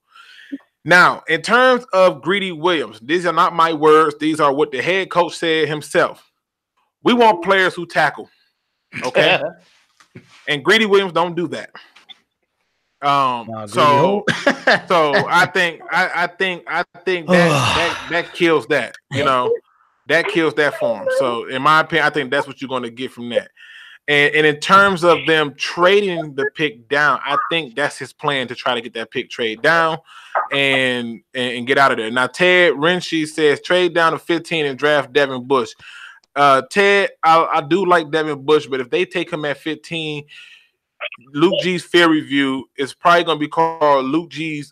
Speaker 1: Now, in terms of Greedy Williams, these are not my words. These are what the head coach said himself. We want players who tackle, okay? And Greedy Williams don't do that. So I think that kills that. You know, that kills that for him. So in my opinion, I think that's what you're going to get from that. And in terms of them trading the pick down, I think that's his plan, to try to get that pick trade down and get out of there. Now, Ted Renshie says trade down to 15 and draft Devin Bush. Ted, I do like Devin Bush, but if they take him at 15, Luke G's Fair Review is probably going to be called Luke G's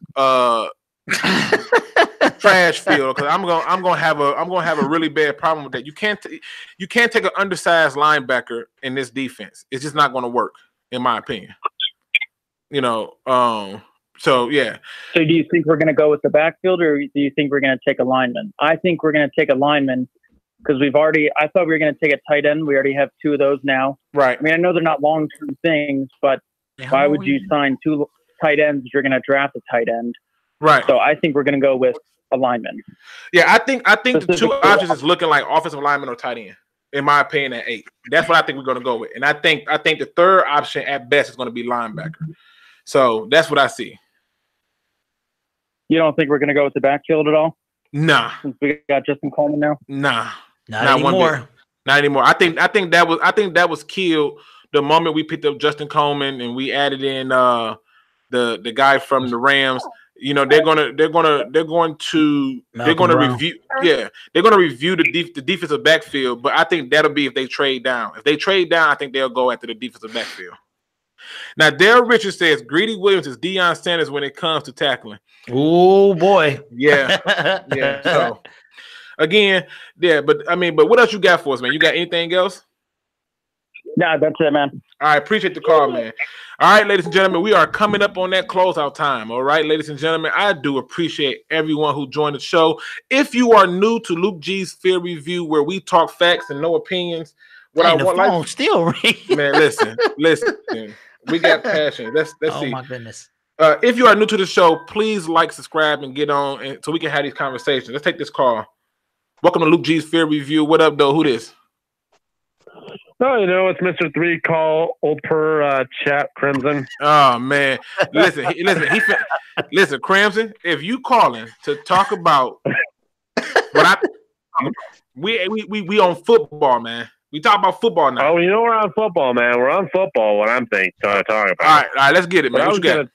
Speaker 1: trash field, because I'm gonna have a really bad problem with that. You can't take an undersized linebacker in this defense. It's just not going to work, in my opinion. You know, so yeah.
Speaker 12: So do you think we're going to go with the backfield, or do you think we're going to take a lineman? I think we're going to take a lineman because I thought we were going to take a tight end. We already have 2 of those now.
Speaker 1: Right.
Speaker 12: I mean, I know they're not long-term things, but why would you sign 2 tight ends if you're going to draft a tight end?
Speaker 1: Right.
Speaker 12: So I think we're going to go with a lineman.
Speaker 1: Yeah, I think the 2 options is looking like offensive lineman or tight end, in my opinion, at 8. That's what I think we're going to go with. And I think the third option at best is going to be linebacker. So that's what I see.
Speaker 12: You don't think we're going to go with the backfield at all?
Speaker 1: Nah.
Speaker 12: Since we got Justin Coleman now?
Speaker 1: Nah.
Speaker 8: Not anymore.
Speaker 1: Not anymore. I think that was killed the moment we picked up Justin Coleman and we added in the guy from the Rams. You know, they're gonna review. Yeah, they're gonna review the defensive backfield. But I think that'll be if they trade down. If they trade down, I think they'll go after the defensive backfield. Now, Daryl Richards says Greedy Williams is Deion Sanders when it comes to tackling.
Speaker 8: Oh boy,
Speaker 1: yeah, yeah. So again, yeah, but what else you got for us, man? You got anything else?
Speaker 12: Nah, that's it, man.
Speaker 1: All right, appreciate the call, man. All right, ladies and gentlemen, we are coming up on that closeout time. All right, ladies and gentlemen, I do appreciate everyone who joined the show. If you are new to Luke G's Fear Review, where we talk facts and no opinions, what I want,
Speaker 8: phone still ring.
Speaker 1: Man, listen. We got passion. Let's see.
Speaker 8: Oh my goodness.
Speaker 1: If you are new to the show, please like, subscribe, and get on, and so we can have these conversations. Let's take this call. Welcome to Luke G's Fear Review. What up, though? Who this?
Speaker 4: Oh, you know, it's Mr. 3 call old per chat Crimson.
Speaker 1: Oh man, listen, Crimson. If you calling to talk about what we on football, man. We talk about football now.
Speaker 4: Oh, you know we're on football, man. We're on football. What I'm trying to talk about.
Speaker 1: All right, let's get it, man. What you got?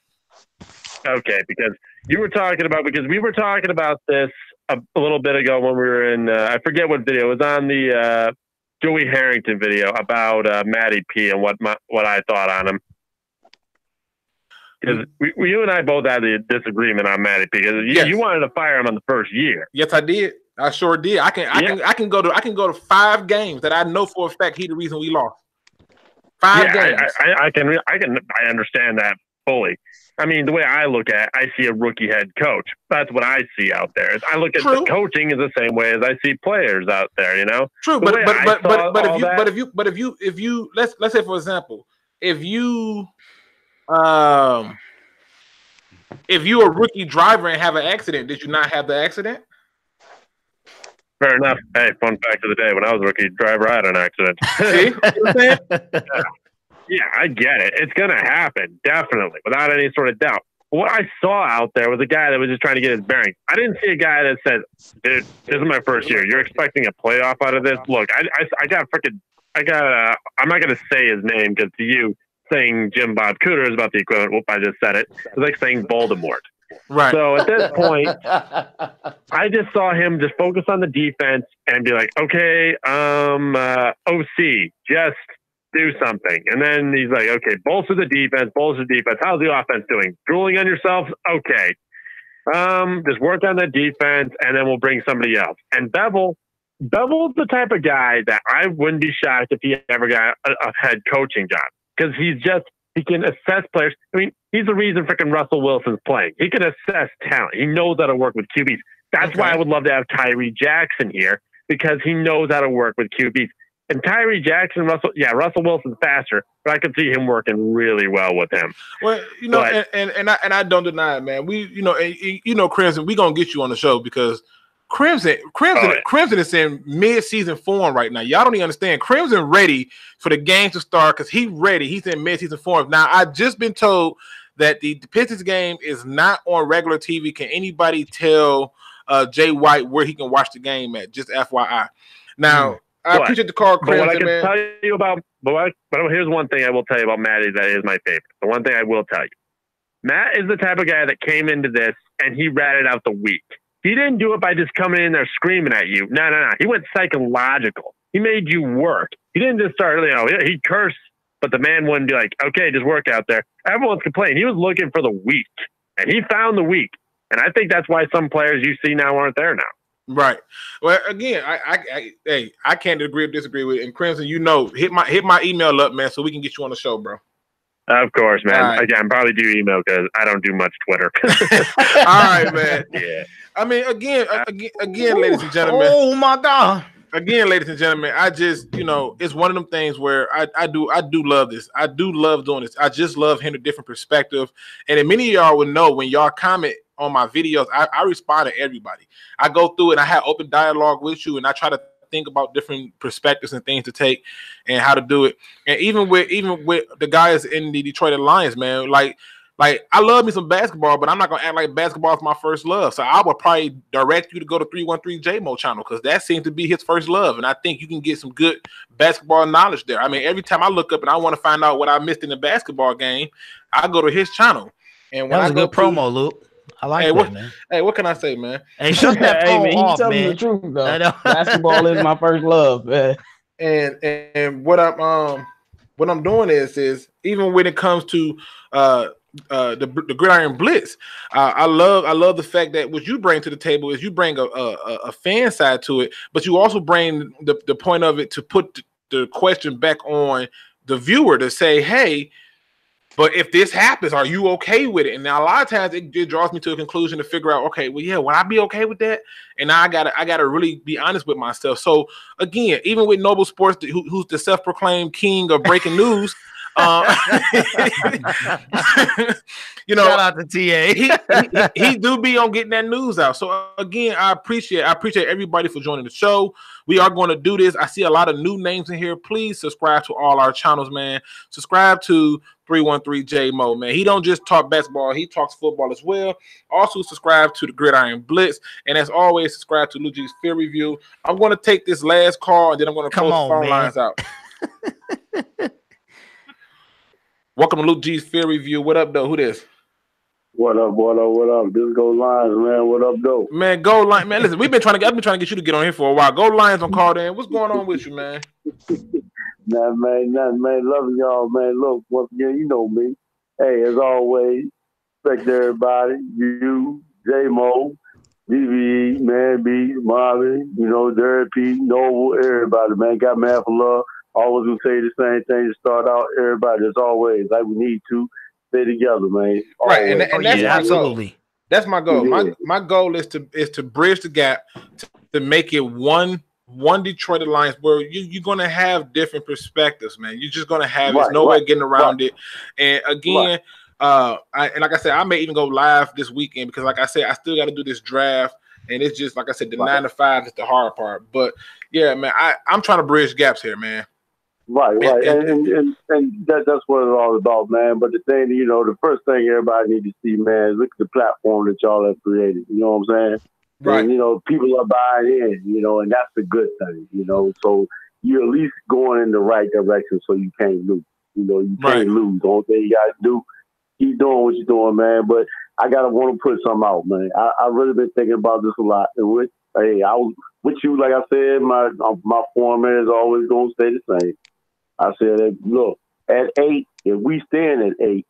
Speaker 4: Okay, because we were talking about this a little bit ago when we were in. I forget what video. It was on the Joey Harrington video about Manti P and what I thought on him. Because you and I both had a disagreement on Manti P. Because you wanted to fire him on the first year.
Speaker 1: Yes, I did. I sure did. I can go to 5 games that I know for a fact he's the reason we lost. 5 games.
Speaker 4: I understand that fully. I mean, the way I look at it, I see a rookie head coach. That's what I see out there. I look at the coaching is the same way as I see players out there. You know.
Speaker 1: True, but if you let's say, for example, if you a rookie driver and have an accident, did you not have the accident?
Speaker 4: Fair enough. Hey, fun fact of the day: when I was a rookie driver, I had an accident.
Speaker 1: See, you know what I'm saying?
Speaker 4: Yeah, I get it. It's going to happen, definitely, without any sort of doubt. What I saw out there was a guy that was just trying to get his bearings. I didn't see a guy that said, dude, this is my first year. You're expecting a playoff out of this? Look, I'm not going to say his name because to you, saying Jim Bob Cooter is about the equivalent. Whoop, I just said it. It's like saying Voldemort.
Speaker 1: Right.
Speaker 4: So at this point, I just saw him just focus on the defense and be like, okay, OC, just do something. And then he's like, okay, bolster the defense. How's the offense doing? Drooling on yourself? Okay. Just work on the defense and then we'll bring somebody else. And Bevel's the type of guy that I wouldn't be shocked if he ever got a head coaching job because he can assess players. I mean, he's the reason freaking Russell Wilson's playing. He can assess talent. He knows how to work with QBs. That's why I would love to have Tyree Jackson here because he knows how to work with QBs. And Tyree Jackson, Russell Wilson's faster, but I could see him working really well with him.
Speaker 1: Well, you know, and I don't deny it, man. Crimson, we gonna get you on the show because Crimson is in mid-season form right now. Y'all don't even understand. Crimson ready for the game to start because he's ready. He's in mid-season form. Now, I've just been told that the Pistons game is not on regular TV. Can anybody tell Jay White where he can watch the game at? Just FYI. Now. I appreciate the call, Crimson,
Speaker 4: but what I can
Speaker 1: man.
Speaker 4: tell you about, but here's one thing I will tell you about Matt that is my favorite. The one thing I will tell you, Matt is the type of guy that came into this and he ratted out the weak. He didn't do it by just coming in there screaming at you. No. He went psychological. He made you work. He didn't just start, he cursed, but the man wouldn't be like, okay, just work out there. Everyone's complaining. He was looking for the weak, and he found the weak. And I think that's why some players you see now aren't there now.
Speaker 1: Right. Well, again, I can't agree or disagree with it. And Crimson, hit my email up, man, so we can get you on the show, bro.
Speaker 4: Of course, man.
Speaker 1: Right.
Speaker 4: Again, probably do email because I don't do much Twitter.
Speaker 1: All right, man.
Speaker 4: Yeah.
Speaker 1: I mean, again, ladies and gentlemen.
Speaker 8: Oh my God.
Speaker 1: Again, ladies and gentlemen, I just, it's one of them things where I do love this. I do love doing this. I just love hearing a different perspective. And many of y'all would know when y'all comment on my videos, I respond to everybody. I go through and I have open dialogue with you, and I try to think about different perspectives and things to take and how to do it. And even with the guys in the Detroit Lions, man, like I love me some basketball, but I'm not gonna act like basketball is my first love. So I would probably direct you to go to 313 JMO channel because that seems to be his first love, and I think you can get some good basketball knowledge there. I mean, every time I look up and I want to find out what I missed in the basketball game, I go to his channel. And when
Speaker 8: that was a good promo, Luke. I like that, man.
Speaker 1: Hey, what can I say, man?
Speaker 8: Hey, shut that phone off,
Speaker 2: tell me the truth, though. Basketball is my first love, man.
Speaker 1: And what I'm doing is even when it comes to the Gridiron Blitz, I love the fact that what you bring to the table is you bring a fan side to it, but you also bring the point of it to put the question back on the viewer to say, hey, but if this happens, are you okay with it? And now a lot of times it draws me to a conclusion to figure out, okay, well, yeah, would I be okay with that? And now I gotta really be honest with myself. So again, even with Noble Sports, who's the self-proclaimed king of breaking news, you know,
Speaker 8: shout out to TA.
Speaker 1: he do be on getting that news out. So again, I appreciate everybody for joining the show. We are going to do this. I see a lot of new names in here. Please subscribe to all our channels, man. Subscribe to 313J Mo, man. He don't just talk basketball, he talks football as well. Also subscribe to the Gridiron Blitz, and as always, subscribe to Lou G's Fear Review. I'm going to take this last call, and then I'm going to close the phone lines out. Welcome to Luke G's Fear Review. What up, though? Who this?
Speaker 10: What up? This Go Lions, man. What up, though?
Speaker 1: Man, Go Lions. Man, listen, I've been trying to get you to get on here for a while. Go Lions on call in. What's going on with you, man?
Speaker 10: Nothing, man. Loving y'all, man. Look, once again, you know me. Hey, as always, respect everybody. You, J-Mo, DVE, Man B, Marvin, you know, Derrick P, Noble, everybody, man. Got mad for love. Always gonna say the same thing to start out. Everybody, as always, like we need to stay together, man.
Speaker 1: Right, and that's my
Speaker 8: absolutely.
Speaker 1: goal. That's my goal. My goal is to bridge the gap to make it one Detroit Alliance where you're gonna have different perspectives, man. You're just gonna have there's no way getting around it. And again, and like I said, I may even go live this weekend because, like I said, I still got to do this draft. And it's just like I said, the 9 to 5 is the hard part. But yeah, man, I'm trying to bridge gaps here, man.
Speaker 10: Right. And that's what it's all about, man. But the thing, you know, the first thing everybody needs to see, man, is look at the platform that y'all have created. You know what I'm saying? Right. And, you know, people are buying in, you know, and that's the good thing, you know. So you're at least going in the right direction so you can't lose. You know, you can't lose. The only thing you got to do, keep doing what you're doing, man. But I got to want to put something out, man. I really been thinking about this a lot. And I was with you, like I said, my format is always going to stay the same. I said, look, at 8, if we stand at 8,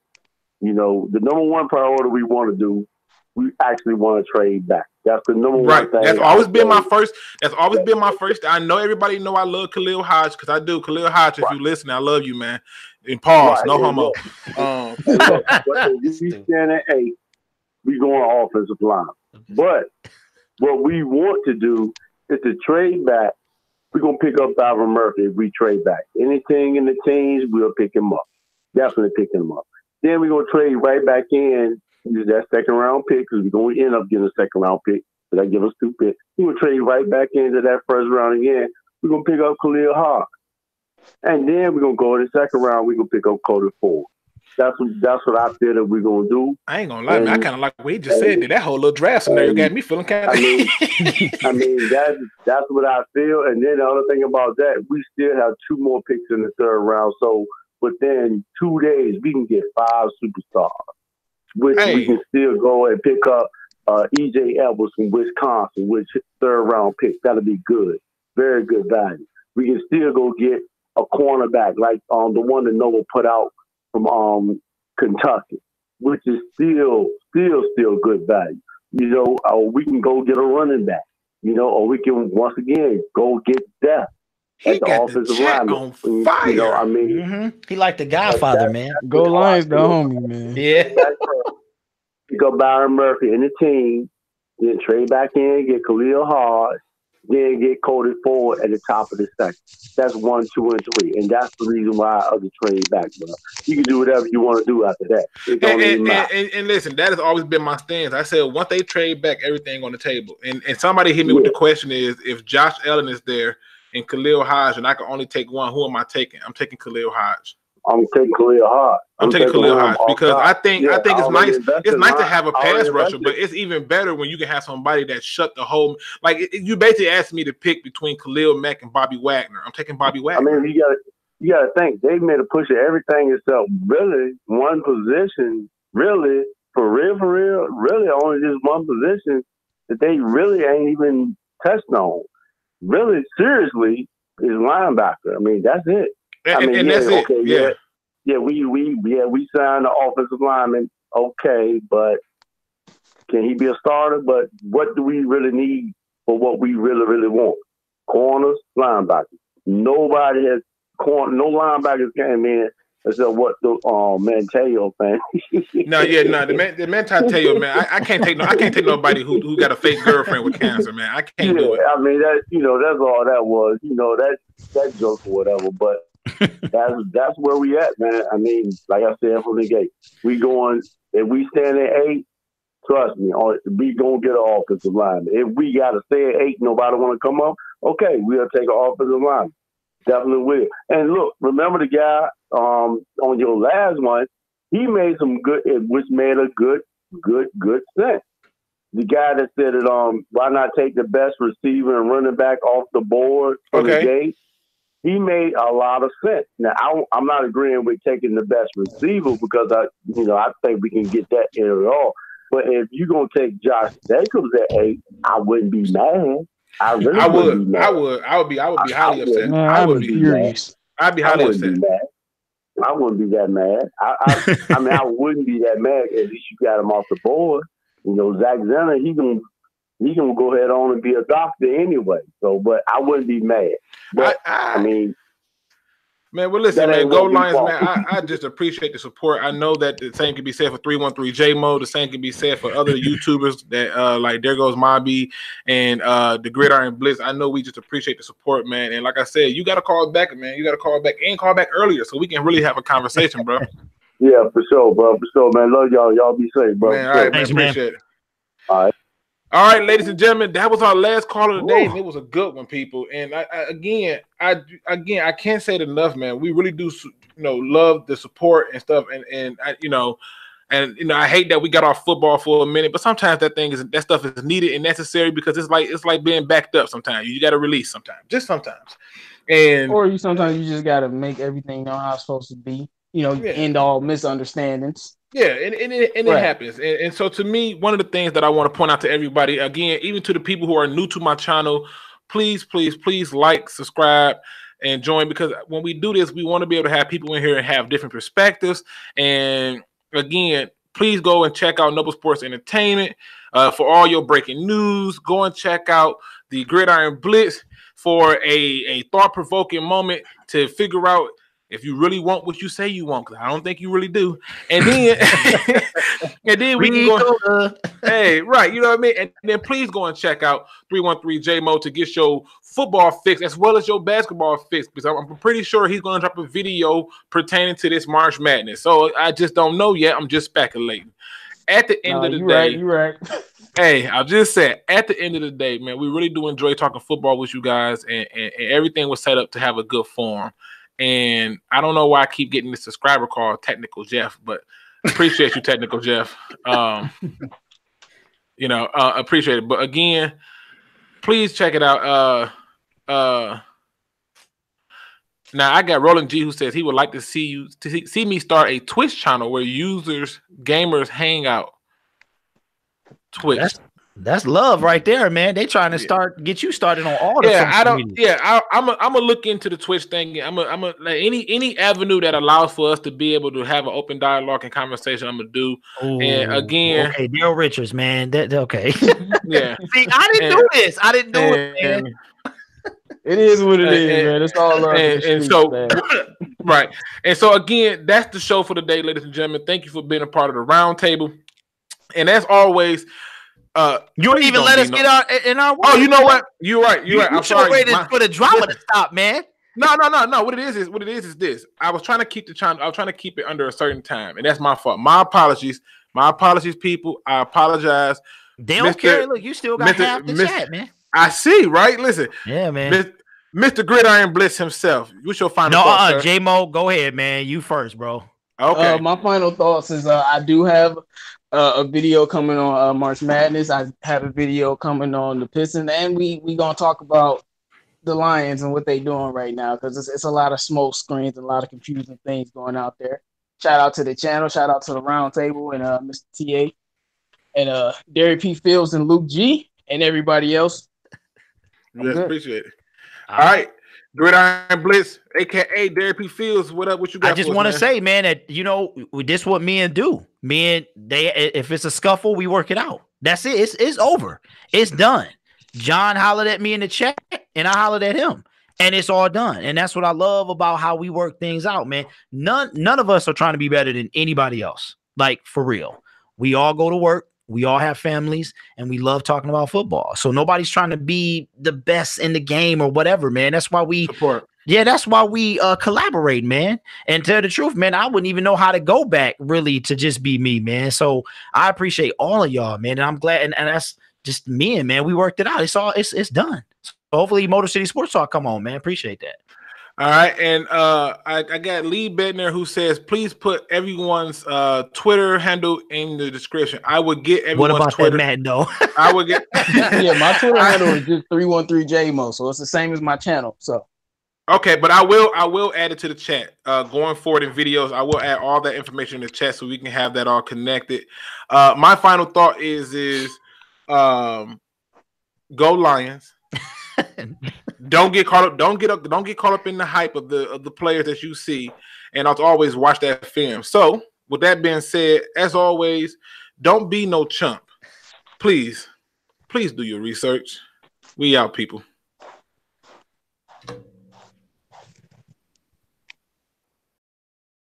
Speaker 10: you know, the number one priority we want to do, we actually want to trade back. That's the number one thing.
Speaker 1: That's always been my first. That's always been my first. I know everybody know I love Khalil Hodge because I do. Khalil Hodge, if you listen, I love you, man. And pause, no homo.
Speaker 10: If we stand at 8, we going offensive line. But what we want to do is to trade back. We're going to pick up Byron Murphy if we trade back. Anything in the teens, we'll pick him up. Definitely pick him up. Then we're going to trade right back in that second-round pick because we're going to end up getting a second-round pick. So that give us 2 picks. We're going to trade right back into that first round again. We're going to pick up Khalil Hodge. And then we're going to go in the second round. We're going to pick up Cody Ford. That's what I feel that we're going to do.
Speaker 1: I ain't going to lie, man. I kind of like what he just said. That whole little draft scenario got me feeling kind of...
Speaker 10: I mean, that's what I feel. And then the other thing about that, we still have 2 more picks in the third round. So within 2 days, we can get 5 superstars, which we can still go and pick up E.J. Edwards from Wisconsin, which third-round pick. That'll be good. Very good value. We can still go get a cornerback like the one that Noah put out from Kentucky, which is still good value. You know, we can go get a running back, you know, or we can once again go get depth at the offensive line.
Speaker 1: On fire.
Speaker 10: You know, I mean,
Speaker 8: he like the Godfather, man.
Speaker 2: Go Lions, the homie, man.
Speaker 8: Yeah.
Speaker 10: Pick up Byron Murphy in the team, then trade back in, get Khalil Hodge, then get Cody Ford at the top of the second. That's 1, 2, and 3, and that's the reason why I other trade back. Bro. You can do whatever you want to do after that. It don't even matter.
Speaker 1: And listen, that has always been my stance. I said once they trade back, everything on the table. And somebody hit me with the question is if Josh Allen is there and Khalil Hodge, and I can only take one, who am I taking? I'm taking Khalil Hodge.
Speaker 10: I'm taking Khalil Hodge.
Speaker 1: I'm taking Khalil Hodge because I think it's nice. It's nice to have a pass rusher, but it's even better when you can have somebody that shut the whole. Like you basically asked me to pick between Khalil Mack and Bobby Wagner. I'm taking Bobby Wagner.
Speaker 10: I mean, you gotta think they made a push of everything itself. Really, one position. Really, for real. Really, only just one position that they really ain't even touched on. Really, seriously, is linebacker. I mean, that's it.
Speaker 1: And that's it. Okay,
Speaker 10: we signed the offensive lineman. Okay, but can he be a starter? But what do we really need for what we really want? Corners, linebackers. Nobody has no linebackers came in except what the Manti Te'o fan.
Speaker 1: The Manti Te'o, man. I can't take nobody who got a fake girlfriend with cancer, man. I can't do it.
Speaker 10: I mean that's all that was. That joke or whatever, but that's where we at, man. I mean, like I said from the gate, we going if we stand at 8. Trust me, we gonna get an offensive line. If we gotta stay at 8, nobody want to come up. Okay, we'll take an offensive line. Definitely will. And look, remember the guy on your last one? He made some good, which made a good sense. The guy that said that why not take the best receiver and running back off the board from the gate? He made a lot of sense. Now I'm not agreeing with taking the best receiver because I think we can get that in it all. But if you're gonna take Josh Jacobs at 8, I wouldn't be mad. I would be
Speaker 1: highly upset.
Speaker 2: I would be furious.
Speaker 1: I'd be highly upset.
Speaker 10: I wouldn't be that mad. I mean, I wouldn't be that mad. At least you got him off the board. Zach Zenner, he gonna go ahead on and be a doctor anyway. So, but I wouldn't be mad. But I mean.
Speaker 1: Man, well, listen, man, go Lions, man. I just appreciate the support. I know that the same can be said for 313 J-Mo. The same can be said for other YouTubers that like There Goes Mobby and the Gridiron Blitz. I know we just appreciate the support, man. And like I said, you got to call back, man. You got to call back and call back earlier so we can really have a conversation, bro.
Speaker 10: Yeah, for sure, bro. For sure, man. Love y'all. Y'all be safe, bro.
Speaker 1: Man, all right, man. Appreciate it.
Speaker 10: All
Speaker 1: right, ladies and gentlemen, that was our last call of the day, and it was a good one, people. And I can't say it enough, man. We really do, love the support and stuff. And I hate that we got off football for a minute, but sometimes that stuff is needed and necessary because it's like being backed up. Sometimes you got to release. Just sometimes,
Speaker 2: or sometimes you just got to make everything know how it's supposed to be. End all misunderstandings.
Speaker 1: Yeah, and it happens. And so to me, one of the things that I want to point out to everybody, again, even to the people who are new to my channel, please like, subscribe, and join, because when we do this, we want to be able to have people in here and have different perspectives. And again, please go and check out Noble Sports Entertainment for all your breaking news. Go and check out the Gridiron Blitz for a thought-provoking moment to figure out if you really want what you say you want, because I don't think you really do. And then, we can go. Hey, right, you know what I mean? And then please go and check out 313 J-Mo to get your football fix as well as your basketball fix, because I'm pretty sure he's going to drop a video pertaining to this March Madness. So I just don't know yet. I'm just speculating. At the end of the day,
Speaker 2: you're right.
Speaker 1: Hey, I'll just say, at the end of the day, man, we really do enjoy talking football with you guys, and everything was set up to have a good form. And I don't know why I keep getting this subscriber call, Technical Jeff, but appreciate you, Technical Jeff. Appreciate it. But again, please check it out. Now I got Roland G who says he would like to see me start a Twitch channel where gamers hang out. Twitch.
Speaker 8: That's love right there, man. They trying to get you started on all the
Speaker 1: I'm gonna look into the Twitch thing. I'm a like any avenue that allows for us to be able to have an open dialogue and conversation. I'm gonna do.
Speaker 8: Ooh,
Speaker 1: and again,
Speaker 8: okay, Dale Richards, man. Okay.
Speaker 1: Yeah.
Speaker 8: See, I didn't do this. I didn't do it, man.
Speaker 2: It is what it is, man. It's all love.
Speaker 1: And so, right. And so again, that's the show for the day, ladies and gentlemen. Thank you for being a part of the round table. And as always,
Speaker 8: you don't even let us get in our way.
Speaker 1: Oh, you know what? You're right. I'm sorry.
Speaker 8: For the drama to stop, man.
Speaker 1: No. What it is this. I was trying to keep the channel. I was trying to keep it under a certain time, and that's my fault. My apologies, people. I apologize.
Speaker 8: They don't care. Look, you still got half the chat, man.
Speaker 1: I see. Right? Listen.
Speaker 8: Yeah, man.
Speaker 1: Mr. Gridiron Blitz himself. What's your final thoughts, sir?
Speaker 8: J-Mo, go ahead, man. You first, bro.
Speaker 1: Okay.
Speaker 2: My final thoughts is I do have a video coming on March Madness. I have a video coming on the Pistons, and we gonna talk about the Lions and what they doing right now, because it's a lot of smoke screens and a lot of confusing things going out there. Shout out to the channel, shout out to the round table and Mr. TA and Derrick P. Fields and Luke G and everybody else.
Speaker 1: Yes, appreciate it. All right. Gridiron Blitz, aka Derrick P. Fields. What up? What you got?
Speaker 8: I just want to say, man, that this what men do. If it's a scuffle, we work it out. That's it. It's over. It's done. John hollered at me in the chat, and I hollered at him. and it's all done. And that's what I love about how we work things out, man. None of us are trying to be better than anybody else. Like, for real. We all go to work. We all have families, and we love talking about football. So nobody's trying to be the best in the game or whatever, man. That's why we support. Yeah, that's why we collaborate, man. And tell the truth, man, I wouldn't even know how to go back really to just be me, man. So I appreciate all of y'all, man. And I'm glad, and that's just me, and man, we worked it out. It's done. So hopefully Motor City Sports Talk come on, man. Appreciate that.
Speaker 1: All right, and I got Lee Bedner who says, please put everyone's Twitter handle in the description. I would get everyone's
Speaker 8: What about
Speaker 1: Twitter.
Speaker 8: That man, though?
Speaker 1: I would get.
Speaker 2: Yeah, my Twitter handle is just 313JMO, so it's the same as my channel. So.
Speaker 1: Okay, but I will add it to the chat. Going forward in videos, I will add all that information in the chat so we can have that all connected. My final thought is go Lions. Don't get caught up. Don't get caught up in the hype of the players that you see, and I'll always watch that film. So, with that being said, as always, don't be no chump. Please do your research. We out, people.